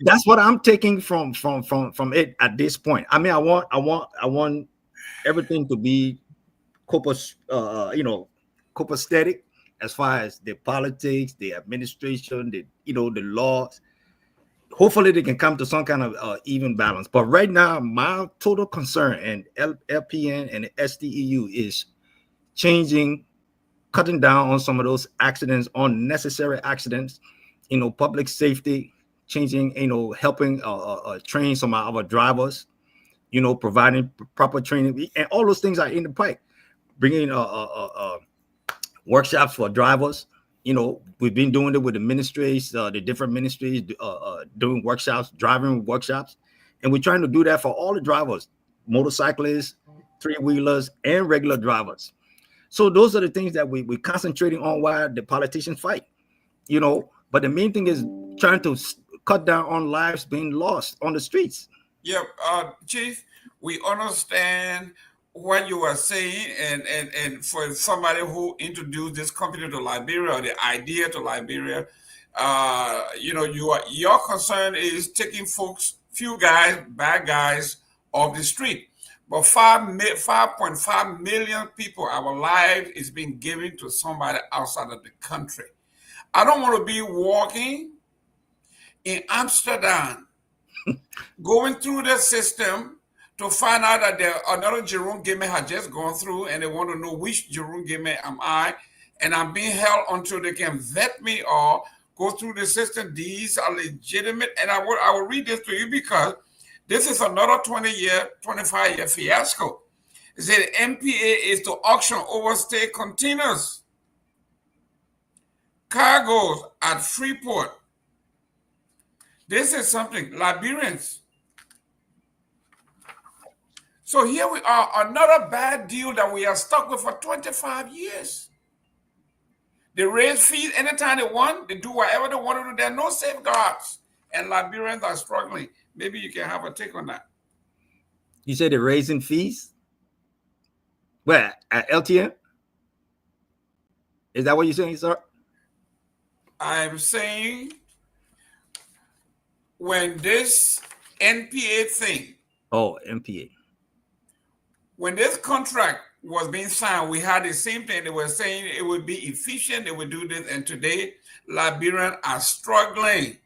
That's what I'm taking from it at this point. I mean, I want everything to be copacetic as far as the politics, the administration, the laws. Hopefully they can come to some kind of even balance. But right now, my total concern and LPN and the SDEU is cutting down on some of those accidents, unnecessary accidents, public safety, changing, helping train some of our drivers, providing proper training, and all those things are in the pipe. Bringing workshops for drivers. We've been doing it with the ministries, the different ministries, doing workshops, driving workshops, and we're trying to do that for all the drivers, motorcyclists, three-wheelers, and regular drivers. So those are the things that we're concentrating on while the politicians fight. But the main thing is trying to cut down on lives being lost on the streets. Yeah, Chief, we understand what you are saying, and for somebody who introduced this company to Liberia, or the idea to Liberia, your concern is taking few bad guys off the street. But 5.5 million people, our life is being given to somebody outside of the country. I don't want to be walking in Amsterdam, going through the system to find out that another Jerome Gimel had just gone through, and they want to know which Jerome Gimel am I, and I'm being held until they can vet me or go through the system. These are legitimate, and I will read this to you because this is another 25-year fiasco. It said MPA is to auction overstay containers, cargoes at Freeport. This is something, Liberians. So here we are, another bad deal that we are stuck with for 25 years. They raise fees anytime they want. They do whatever they want to do. There are no safeguards. And Liberians are struggling. Maybe you can have a take on that. You said they're raising fees? Where? At LTM? Is that what you're saying, sir? I'm saying when this NPA thing. Oh, NPA. When this contract was being signed, we had the same thing. They were saying it would be efficient, they would do this, and today Liberians are struggling.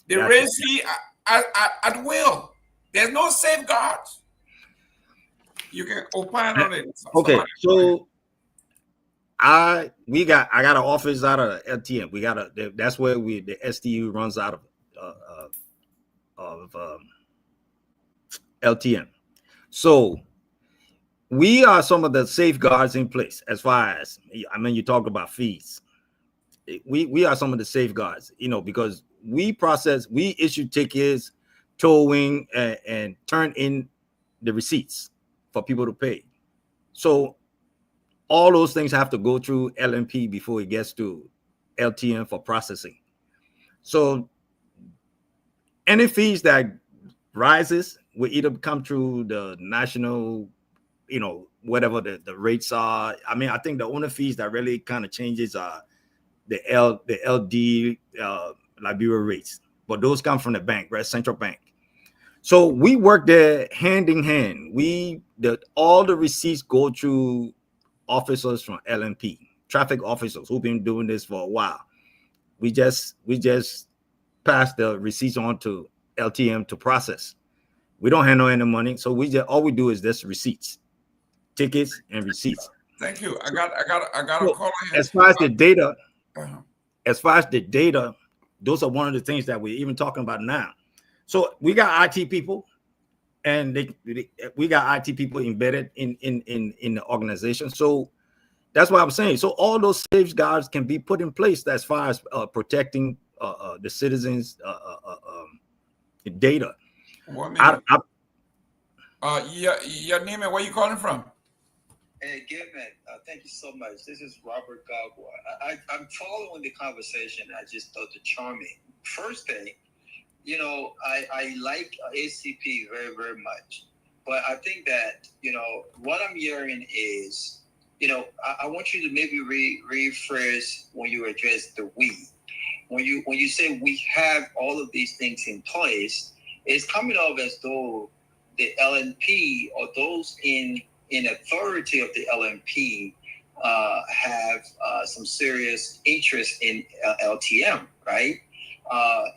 They raise fee at will. There's no safeguards. You can opine on it. Okay, so I got an office out of LTM. That's where the STU runs out of LTM. So we are some of the safeguards in place as far as, I mean, you talk about fees. We are some of the safeguards, because we issue tickets, towing, and turn in the receipts for people to pay. So all those things have to go through LMP before it gets to LTM for processing. So any fees that rises will either come through the national, whatever the rates are. I mean, I think the only fees that really kind of changes are the LD Liberia rates, but those come from the bank, right? Central bank. So we work there hand in hand. All the receipts go through officers from LMP, traffic officers who've been doing this for a while. We just pass the receipts on to LTM to process. We don't handle any money, so all we do is just receipts, tickets, and receipts. Thank you. I got a call here. As far as the data, those are one of the things that we're even talking about now. So we got IT people, and we got IT people embedded in the organization. So that's what I'm saying. So all those safeguards can be put in place as far as protecting the citizens' data. Your name and where you calling from? Hey, Gilman, thank you so much. This is Robert Garguah. I'm following the conversation. I just thought it charming. First thing, I like ACP very, very much. But I think that, what I'm hearing is, I want you to maybe rephrase when you address the we. When you say we have all of these things in place, it's coming off as though the LNP or those in authority of the LNP have some serious interest in LTM, right?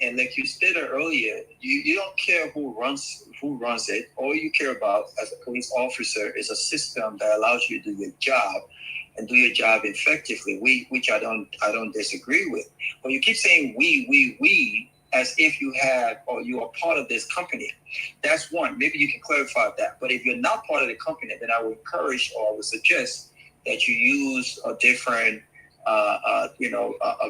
And like you stated earlier, you don't care who runs it. All you care about as a police officer is a system that allows you to do your job and do your job effectively. Which I don't disagree with. But you keep saying we as if you have or you are part of this company. That's one. Maybe you can clarify that. But if you're not part of the company, then I would encourage or I would suggest that you use a different a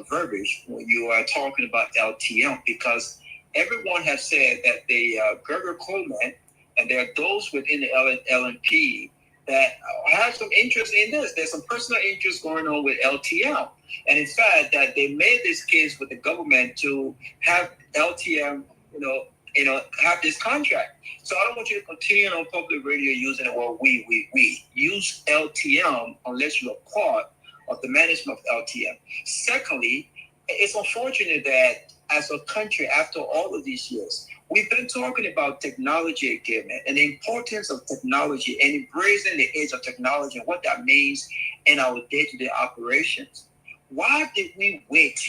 verbiage when you are talking about LTM, because everyone has said that the Garguah Coleman, and there are those within the LNP that have some interest in this. There's some personal interest going on with LTM. And in fact, that they made this case with the government to have LTM, have this contract. So I don't want you to continue on public radio using the word we. Use LTM unless you're part of the management of LTM. Secondly, it's unfortunate that as a country, after all of these years, we've been talking about technology again, and the importance of technology and embracing the age of technology and what that means in our day-to-day operations. Why did we wait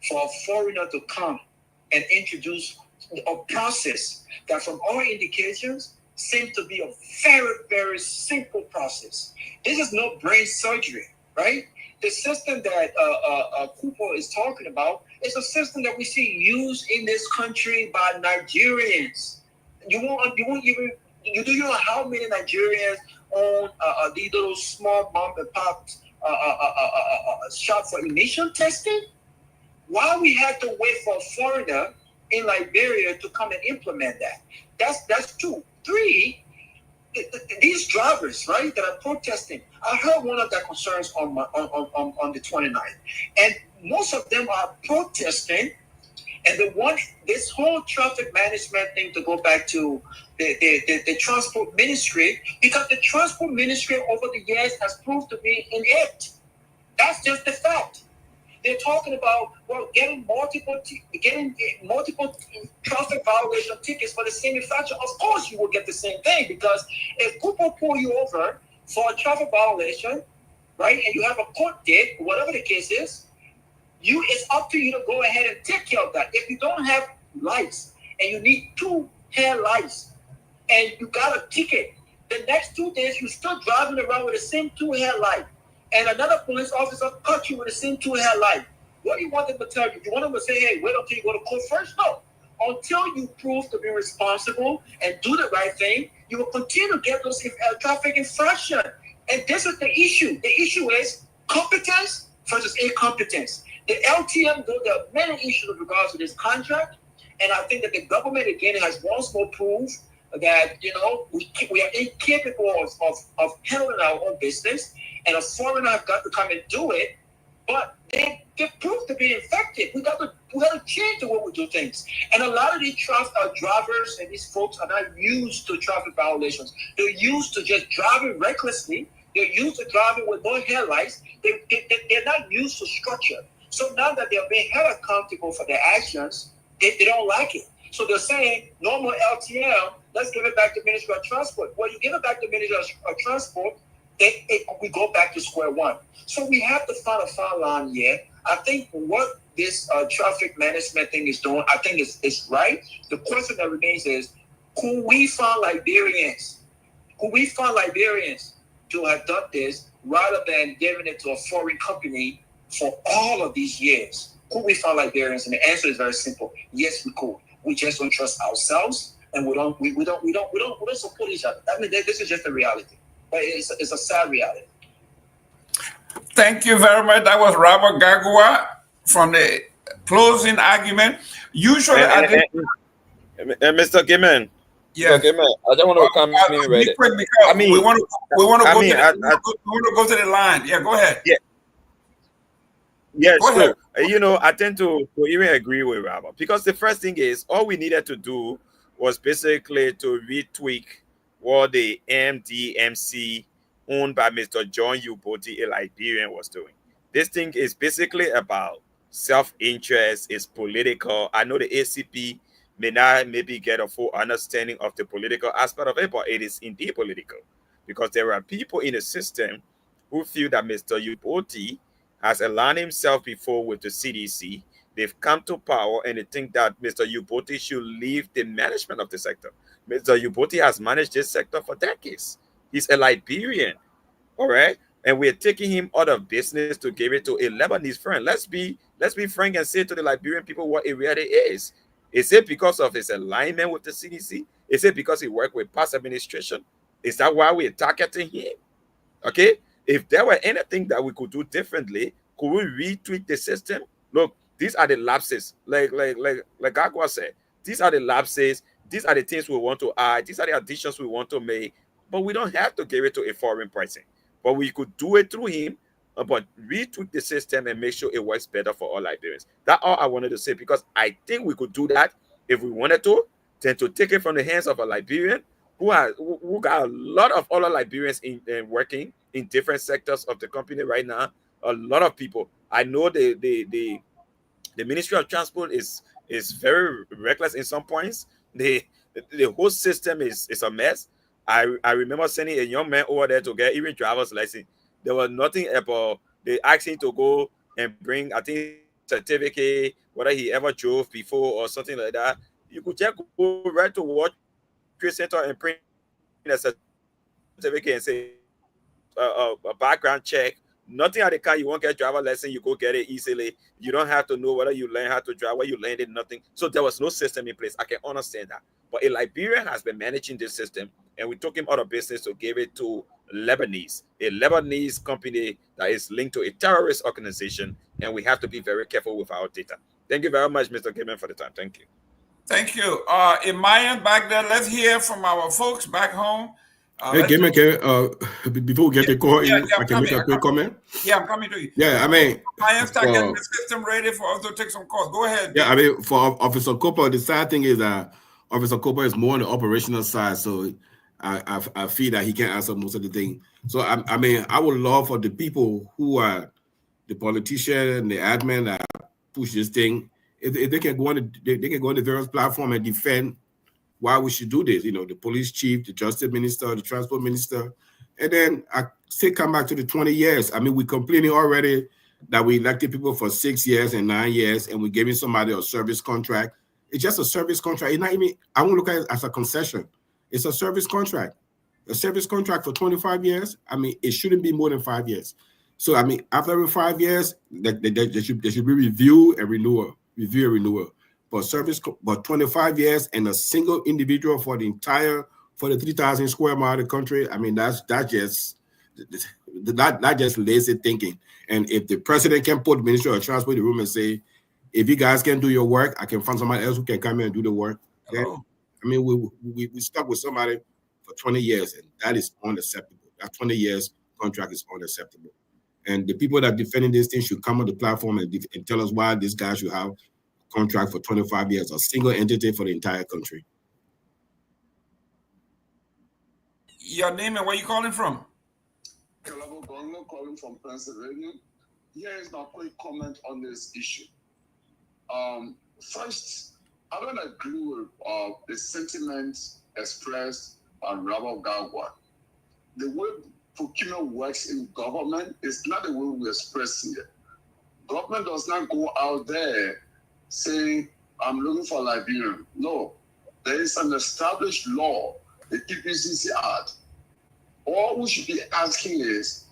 for a foreigner to come and introduce a process that, from all indications, seems to be a very, very simple process? This is no brain surgery, right? The system that Kupo is talking about is a system that we see used in this country by Nigerians. You know how many Nigerians own these little small mom and pop shop for emission testing? Why we had to wait for a foreigner in Liberia to come and implement that? That's two. Three, these drivers, right, that are protesting. I heard one of their concerns on the 29th, and most of them are protesting. And this whole traffic management thing, to go back to the transport ministry, because the transport ministry over the years has proved to be inept. That's just the fact. They're talking about getting multiple traffic violation tickets for the same infraction. Of course, you will get the same thing, because if people pull you over for a traffic violation, right, and you have a court date, whatever the case is, it's up to you to go ahead and take care of that. If you don't have lights and you need 2 hair lights and you got a ticket, the next 2 days you're still driving around with the same 2 hair light. and another police officer cut you with the same two-hair light. What do you want them to tell you? You want them to say, hey, wait until you go to court first? No. Until you prove to be responsible and do the right thing, you will continue to get those traffic infractions. And this is the issue. The issue is competence versus incompetence. The LTM, though, there are many issues with regards to this contract. And I think that the government, again, has once more proved that, we are incapable of handling our own business. And a foreigner have got to come and do it. But they proved to be effective. We got to change the way we do things. And a lot of these drivers and these folks are not used to traffic violations. They're used to just driving recklessly. They're used to driving with no headlights. They're not used to structure. So now that they're being held accountable for their actions, they don't like it. So they're saying, no more LTL, let's give it back to Ministry of Transport. Well, you give it back to Ministry of Transport, we go back to square one. So we have to find a fine line here. I think what this traffic management thing is doing, I think it's right. The question that remains is, could we find Liberians? Could we find Liberians to have done this rather than giving it to a foreign company for all of these years? Could we find Liberians? And the answer is very simple. Yes, we could. We just don't trust ourselves, and we don't support each other. I mean, this is just the reality. But it's a sad reality. Thank you very much. That was Robert Garguah from the closing argument. Usually, Mr. Gimen. Yes. Mr. Gimen, I don't want to come in ready. I mean, we want to go to the line. Yeah, go ahead. Yeah. Yes, so, I tend to even agree with Robert, because the first thing is all we needed to do was basically to retweak what the MDMC owned by Mr. John Uboti, a Liberian, was doing. This thing is basically about self-interest, it's political. I know the ACP may not maybe get a full understanding of the political aspect of it, but it is indeed political, because there are people in the system who feel that Mr. Uboti has aligned himself before with the CDC. They've come to power and they think that Mr. Uboti should leave the management of the sector. Mr. Uboti has managed this sector for decades. He's a Liberian, all right? And we're taking him out of business to give it to a Lebanese friend. Let's be frank and say to the Liberian people what it really is. Is it because of his alignment with the CDC? Is it because he worked with past administration? Is that why we're targeting him? Okay? If there were anything that we could do differently, could we retweak the system? Look, these are the lapses. Like Garguah said, these are the lapses. These are the things we want to add. These are the additions we want to make. But we don't have to give it to a foreign person. But we could do it through him, but retweak the system and make sure it works better for all Liberians. That's all I wanted to say, because I think we could do that if we wanted to, tend to take it from the hands of a Liberian who got a lot of other Liberians in working in different sectors of the company right now. A lot of people. I know the Ministry of Transport is very reckless in some points. The whole system is a mess. I remember sending a young man over there to get even driver's license. There was nothing about they asked him to go and bring, I think, certificate, whether he ever drove before or something like that. You could just go right to World Trade Center and print a certificate and say a background check. Nothing at the car. You won't get driver lesson. You go get it easily. You don't have to know whether you learn how to drive, where you landed, nothing. So there was no system in place. I can understand that. But a Liberian has been managing this system, and we took him out of business to give it to a Lebanese company that is linked to a terrorist organization, and we have to be very careful with our data. Thank you very much, Mr. Gimen, for the time. Thank you. Thank you. In Myean back there, let's hear from our folks back home. Hey, Gimen, before we get the call, I can make a quick comment. Yeah, I'm coming to you. Yeah, I mean, Myean start getting the system ready for us to take some calls. Go ahead. Yeah, I mean, for Officer Cooper, the sad thing is that Officer Cooper is more on the operational side, so I feel that he can answer most of the things. So I mean, I would love for the people who are the politicians and the admin that push this thing, if they can go on the various platform and defend why we should do this. You know, the police chief, the justice minister, the transport minister, and then I say come back to the 20 years. I mean, we're complaining already that we elected people for 6 years and 9 years, and we're giving somebody a service contract. It's just a service contract. It's not even, I won't look at it as a concession. It's a service contract. A service contract for 25 years. I mean, it shouldn't be more than 5 years. So I mean, after every 5 years, there should be review and renewal. For service, but 25 years and a single individual for the 3,000 square mile of the country. I mean, that's just lazy thinking. And if the president can put the Ministry of Transport in the room and say, if you guys can do your work, I can find somebody else who can come in and do the work. Okay? Oh. I mean, we stuck with somebody for 20 years, and that is unacceptable. That 20 years contract is unacceptable. And the people that are defending this thing should come on the platform and tell us why this guy should have a contract for 25 years, a single entity for the entire country. Your name and where you calling from? Kehleboe Gongloe calling from Pennsylvania. Here is my quick comment on this issue. First, I don't agree with the sentiments expressed by Robert Garguah. The way procurement works in government is not the way we express here. Government does not go out there saying, I'm looking for Liberian. No, there is an established law, the PPCC Act. All we should be asking is,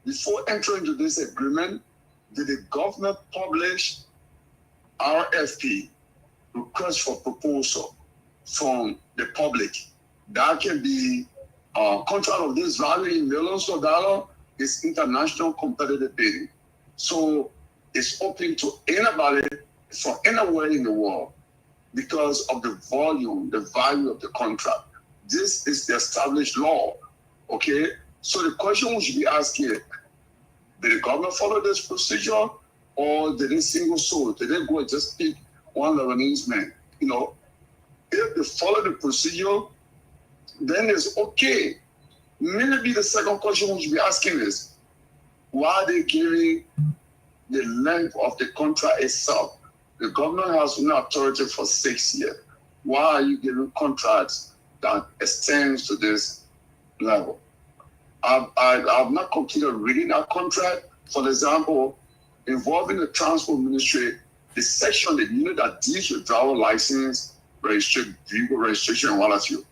before entering into this agreement, did the government publish RFP, request for proposal, from the public? That can be a contract of this value in millions of dollars. Is international competitive bidding. So it's open to anybody from anywhere in the world because of the volume, the value of the contract. This is the established law, okay? So the question we should be asking, did the government follow this procedure, or did they single source? Did they go and just pick one Lebanese man? You know, if they follow the procedure, then it's okay. Maybe the second question we should be asking is, why are they giving the length of the contract itself? The government has no authority for 6 years. Why are you giving contracts that extends to this level? I've not completed reading that contract. For example, involving the transport ministry, the section, the unit that deals with driver license, vehicle registration, and what have you.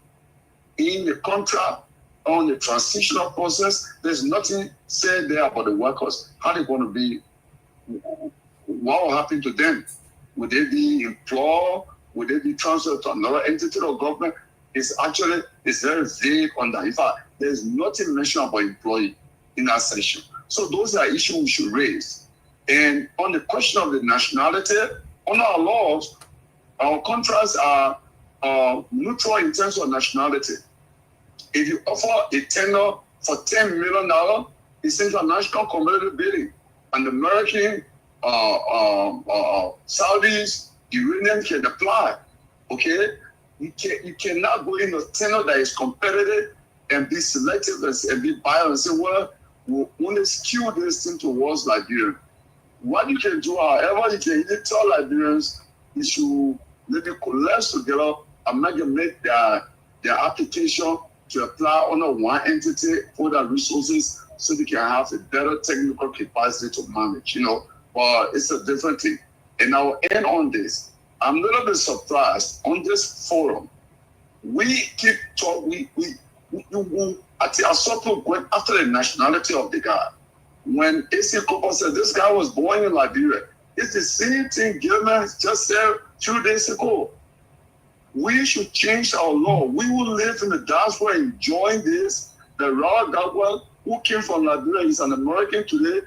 In the contract on the transitional process, there's nothing said there about the workers. How they're going to be, what will happen to them? Would they be employed? Would they be transferred to another entity or government? It's very vague on that. In fact, there's nothing mentioned about employee in that section. So those are issues we should raise. And on the question of the nationality, on our laws, our contracts are neutral in terms of nationality. If you offer a tender for $10 million, it's international competitive bidding. And American, Saudis, Iranians can apply. Okay? You cannot go in a tender that is competitive and be selective and be biased and say, well, we only skew this thing towards Liberia. What you can do, however, you can either tell Liberians you should maybe coalesce together, amalgamate their application to apply under one entity for their resources so they can have a better technical capacity to manage, you know. But it's a different thing. And I'll end on this. I'm a little bit surprised on this forum. We keep talking, I saw people going after the nationality of the guy. When AC Cooper said this guy was born in Liberia, it's the same thing Gilman just said 2 days ago. We should change our law. We will live in the diaspora enjoying this. The raw Garguah who came from Liberia is an American today.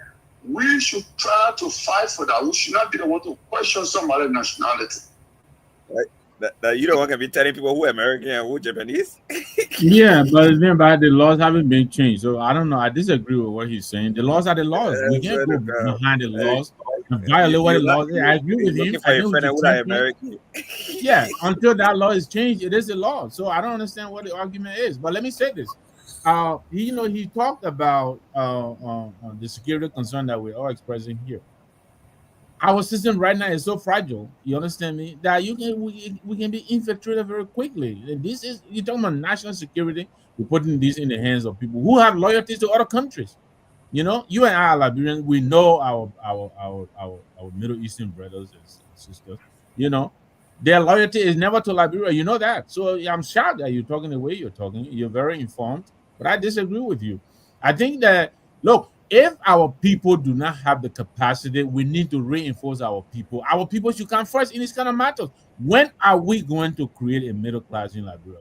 We should try to fight for that. We should not be the one to question somebody's nationality. Right. That you don't want to be telling people who American and who Japanese. Yeah, but remember, the laws haven't been changed. So I don't know. I disagree with what he's saying. The laws are the laws. We can't go behind the laws and violate what the laws is. I agree with him. I think American. Yeah, until that law is changed, it is a law. So I don't understand what the argument is. But let me say this. He talked about the security concern that we're all expressing here. Our system right now is so fragile, you understand me, that we can be infiltrated very quickly. And this is, you're talking about national security. We're putting this in the hands of people who have loyalties to other countries. You know, you and I are Liberians. We know our Middle Eastern brothers and sisters. You know, their loyalty is never to Liberia. You know that. So I'm shocked that you're talking the way you're talking. You're very informed, but I disagree with you. I think that, look, if our people do not have the capacity, we need to reinforce our people. Our people should come first in this kind of matters. When are we going to create a middle class in Liberia?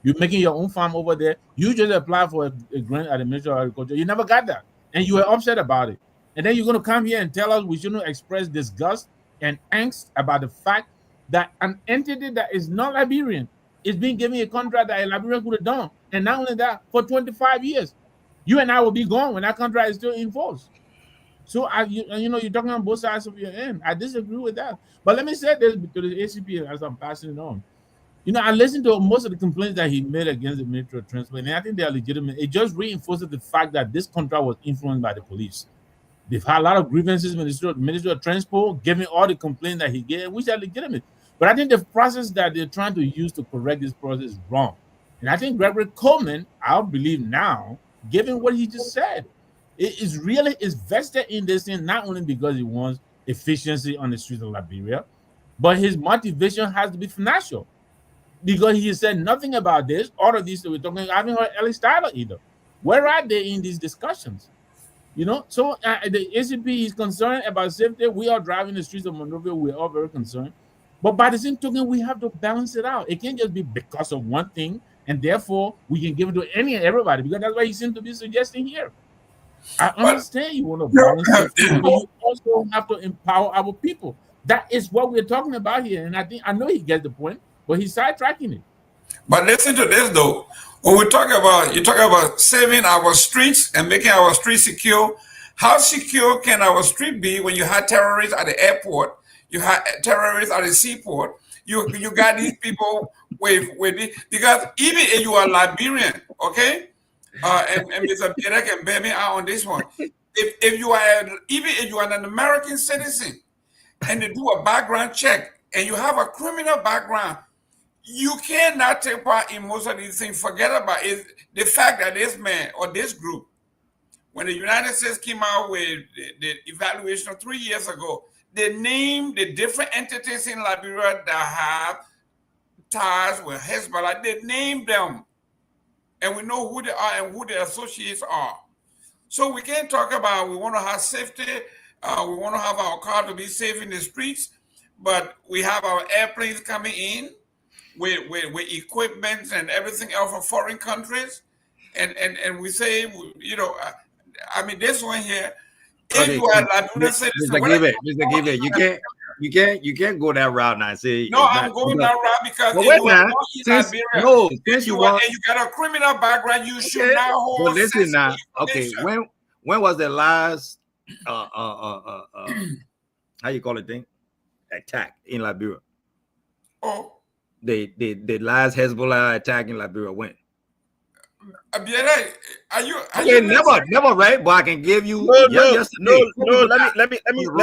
You're making your own farm over there. You just applied for a grant at the Ministry of Agriculture. You never got that. And you were upset about it. And then you're going to come here and tell us we shouldn't express disgust and angst about the fact that an entity that is not Liberian is being given a contract that a Liberian could have done. And not only that, for 25 years. You and I will be gone when that contract is still in force. So, you're talking on both sides of your end. I disagree with that. But let me say this to the ACP as I'm passing it on. I listened to most of the complaints that he made against the Ministry of Transport, and I think they are legitimate. It just reinforces the fact that this contract was influenced by the police. They've had a lot of grievances with the Ministry of Transport, giving all the complaints that he gave, which are legitimate. But I think the process that they're trying to use to correct this process is wrong. And I think Gregory Coleman, I believe now, given what he just said, it is really vested in this thing, not only because he wants efficiency on the streets of Liberia, but his motivation has to be financial. Because he said nothing about this. All of these that we're talking, I haven't heard Ellis Tyler either. Where are they in these discussions? So the ACP is concerned about safety. We are driving the streets of Monrovia. We're all very concerned. But by the same token, we have to balance it out. It can't just be because of one thing, and therefore we can give it to any and everybody, because that's what he seems to be suggesting here. I understand you want to balance it, but you also have to empower our people. That is what we're talking about here. And I know he gets the point, but he's sidetracking it. But listen to this though. When we talk about, you talk about saving our streets and making our streets secure. How secure can our street be when you have terrorists at the airport, you have terrorists at the seaport, you got these people with because even if you are Liberian, okay, and Mr. Pierre can bear me out on this one. If you are an American citizen and they do a background check and you have a criminal background, you cannot take part in most of these things. Forget about it. The fact that this man or this group, when the United States came out with the evaluation 3 years ago, they named the different entities in Liberia that have ties with Hezbollah. They named them. And we know who they are and who their associates are. So we can't talk about we want to have safety. We want to have our car to be safe in the streets. But we have our airplanes coming in with equipment and everything else from foreign countries, and we say, this one here. Okay, if you are Liberia citizen, Mr. Give, you can't go that route now. Say no, I'm going that route because but if wait you are now, since you got a criminal background, you should now hold. But listen now, okay, when was the last how you call it thing attack in Liberia? Oh. The last Hezbollah attack in Liberia when? Are you never right? But I can give you no. Let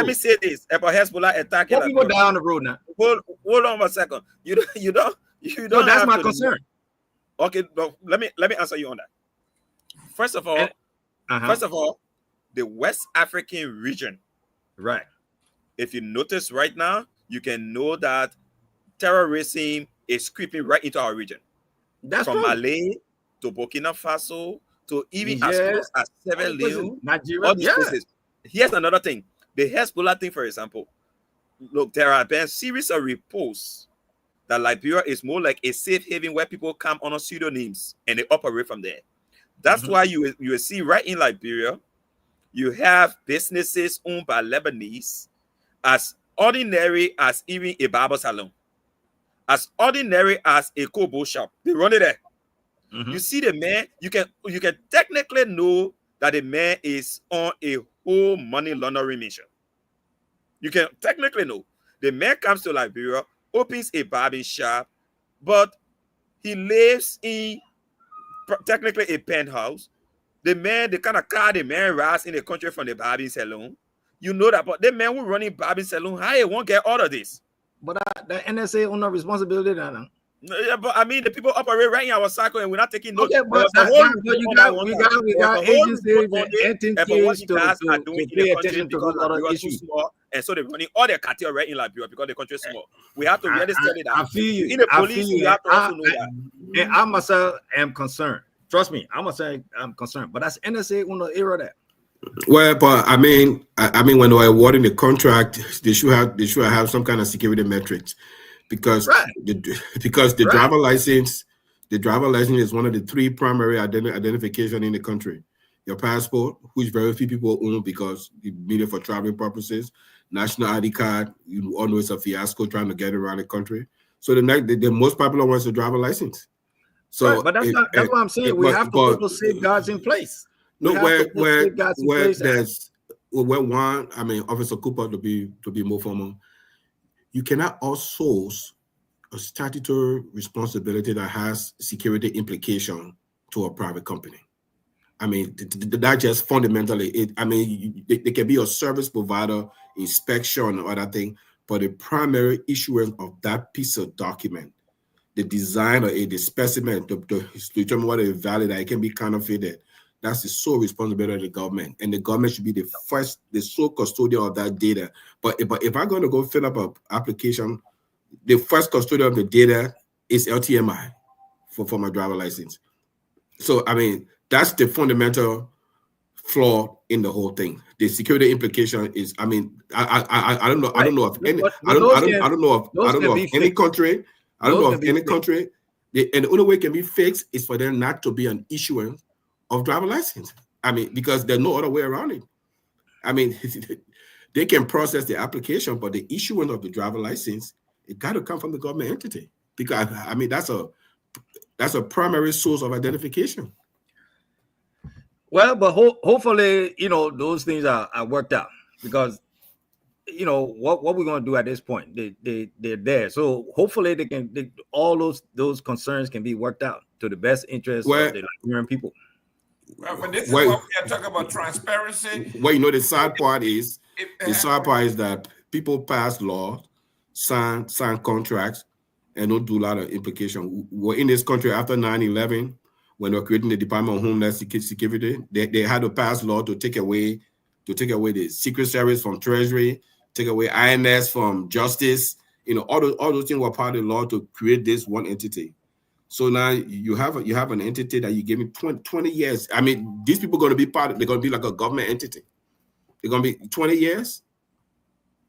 me say this about Hezbollah attack. What people die on the road now? Hold on a second. You don't. No, that's my concern. Okay, no, let me answer you on that. First of all, the West African region, right? If you notice right now, you can know that terrorism is creeping right into our region. That's from true. Mali to Burkina Faso to even as close as Sierra Leone, Nigeria. Places. Here's another thing. The Hezbollah thing, for example. Look, there have been a series of reports that Liberia is more like a safe haven where people come under pseudonyms and they operate from there. That's why you will see right in Liberia, you have businesses owned by Lebanese as ordinary as even a barber salon. As ordinary as a Kobo shop, they run it there. You see the man, you can technically know that the man is on a whole money laundering mission. You can technically know. The man comes to Liberia, opens a barber shop, but he lives in technically a penthouse. The kind of car the man rides in the country from the barbing salon. You know that, but the man who running barbing salon, how he won't get all of this? But the NSA on the responsibility now. Yeah, but I mean, the people operate right in our circle, and we're not taking notes. Okay, but we got agencies and entities to pay attention to those other issues. And so they're running all their cartel right in Liberia because the country is small. We have to really study that. I feel you. In the police, you have to also know that. And I myself am concerned. Trust me, I'm concerned. But that's NSA on the era that. Well, but I mean, when they're awarding the contract, they should have some kind of security metrics, because Right. the driver license is one of the three primary identification in the country. Your passport, which very few people own because you need it for traveling purposes. National ID card, you all know it's a fiasco trying to get around the country. So the most popular one is the driver license. So, right, but that's what I'm saying. We have to put those safeguards in place. No, where there's one, I mean, Officer Cooper, to be more formal, you cannot outsource a statutory responsibility that has security implication to a private company. I mean, that just fundamentally, they can be a service provider, inspection, or other thing, but the primary issuance of that piece of document, the design or the specimen to determine whether it's valid, that it can be counterfeited, that's the sole responsibility of the government, and the government should be the sole custodian of that data. But if I'm going to go fill up an application, the first custodian of the data is LTMI for my driver license. So I mean, that's the fundamental flaw in the whole thing. The security implication is, I mean, I don't know of any country. And the only way it can be fixed is for there not to be an issuance of driver license. I mean, because there's no other way around it. I mean, they can process the application, but the issuance of the driver license, it got to come from the government entity, because I mean that's a primary source of identification. Well, but hopefully, those things are worked out, because what we're going to do at this point, they're there. So hopefully all those concerns can be worked out to the best interest of the Liberian people. Well, but this is what we are talking about, transparency. Well, the sad part is that people pass laws, sign contracts, and don't do a lot of implication. We're in this country after 9/11, when they were creating the Department of Homeland Security, they had to pass law to take away the Secret Service from Treasury, take away INS from Justice. All those things were part of the law to create this one entity. So now you have an entity that you give me 20 years. I mean, these people are going to be they're going to be like a government entity. They're going to be 20 years.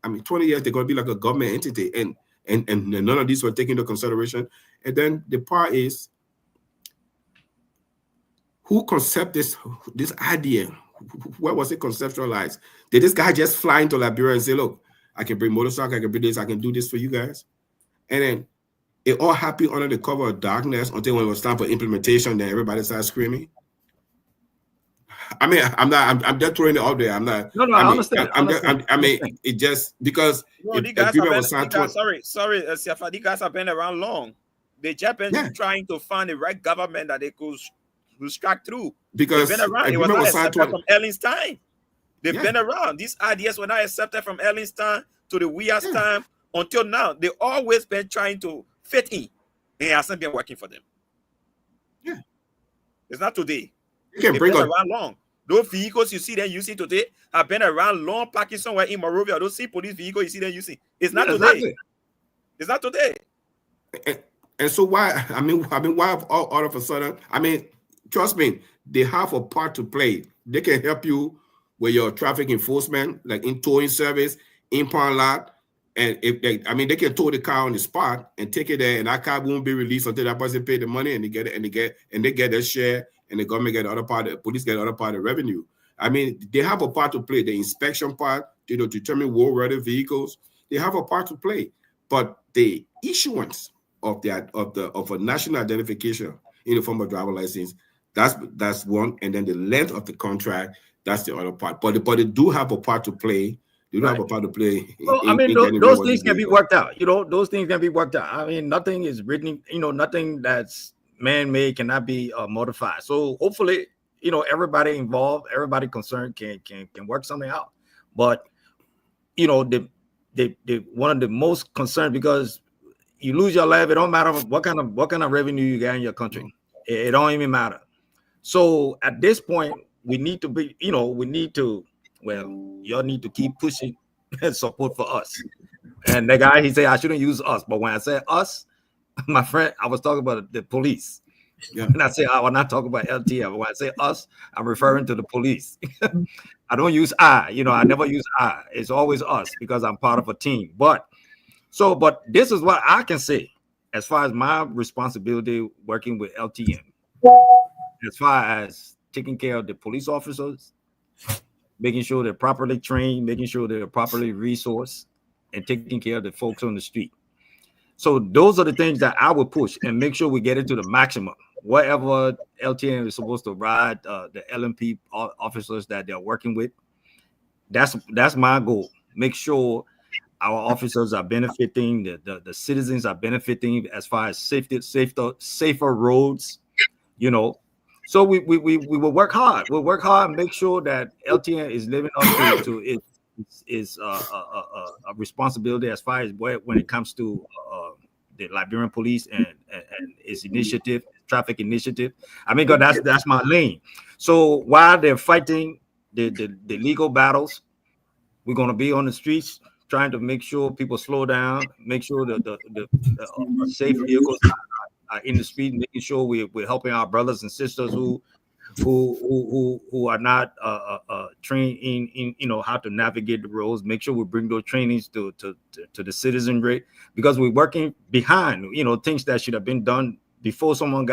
I mean, 20 years, they're going to be like a government entity. And none of these were taken into consideration. And then the part is, who conceived this idea? Where was it conceptualized? Did this guy just fly into Liberia and say, look, I can bring motorcycle, I can bring this, I can do this for you guys? And then it all happened under the cover of darkness until when it was time for implementation, then everybody started screaming. I mean, I'm just throwing it out there. I'm not. No, I understand. I mean, it just because sorry, Siafa, these guys have been around long. They just been trying to find the right government that they could strike through. Because they've been around. It was not accepted from Ellen's time. They've been around. These ideas were not accepted from Ellen's time to the Weir's time until now. They've always been trying to fit in. It hasn't been working for them. Yeah. It's not today. They've been around long. Those vehicles you see them using today have been around long, parking somewhere in Monrovia. Those police vehicles you see them using. It's not today. Exactly. It's not today. And so why? I mean, why all of a sudden? I mean, trust me, they have a part to play. They can help you with your traffic enforcement, like in towing service, impound lot. And they can tow the car on the spot and take it there, and that car won't be released until that person pay the money and they get it, and they get their share, and the government get the other part, the police get the other part of the revenue. I mean, they have a part to play. The inspection part, to determine war-ready vehicles, they have a part to play. But the issuance of a national identification in the form of driver license, that's one, and then the length of the contract, that's the other part. But they do have a part to play. You don't have a part to play. Well, those things can be worked out. Those things can be worked out. I mean, nothing is written. Nothing that's man-made cannot be modified. So hopefully, everybody involved, everybody concerned can work something out. But the one of the most concerned, because you lose your life, it don't matter what kind of revenue you get in your country. It don't even matter. So at this point, we need to be. Y'all need to keep pushing support for us. And the guy, he said, I shouldn't use us. But when I said us, my friend, I was talking about the police. Yeah. When I say I will not talk about LTM. When I say us, I'm referring to the police. I don't use I. I never use I. It's always us because I'm part of a team. But this is what I can say as far as my responsibility working with LTM. As far as taking care of the police officers, making sure they're properly trained, making sure they're properly resourced, and taking care of the folks on the street. So those are the things that I would push and make sure we get it to the maximum. Whatever LTM is supposed to ride the LMP officers that they're working with, that's my goal. Make sure our officers are benefiting, the citizens are benefiting as far as safer roads, So we will work hard. We'll work hard and make sure that LTN is living up to its a responsibility as far as when it comes to the Liberian police and its initiative, traffic initiative. I mean, God, that's my lane. So while they're fighting the legal battles, we're going to be on the streets trying to make sure people slow down, make sure that the safe vehicles are in the street, making sure we're helping our brothers and sisters who are not trained in how to navigate the roads. Make sure we bring those trainings to the citizenry, because we're working behind things that should have been done before someone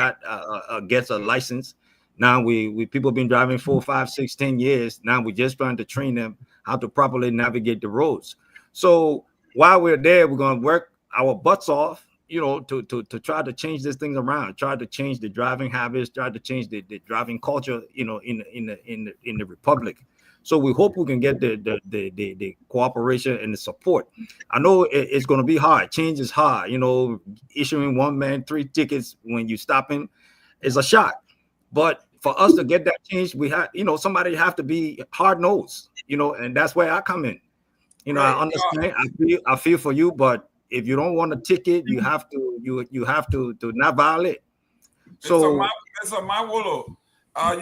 gets a license. Now we people have been driving 4, 5, 6, 10 years. Now we're just trying to train them how to properly navigate the roads. So while we're there, we're going to work our butts off, to try to change these things around, try to change the driving habits, try to change the driving culture, in the republic. So we hope we can get the cooperation and the support. I know it's going to be hard. Change is hard. Issuing one man 3 tickets when you stop him is a shock. But for us to get that change, we have, somebody have to be hard nosed, and that's where I come in. Right. I understand. I feel for you, but if you don't want a ticket, you have to not violate. So, Mr. Nyenwolo,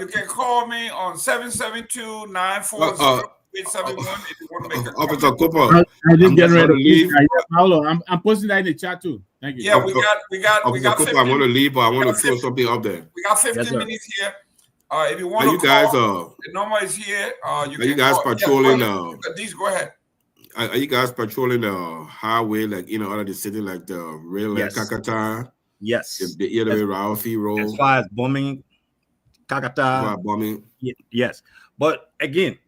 you can call me on 772-940-871 if you want to make a Officer Cooper, I didn't get ready to leave. I'm posting that in the chat too. Thank you. Yeah, we got. Cooper, I want to leave, but I want to throw something up there. We got 15 minutes here. If you want to call, the number is here. You guys patrolling? These, go ahead. Are you guys patrolling the highway, like out of the city, like the rail, like Kakata? Yes. The other way, Ralphie Road. As far as bombing, Kakata. Bombing. Yes, but again,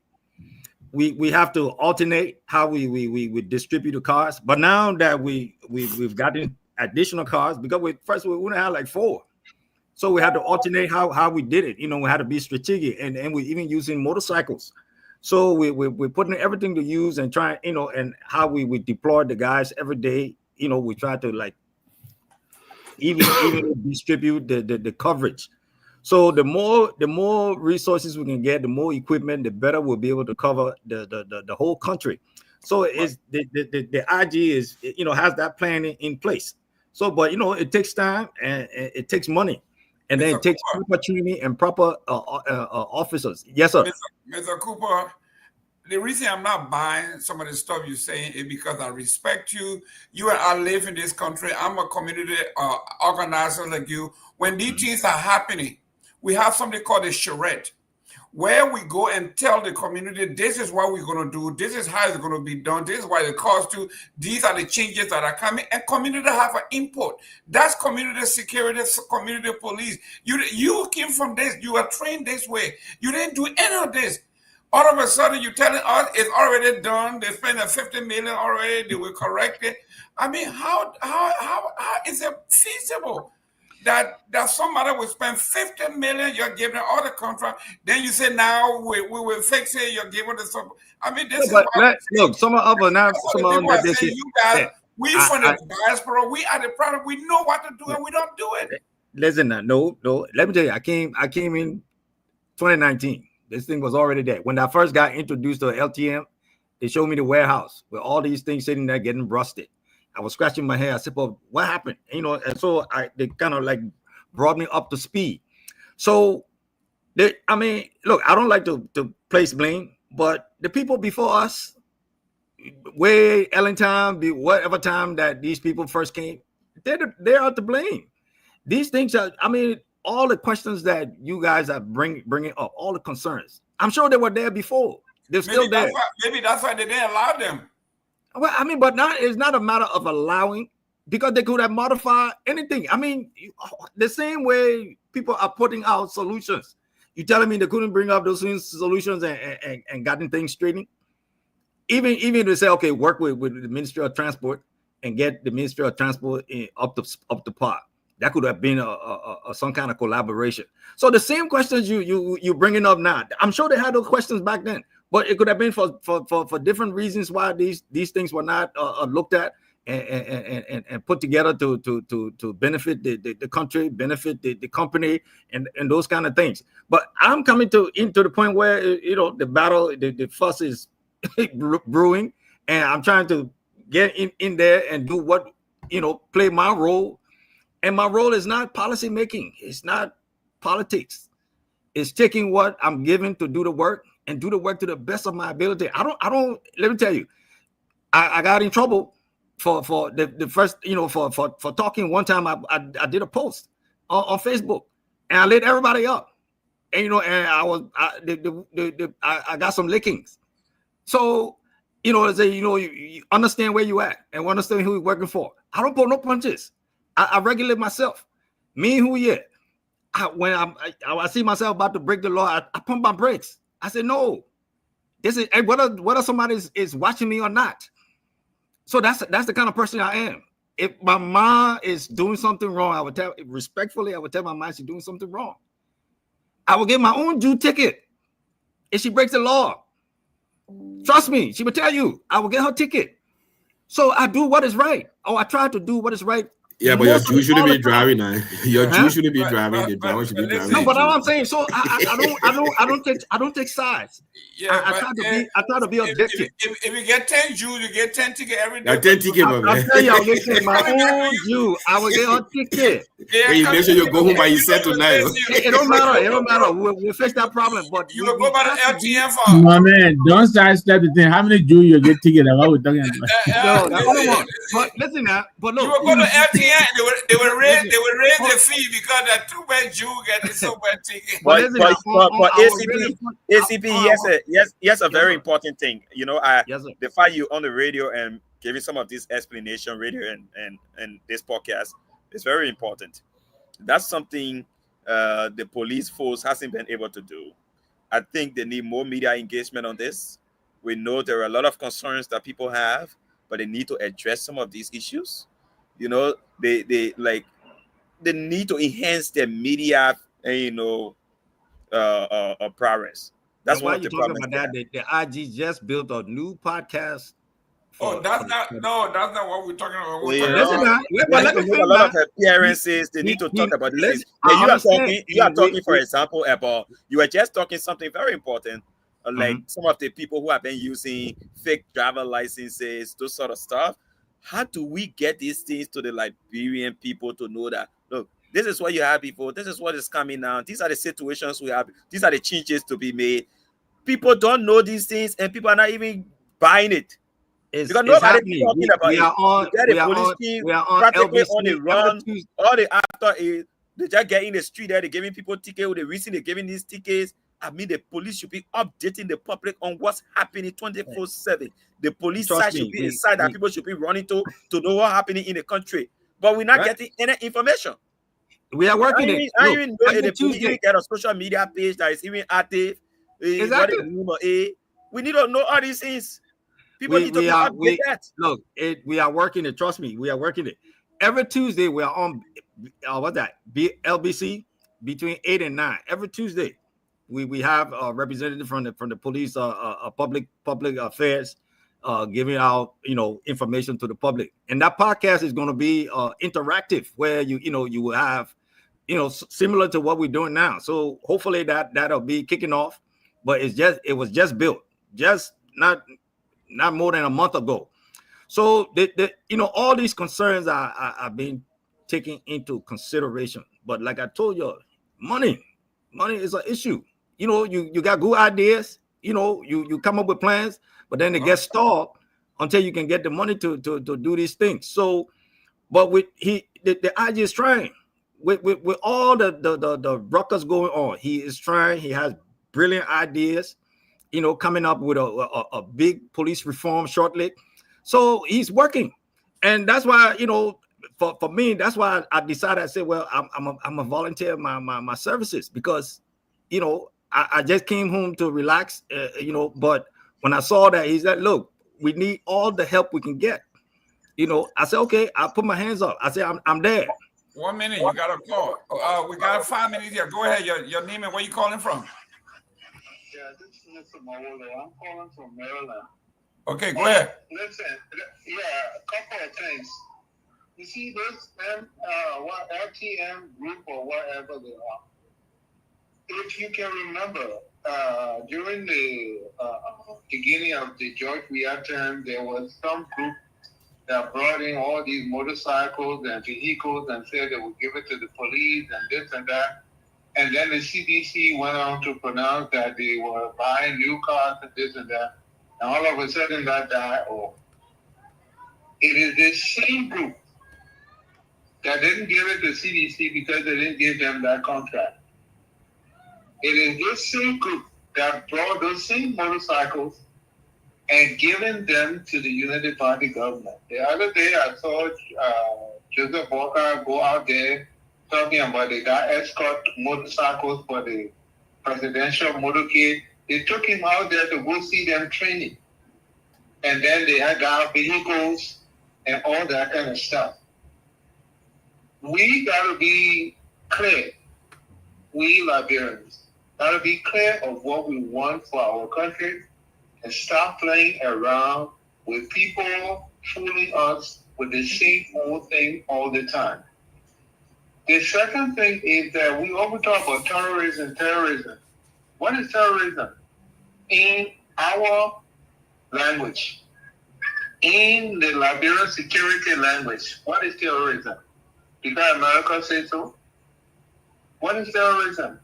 we have to alternate how we distribute the cars. But now that we've gotten additional cars, because we only had like 4. So we had to alternate how we did it. We had to be strategic, and we're even using motorcycles. So we're putting everything to use and trying, and how we deploy the guys every day. We try to even distribute the coverage. So the more resources we can get, the more equipment, the better we'll be able to cover the whole country. So it's the idea is has that plan in place. So, but it takes time and it takes money. And then it takes proper training and proper officers. Yes, sir. Mr. Cooper, the reason I'm not buying some of the stuff you're saying is because I respect you. You and I live in this country. I'm a community organizer like you. When these things are happening, we have something called a charrette, where we go and tell the community, this is what we're going to do. This is how it's going to be done. This is what it costs to. These are the changes that are coming. And community have an input. That's community security, community police. You came from this. You were trained this way. You didn't do any of this. All of a sudden, you're telling us it's already done. They spent $50 million already. They will correct it. I mean, how is it feasible that somebody will spend $50 million, you're giving all the contract, then you say now we will fix it, you're giving the support. I mean, this but is look, some of you guys, we from the diaspora, we are the product, we know what to do and we don't do it. Listen, no. Let me tell you, I came in 2019. This thing was already there. When I first got introduced to LTM, they showed me the warehouse with all these things sitting there getting rusted. I was scratching my head. I said, "Well, what happened?" And so they kind of brought me up to speed. So, look, I don't like to place blame, but the people before us, way Ellen time, whatever time that these people first came, they are to blame. These things are, all the questions that you guys are bringing up, all the concerns. I'm sure they were there before. They're still there. Maybe that's why they didn't allow them. Well, I mean, but now it's not a matter of allowing, because they could have modified anything. I mean, the same way people are putting out solutions. You telling me they couldn't bring up those solutions and gotten things straightened? Even to say, okay, work with the Ministry of Transport and get the Ministry of Transport up to par. That could have been a some kind of collaboration. So the same questions you bringing up now, I'm sure they had those questions back then, but it could have been for different reasons why these things were not looked at and put together to benefit the country, benefit the company, and those kind of things. But I'm coming into the point where the battle, the fuss is brewing, and I'm trying to get in there and do what play my role. And my role is not policy making. It's not politics. It's taking what I'm given to do the work and do the work to the best of my ability. I don't. Let me tell you, I got in trouble for the first, for talking. One time I did a post on Facebook and I lit everybody up, and I got some lickings. So you understand where you at and understand who you're working for. I don't pull no punches. I regulate myself. Me who yet? When I see myself about to break the law, I pump my brakes. I say no. This is whether somebody is watching me or not. So that's the kind of person I am. If my mom is doing something wrong, I would tell my mom she's doing something wrong. I will get my own due ticket if she breaks the law. Trust me, she will tell you. I will get her ticket. So I do what is right. Or I try to do what is right. Yeah, but your Jew shouldn't be driving now. Your Jew shouldn't be driving. The driver should be driving. No, but all I'm saying, so I don't take sides. Yeah, I try to be objective. If you get 10 Jews, you get 10 tickets every day. 10 tickets, man. I'll tell you, I'll get my own Jew. I will get her ticket. Hey, you make sure you go home by yourself tonight. It don't matter. We'll fix that problem. But you will go by the LTM for. My man, don't sidestep the thing. How many Jews you get ticket? What we talking about? No, that's what I want. But listen now. But look, you will go to LTM. They will raise the fee because that too bad Jew get the so bad ticket. But ACP, yes, a very important thing. The fact you on the radio and giving some of this explanation radio and this podcast is very important. That's something the police force hasn't been able to do. I think they need more media engagement on this. We know there are a lot of concerns that people have, but they need to address some of these issues. They need to enhance their media, progress. That's why you're talking about that. The IG just built a new podcast. That's not what we're talking about. A lot of appearances. They need to talk about this. You are talking, for example, about you were just talking something very important. Like some of the people who have been using fake driver licenses, those sort of stuff. How do we get these things to the Liberian people to know that, look, this is what you have before, this is what is coming now, these are the situations we have, these are the changes to be made. People don't know these things and people are not even buying it. Because nobody talking about it. The police team practically on the run. All the actors, they just get in the street there, they're giving people tickets. The reason they're giving these tickets, I mean, the police should be updating the public on what's happening 24/7. The police side should be a side that people should be running to know what's happening in the country. But we're not getting any information. We are working it. I even know the police even get a social media page that is even active. Exactly. We need to know all these things. People need to update that. Look, we are working it. Trust me, we are working it. Every Tuesday, we are on LBC between 8 and 9. Every Tuesday. We have a representative from the police, public affairs, giving out information to the public. And that podcast is going to be interactive, where you will have similar to what we're doing now. So hopefully that'll be kicking off. But it was just built, just not more than a month ago. So all these concerns are being taken into consideration. But like I told you, money is an issue. You got good ideas, you come up with plans, but then they get stalled until you can get the money to do these things. So, but the IG is trying. with all the ruckus going on, he is trying. He has brilliant ideas, coming up with a big police reform shortly. So he's working, and that's why for me, that's why I decided. I said, well, I'm a volunteer my services, because I just came home to relax, but when I saw that, he said, look, we need all the help we can get. I said, okay, I put my hands up. I said, I'm there. 1 minute, you got a call. We got 5 minutes here. Go ahead. Your name and where you calling from? Yeah, this is Mr. Nyenwolo. I'm calling from Maryland. Okay, go ahead. Listen, a couple of things. You see this LTM group or whatever they are. If you can remember, during the beginning of the George Weah term, there was some group that brought in all these motorcycles and vehicles and said they would give it to the police and this and that. And then the CDC went on to pronounce that they were buying new cars and this and that. And all of a sudden that died off. It is this same group that didn't give it to CDC because they didn't give them that contract. It is this same group that brought those same motorcycles and given them to the Unity Party government. The other day I saw Joseph Walker go out there talking about they got escort motorcycles for the presidential motorcade. They took him out there to go see them training. And then they had got vehicles and all that kind of stuff. We got to be clear, we Liberians, got to be clear of what we want for our country and stop playing around with people fooling us with the same old thing all the time. The second thing is that we always talk about terrorism. What is terrorism? In our language, in the Liberian security language, what is terrorism? Because America says so. What is terrorism?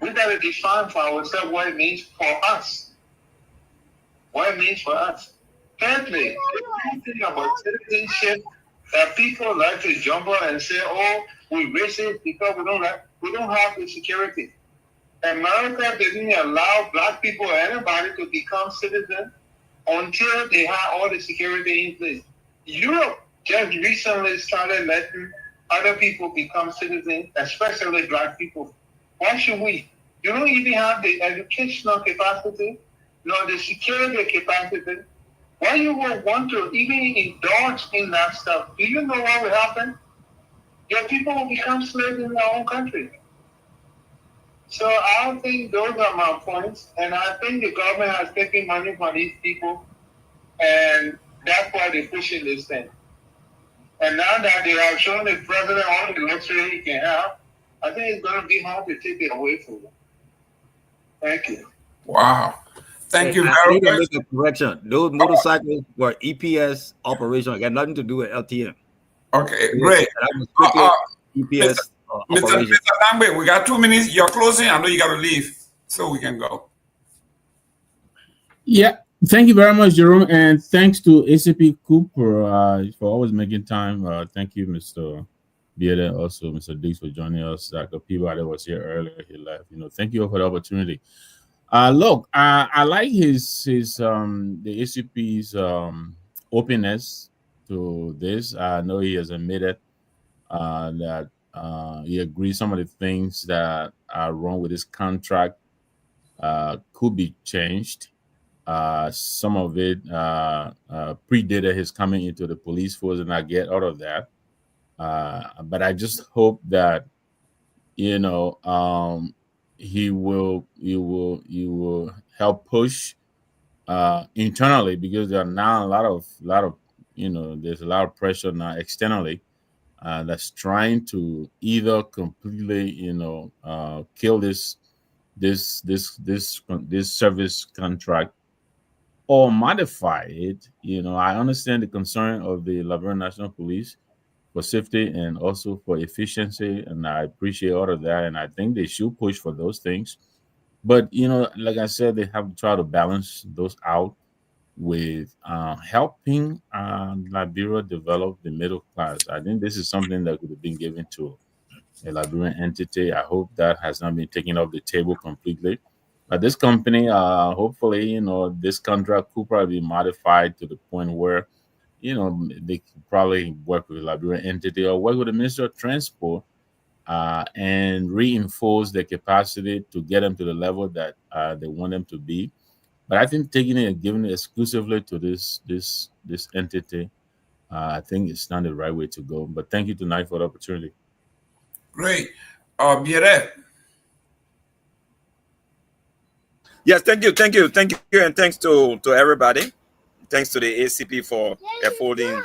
We got to define for ourselves what it means for us. What it means for us. Thirdly, the thing about citizenship that people like to jump on and say, "Oh, we're racist because we don't have the security." America didn't allow black people or anybody to become citizens until they had all the security in place. Europe just recently started letting other people become citizens, especially black people. Why should we? You don't even have the educational capacity, nor the security capacity. Why you would want to even indulge in that stuff? Do you know what will happen? Your people will become slaves in their own country. So I think those are my points, and I think the government has taken money from these people, and that's why they're pushing this thing. And now that they have shown the president all the luxury he can have, I think it's going to be hard to take it away from them. Thank you. Wow. Thank you I very need to much. make a correction. Those motorcycles were EPS operation. It got nothing to do with LTM. Okay, great. That was strictly EPS Mr. operation. Dangbe, we got 2 minutes. You're closing. I know you got to leave, so we can go. Yeah, thank you very much, Jerome, and thanks to ACP Cooper for always making time. Thank you, Mr. Bieda, also Mr. Dix for joining us. Dr. Peabody was here earlier. He left. Thank you for the opportunity. Look, I like his the ACP's openness to this. I know he has admitted that he agrees some of the things that are wrong with this contract could be changed. Some of it predated his coming into the police force, and I get out of that. But I just hope that he will help push internally, because there are now a lot of there's a lot of pressure now externally that's trying to either completely kill this service contract or modify it. I understand the concern of the Liberian National Police for safety and also for efficiency, and I appreciate all of that, and I think they should push for those things. But like I said, they have to try to balance those out with helping Liberia develop the middle class. I think this is something that could have been given to a Liberian entity. I hope that has not been taken off the table completely. But this company, hopefully, this contract could probably be modified to the point where, they could probably work with a Liberian entity or work with the Ministry of Transport and reinforce their capacity to get them to the level that they want them to be. But I think taking it and giving it exclusively to this entity, I think it's not the right way to go. But thank you tonight for the opportunity. Great. Biret. Yes, thank you, and thanks to everybody. Thanks to the ACP for affording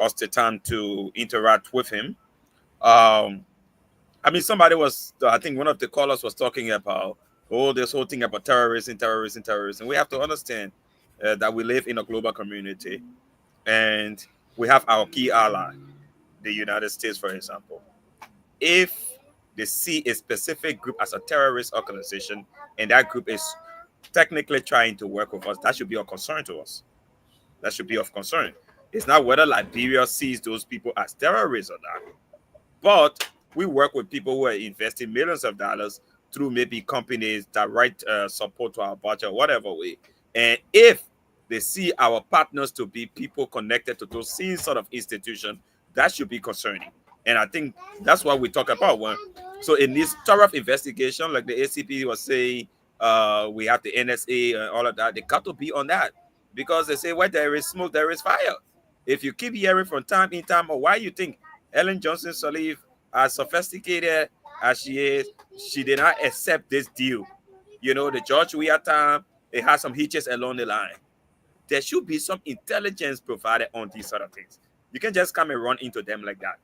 us the time to interact with him. I mean, somebody was, I think one of the callers was talking about this whole thing about terrorism. We have to understand that we live in a global community, and we have our key ally, the United States, for example. If they see a specific group as a terrorist organization, and that group is technically trying to work with us, that should be of concern to us. That should be of concern. It's not whether Liberia sees those people as terrorists or not, but we work with people who are investing millions of dollars through maybe companies that write support to our budget, whatever way. And if they see our partners to be people connected to those same sort of institutions, that should be concerning. And I think that's what we talk about. So in this thorough investigation, like the ACP was saying, we have the NSA and all of that, they got to be on that. Because they say where there is smoke, there is fire. If you keep hearing from time in time, or why you think Ellen Johnson Sirleaf, as sophisticated as she is, she did not accept this deal. The George Weah time, it has some hitches along the line. There should be some intelligence provided on these sort of things. You can just come and run into them like that.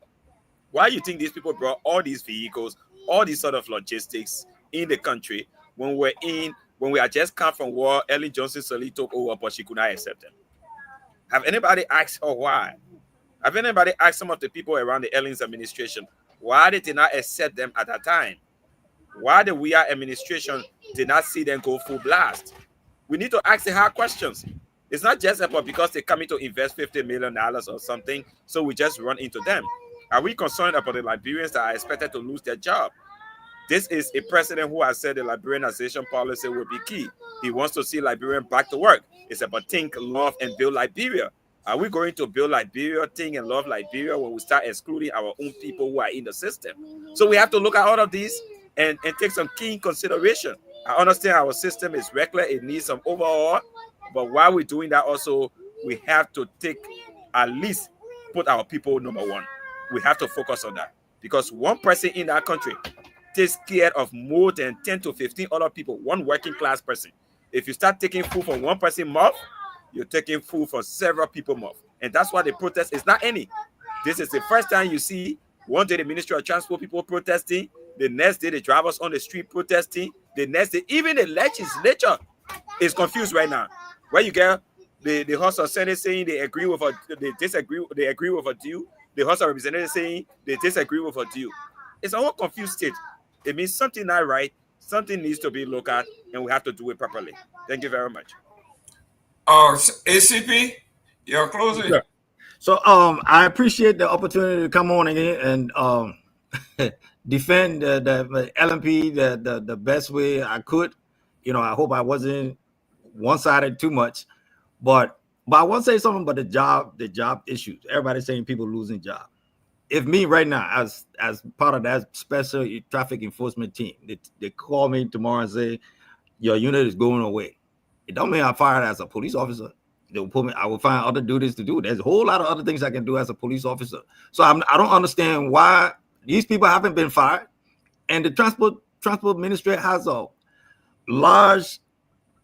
Why you think these people brought all these vehicles, all these sort of logistics in the country when we are just come from war? Ellen Johnson Sirleaf took over, but she could not accept them. Have anybody asked her why? Have anybody asked some of the people around the Ellen's administration why they did not accept them at that time? Why the Weah administration did not see them go full blast? We need to ask the hard questions. It's not just about because they're coming to invest $50 million or something, so we just run into them. Are we concerned about the Liberians that are expected to lose their job? This is a president who has said the Liberianization policy will be key. He wants to see Liberian back to work. It's about think, love, and build Liberia. Are we going to build Liberia, think, and love Liberia when we start excluding our own people who are in the system? So we have to look at all of these and take some keen consideration. I understand our system is reckless. It needs some overhaul. But while we're doing that also, we have to at least put our people number one. We have to focus on that. Because one person in that country takes care of more than 10 to 15 other people, one working class person. If you start taking food from one person mouth, you're taking food from several people mouth. And that's why the protest is not any. This is the first time you see one day the Ministry of Transport people protesting, the next day the drivers on the street protesting, the next day even the legislature is confused right now. Where you get the House of Senate saying they agree with they agree with a deal, the House of Representatives saying they disagree with a deal. It's a whole confused state. It means something not right, something needs to be looked at, and we have to do it properly. Thank you very much. ACP, you're closing. Sure. So I appreciate the opportunity to come on again and defend the LMP the best way I could. I hope I wasn't one-sided too much, but I want to say something about the job issues. Everybody's saying people losing jobs. If me right now, as part of that special traffic enforcement team, they call me tomorrow and say your unit is going away, it don't mean I'm fired as a police officer. They'll put me. I will find other duties to do. There's a whole lot of other things I can do as a police officer. So I don't understand why these people haven't been fired, and the transport ministry has a large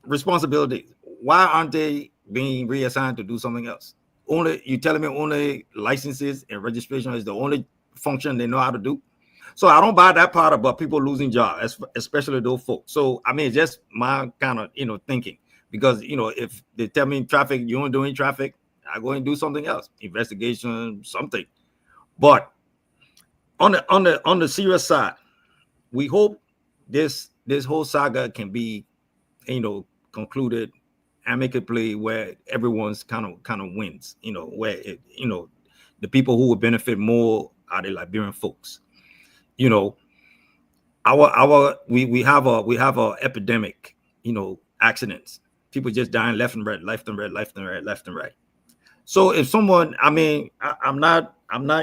responsibility. Why aren't they being reassigned to do something else? You telling me only licenses and registration is the only function they know how to do? So I don't buy that part about people losing jobs, especially those folks. So I mean, it's just my kind of thinking. Because if they tell me traffic, you aren't doing traffic, I go and do something else, investigation, something. But on the serious side, we hope this whole saga can be, concluded amicably, where everyone's kind of wins. Where the people who would benefit more are the Liberian folks. you know, we have a epidemic, you know, accidents. People just dying left and right, left and right, left and right, left and right. So if someone, I mean, I'm not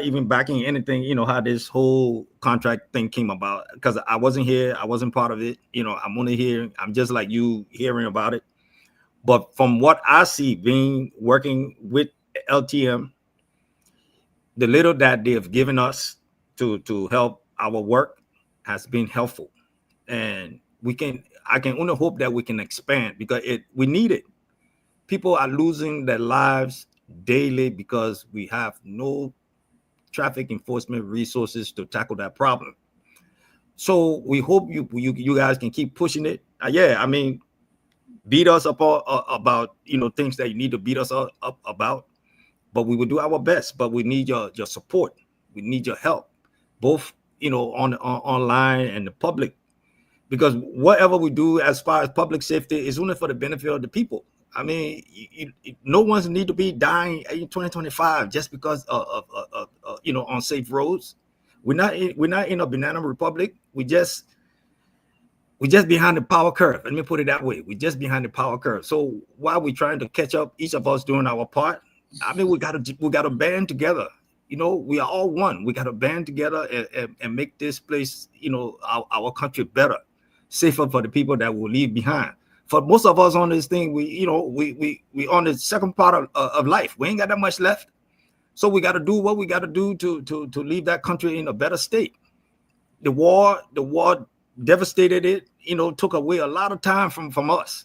even backing anything, you know, how this whole contract thing came about, because I wasn't here, I wasn't part of it. You know, I'm only here, I'm just like you hearing about it. But from what I see, working with LTM, the little that they have given us to help our work has been helpful, and I can only hope that we can expand, because we need it. People are losing their lives daily because we have no traffic enforcement resources to tackle that problem. So we hope you guys can keep pushing it. Yeah, I mean, beat us up about, you know, things that you need to beat us up about, but we will do our best. But we need your support. We need your help, both, you know, online and the public, because whatever we do as far as public safety is only for the benefit of the people. I mean, no one's need to be dying in 2025 just because of you know, unsafe roads. We're not in a banana republic. We just behind the power curve. Let me put it that way. We're just behind the power curve. So while we're trying to catch up, each of us doing our part, I mean, we gotta band together. You know, we are all one. We gotta band together and make this place, you know, our country better, safer for the people that will leave behind. For most of us on this thing, we on the second part of life. We ain't got that much left. So we got to do what we got to do to leave that country in a better state. The war devastated it, you know, took away a lot of time from us.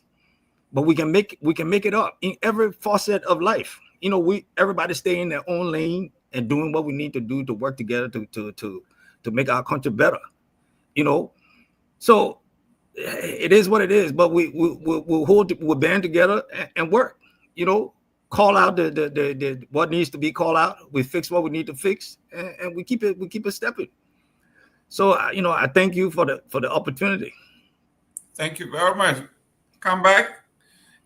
But we can make it up in every facet of life. You know, everybody stay in their own lane and doing what we need to do to work together to make our country better. You know, so it is what it is, but we'll band together and work, you know, call out the what needs to be called out. We fix what we need to fix, and we keep it stepping. So, you know, I thank you for the opportunity. Thank you very much. Come back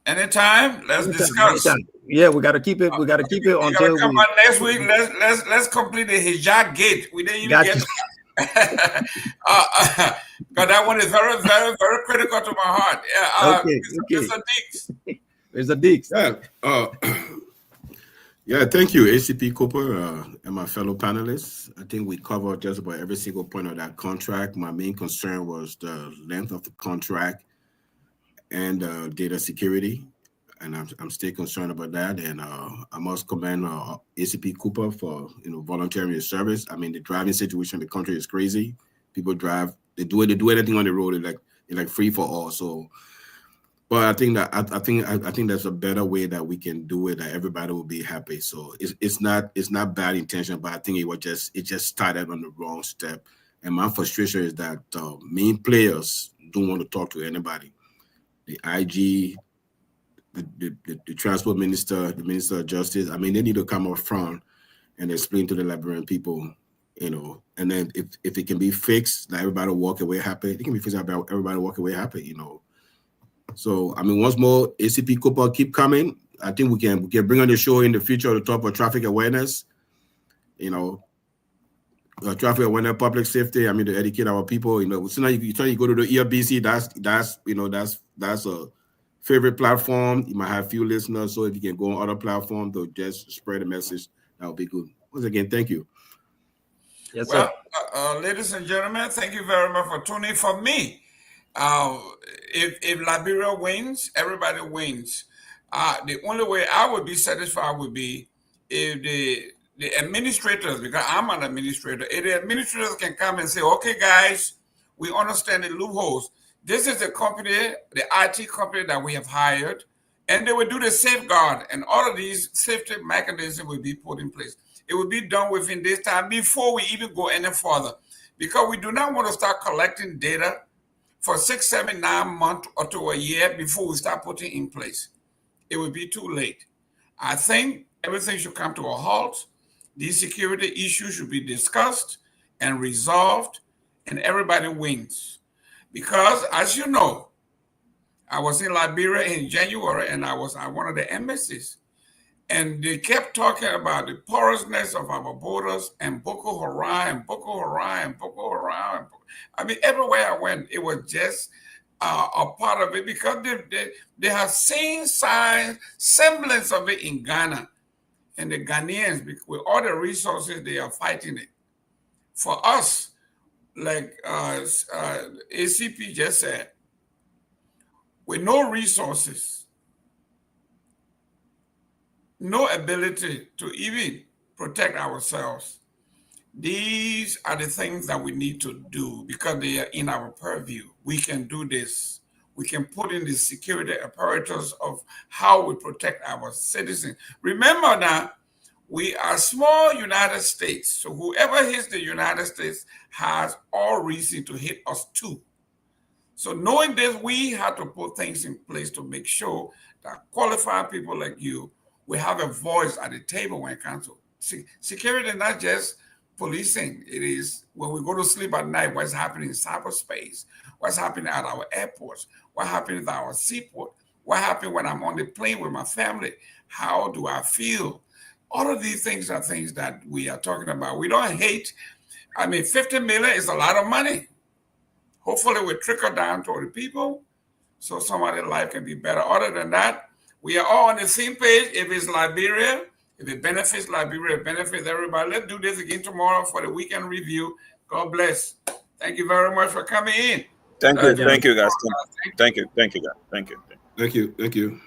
anytime. Let's discuss. Anytime. Yeah, we got to keep it. We got to keep it until come on next week. Let's complete the hijab gate. We didn't even get. Because that one is very, very, very critical to my heart. Yeah. Okay. It's a Deeks. Yeah. Thank you, ACP Cooper, and my fellow panelists. I think we covered just about every single point of that contract. My main concern was the length of the contract and data security, and I'm still concerned about that. And I must commend ACP Cooper for, you know, volunteering his service. I mean, the driving situation in the country is crazy. People drive, they do anything on the road. It's like free for all. So, but I think there's a better way that we can do it, that everybody will be happy. So it's not bad intention, but I think it just started on the wrong step. And my frustration is that main players don't want to talk to anybody. The IG, the transport minister, the minister of justice. I mean, they need to come up front and explain to the Liberian people, you know. And then if it can be fixed, that everybody walk away happy, it can be fixed. Everybody walk away happy, you know. So I mean, once more, ACP Cooper, keep coming. I think we can bring on the show in the future to talk about traffic awareness, you know, traffic awareness, public safety. I mean, to educate our people. You know, so now you go to the ERBC. That's a favorite platform. You might have few listeners, so if you can go on other platforms to just spread the message, that would be good. Once again, thank you. Yes, sir. Well, ladies and gentlemen, thank you very much for tuning in. For me, if Liberia wins, everybody wins. The only way I would be satisfied would be if the administrators, because I'm an administrator, if the administrators can come and say, okay, guys, we understand the loopholes. This is the company, the IT company that we have hired, and they will do the safeguard, and all of these safety mechanisms will be put in place. It will be done within this time before we even go any further, because we do not want to start collecting data for 6, 7, 9 months or to a year before we start putting in place. It will be too late. I think everything should come to a halt. These security issues should be discussed and resolved, and everybody wins. Because, as you know, I was in Liberia in January, and I was at one of the embassies. And they kept talking about the porousness of our borders and Boko Haram, and Boko Haram, and Boko Haram. I mean, everywhere I went, it was just a part of it, because they have seen signs, semblance of it in Ghana. And the Ghanaians, with all the resources, they are fighting it. For us, like ACP just said, with no resources, no ability to even protect ourselves, these are the things that we need to do because they are in our purview. We can do this. We can put in the security apparatus of how we protect our citizens. Remember now, we are small United States, so whoever hits the United States has all reason to hit us too. So knowing this, we have to put things in place to make sure that qualified people like you will have a voice at the table when it comes to security, not just policing. It is when we go to sleep at night, what's happening in cyberspace, what's happening at our airports, what happens at our seaport, what happens when I'm on the plane with my family, how do I feel? All of these things are things that we are talking about. We don't hate. I mean, 50 million is a lot of money. Hopefully it will trickle down to the people so somebody's life can be better. Other than that, we are all on the same page. If it's Liberia, if it benefits Liberia, it benefits everybody. Let's do this again tomorrow for the weekend review. God bless. Thank you very much for coming in. Thank you, guys. Thank you, guys. Thank you, guys. Thank you. Thank you.